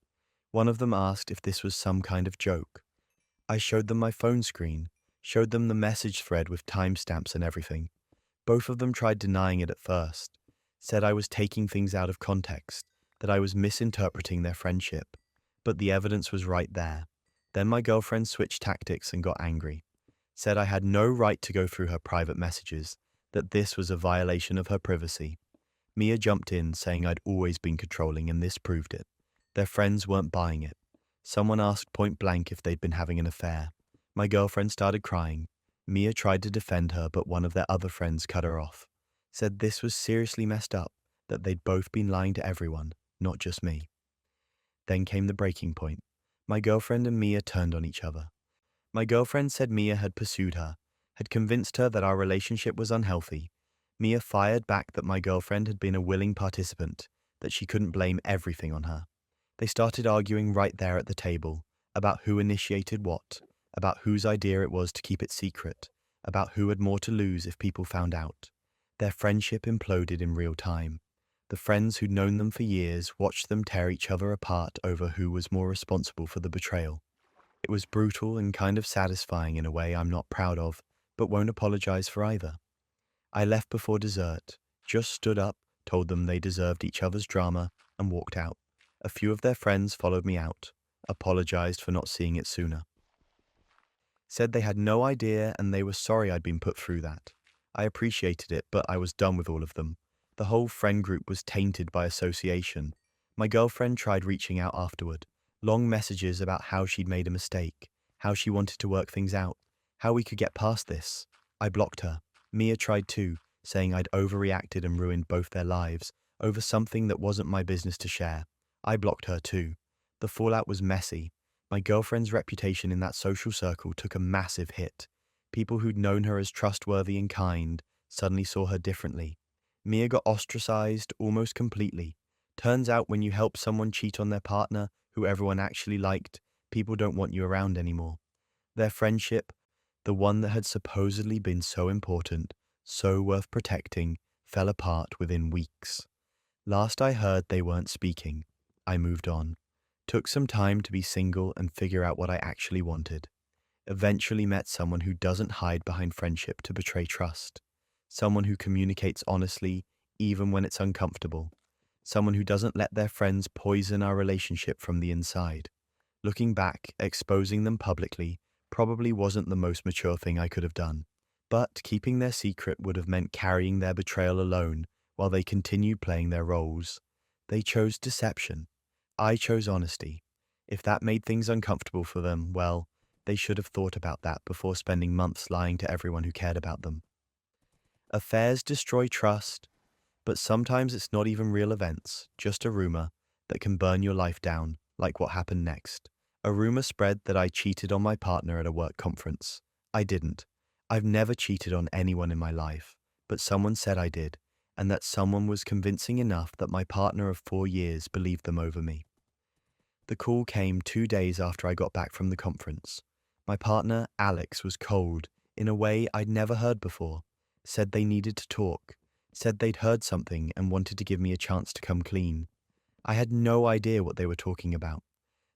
One of them asked if this was some kind of joke. I showed them my phone screen, showed them the message thread with timestamps and everything. Both of them tried denying it at first, said I was taking things out of context, that I was misinterpreting their friendship. But the evidence was right there. Then my girlfriend switched tactics and got angry, said I had no right to go through her private messages, that this was a violation of her privacy. Mia jumped in, saying I'd always been controlling and this proved it. Their friends weren't buying it. Someone asked point blank if they'd been having an affair. My girlfriend started crying. Mia tried to defend her, but one of their other friends cut her off, said this was seriously messed up, that they'd both been lying to everyone, not just me. Then came the breaking point. My girlfriend and Mia turned on each other. My girlfriend said Mia had pursued her, had convinced her that our relationship was unhealthy. Mia fired back that my girlfriend had been a willing participant, that she couldn't blame everything on her. They started arguing right there at the table, about who initiated what, about whose idea it was to keep it secret, about who had more to lose if people found out. Their friendship imploded in real time. The friends who'd known them for years watched them tear each other apart over who was more responsible for the betrayal. It was brutal and kind of satisfying in a way I'm not proud of, but won't apologize for either. I left before dessert, just stood up, told them they deserved each other's drama, and walked out. A few of their friends followed me out, apologized for not seeing it sooner. Said they had no idea and they were sorry I'd been put through that. I appreciated it, but I was done with all of them. The whole friend group was tainted by association. My girlfriend tried reaching out afterward. Long messages about how she'd made a mistake, how she wanted to work things out, how we could get past this. I blocked her. Mia tried too, saying I'd overreacted and ruined both their lives over something that wasn't my business to share. I blocked her too. The fallout was messy. My girlfriend's reputation in that social circle took a massive hit. People who'd known her as trustworthy and kind suddenly saw her differently. Mia got ostracized almost completely. Turns out when you help someone cheat on their partner, who everyone actually liked, people don't want you around anymore. Their friendship, the one that had supposedly been so important, so worth protecting, fell apart within weeks. Last I heard, they weren't speaking. I moved on. Took some time to be single and figure out what I actually wanted. Eventually met someone who doesn't hide behind friendship to betray trust. Someone who communicates honestly, even when it's uncomfortable. Someone who doesn't let their friends poison our relationship from the inside. Looking back, exposing them publicly probably wasn't the most mature thing I could have done. But keeping their secret would have meant carrying their betrayal alone while they continued playing their roles. They chose deception. I chose honesty. If that made things uncomfortable for them, well, they should have thought about that before spending months lying to everyone who cared about them. Affairs destroy trust, but sometimes it's not even real events, just a rumor that can burn your life down, like what happened next. A rumor spread that I cheated on my partner at a work conference. I didn't. I've never cheated on anyone in my life, but someone said I did, and that someone was convincing enough that my partner of 4 years believed them over me. The call came 2 days after I got back from the conference. My partner, Alex, was cold in a way I'd never heard before, said they needed to talk, said they'd heard something and wanted to give me a chance to come clean. I had no idea what they were talking about.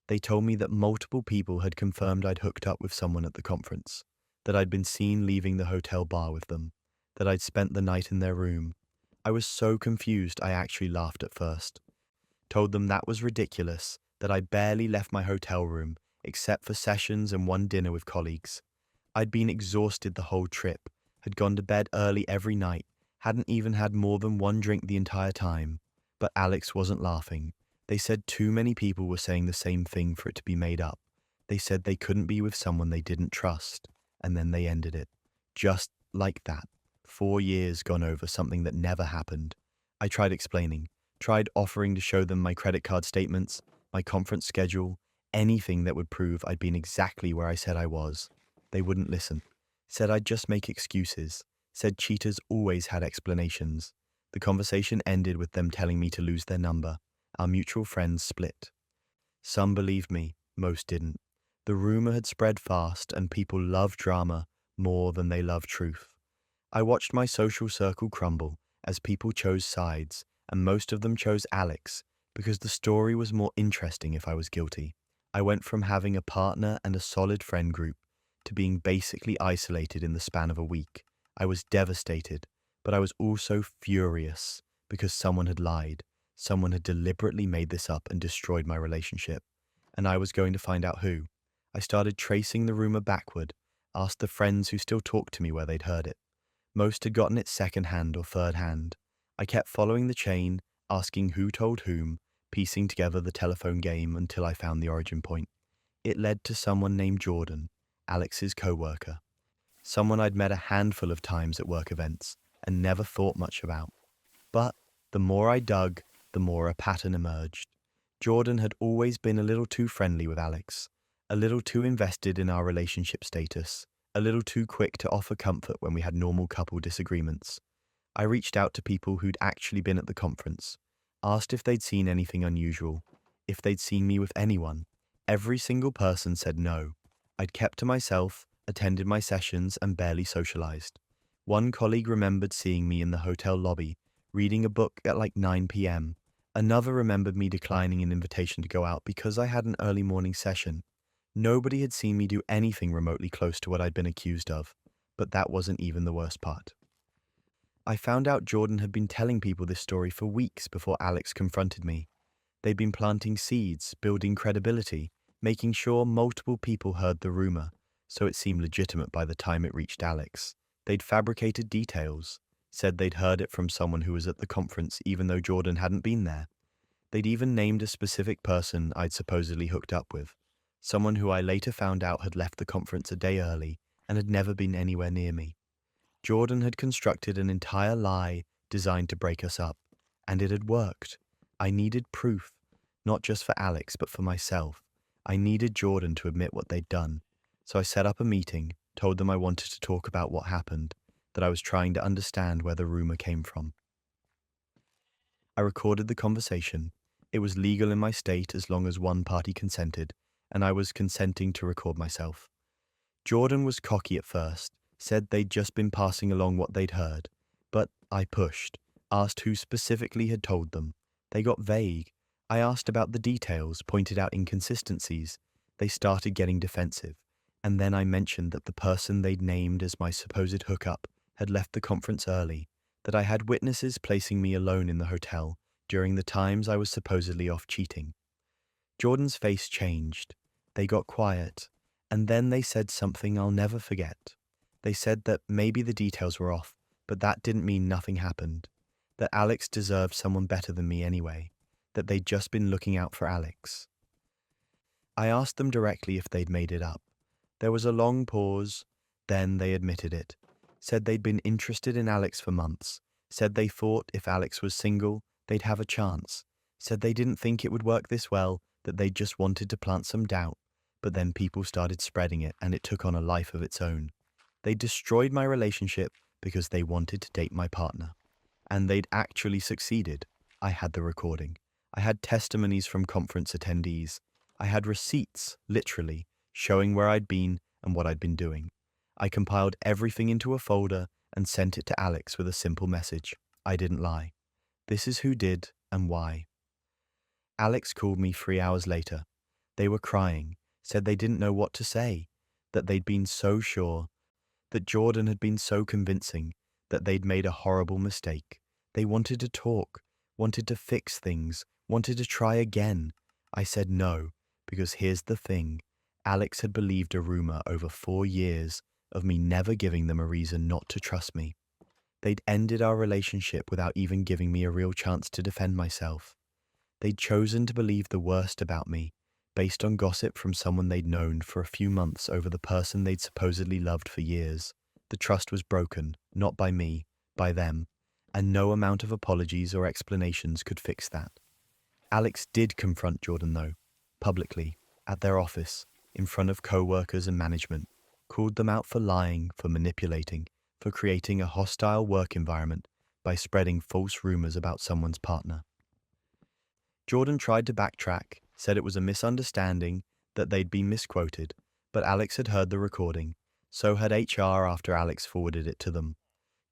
They told me that multiple people had confirmed I'd hooked up with someone at the conference, that I'd been seen leaving the hotel bar with them, that I'd spent the night in their room. I was so confused I actually laughed at first. Told them that was ridiculous, that I barely left my hotel room, except for sessions and one dinner with colleagues. I'd been exhausted the whole trip, had gone to bed early every night, hadn't even had more than one drink the entire time. But Alex wasn't laughing. They said too many people were saying the same thing for it to be made up. They said they couldn't be with someone they didn't trust, and then they ended it. Just like that. 4 years gone over something that never happened. I tried explaining, tried offering to show them my credit card statements, my conference schedule, anything that would prove I'd been exactly where I said I was. They wouldn't listen. Said I'd just make excuses. Said cheaters always had explanations. The conversation ended with them telling me to lose their number. Our mutual friends split. Some believed me, most didn't. The rumor had spread fast, and people love drama more than they love truth. I watched my social circle crumble as people chose sides, and most of them chose Alex because the story was more interesting if I was guilty. I went from having a partner and a solid friend group to being basically isolated in the span of a week. I was devastated, but I was also furious because someone had lied. Someone had deliberately made this up and destroyed my relationship, and I was going to find out who. I started tracing the rumor backward, asked the friends who still talked to me where they'd heard it. Most had gotten it second-hand or third-hand. I kept following the chain, asking who told whom, piecing together the telephone game until I found the origin point. It led to someone named Jordan, Alex's co-worker. Someone I'd met a handful of times at work events and never thought much about. But the more I dug, the more a pattern emerged. Jordan had always been a little too friendly with Alex, a little too invested in our relationship status, a little too quick to offer comfort when we had normal couple disagreements. I reached out to people who'd actually been at the conference, asked if they'd seen anything unusual, if they'd seen me with anyone. Every single person said no. I'd kept to myself, attended my sessions, and barely socialized. One colleague remembered seeing me in the hotel lobby, reading a book at like 9 p.m. Another remembered me declining an invitation to go out because I had an early morning session. Nobody had seen me do anything remotely close to what I'd been accused of, but that wasn't even the worst part. I found out Jordan had been telling people this story for weeks before Alex confronted me. They'd been planting seeds, building credibility, making sure multiple people heard the rumor, so it seemed legitimate by the time it reached Alex. They'd fabricated details, said they'd heard it from someone who was at the conference even though Jordan hadn't been there. They'd even named a specific person I'd supposedly hooked up with, someone who I later found out had left the conference a day early and had never been anywhere near me. Jordan had constructed an entire lie designed to break us up, and it had worked. I needed proof, not just for Alex, but for myself. I needed Jordan to admit what they'd done. So I set up a meeting, told them I wanted to talk about what happened, that I was trying to understand where the rumor came from. I recorded the conversation. It was legal in my state as long as one party consented, and I was consenting to record myself. Jordan was cocky at first, said they'd just been passing along what they'd heard, but I pushed, asked who specifically had told them. They got vague. I asked about the details, pointed out inconsistencies. They started getting defensive, and then I mentioned that the person they'd named as my supposed hookup had left the conference early, that I had witnesses placing me alone in the hotel during the times I was supposedly off cheating. Jordan's face changed. They got quiet, and then they said something I'll never forget. They said that maybe the details were off, but that didn't mean nothing happened, that Alex deserved someone better than me anyway, that they'd just been looking out for Alex. I asked them directly if they'd made it up. There was a long pause, then they admitted it, said they'd been interested in Alex for months, said they thought if Alex was single, they'd have a chance, said they didn't think it would work this well, that they just wanted to plant some doubt, but then people started spreading it and it took on a life of its own. They destroyed my relationship because they wanted to date my partner. And they'd actually succeeded. I had the recording. I had testimonies from conference attendees. I had receipts, literally, showing where I'd been and what I'd been doing. I compiled everything into a folder and sent it to Alex with a simple message. I didn't lie. This is who did and why. Alex called me 3 hours later. They were crying, said they didn't know what to say, that they'd been so sure, that Jordan had been so convincing, that they'd made a horrible mistake. They wanted to talk, wanted to fix things, wanted to try again. I said no, because here's the thing. Alex had believed a rumor over 4 years of me never giving them a reason not to trust me. They'd ended our relationship without even giving me a real chance to defend myself. They'd chosen to believe the worst about me, based on gossip from someone they'd known for a few months over the person they'd supposedly loved for years. The trust was broken, not by me, by them, and no amount of apologies or explanations could fix that. Alex did confront Jordan, though, publicly, at their office, in front of co-workers and management, called them out for lying, for manipulating, for creating a hostile work environment by spreading false rumors about someone's partner. Jordan tried to backtrack, said it was a misunderstanding, that they'd been misquoted, but Alex had heard the recording. So had HR after Alex forwarded it to them.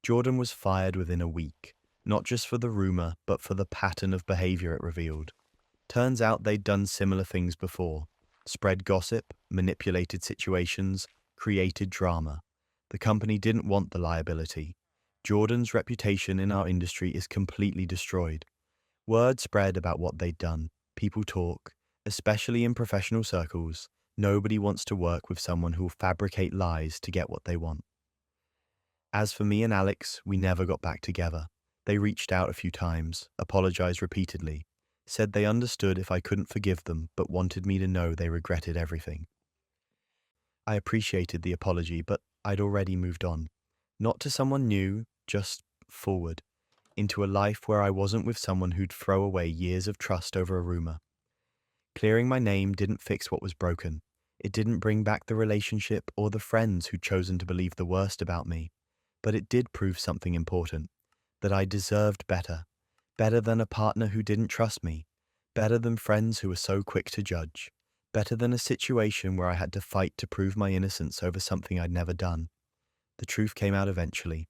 Jordan was fired within a week, not just for the rumor, but for the pattern of behavior it revealed. Turns out they'd done similar things before. Spread gossip, manipulated situations, created drama. The company didn't want the liability. Jordan's reputation in our industry is completely destroyed. Word spread about what they'd done. People talk, especially in professional circles. Nobody wants to work with someone who'll fabricate lies to get what they want. As for me and Alex, we never got back together. They reached out a few times, apologized repeatedly, said they understood if I couldn't forgive them, but wanted me to know they regretted everything. I appreciated the apology, but I'd already moved on. Not to someone new, just forward, into a life where I wasn't with someone who'd throw away years of trust over a rumor. Clearing my name didn't fix what was broken. It didn't bring back the relationship or the friends who'd chosen to believe the worst about me. But it did prove something important, that I deserved better. Better than a partner who didn't trust me. Better than friends who were so quick to judge. Better than a situation where I had to fight to prove my innocence over something I'd never done. The truth came out eventually.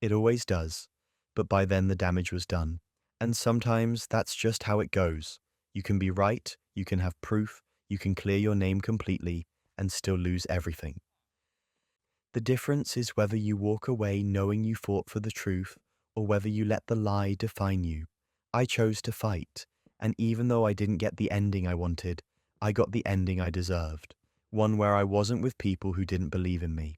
It always does. But by then the damage was done. And sometimes that's just how it goes. You can be right, you can have proof, you can clear your name completely, and still lose everything. The difference is whether you walk away knowing you fought for the truth, or whether you let the lie define you. I chose to fight, and even though I didn't get the ending I wanted, I got the ending I deserved. One where I wasn't with people who didn't believe in me.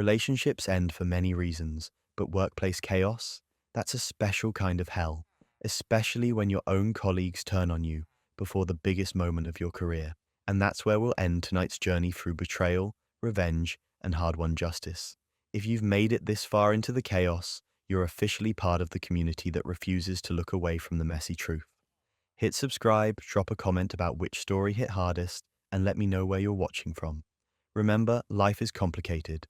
Relationships end for many reasons, but workplace chaos? That's a special kind of hell, especially when your own colleagues turn on you before the biggest moment of your career. And that's where we'll end tonight's journey through betrayal, revenge, and hard-won justice. If you've made it this far into the chaos, you're officially part of the community that refuses to look away from the messy truth. Hit subscribe, drop a comment about which story hit hardest, and let me know where you're watching from. Remember, life is complicated.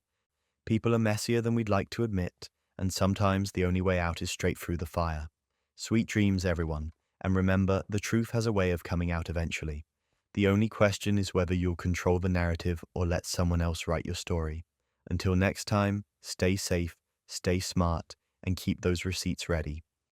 People are messier than we'd like to admit, and sometimes the only way out is straight through the fire. Sweet dreams, everyone, and remember, the truth has a way of coming out eventually. The only question is whether you'll control the narrative or let someone else write your story. Until next time, stay safe, stay smart, and keep those receipts ready.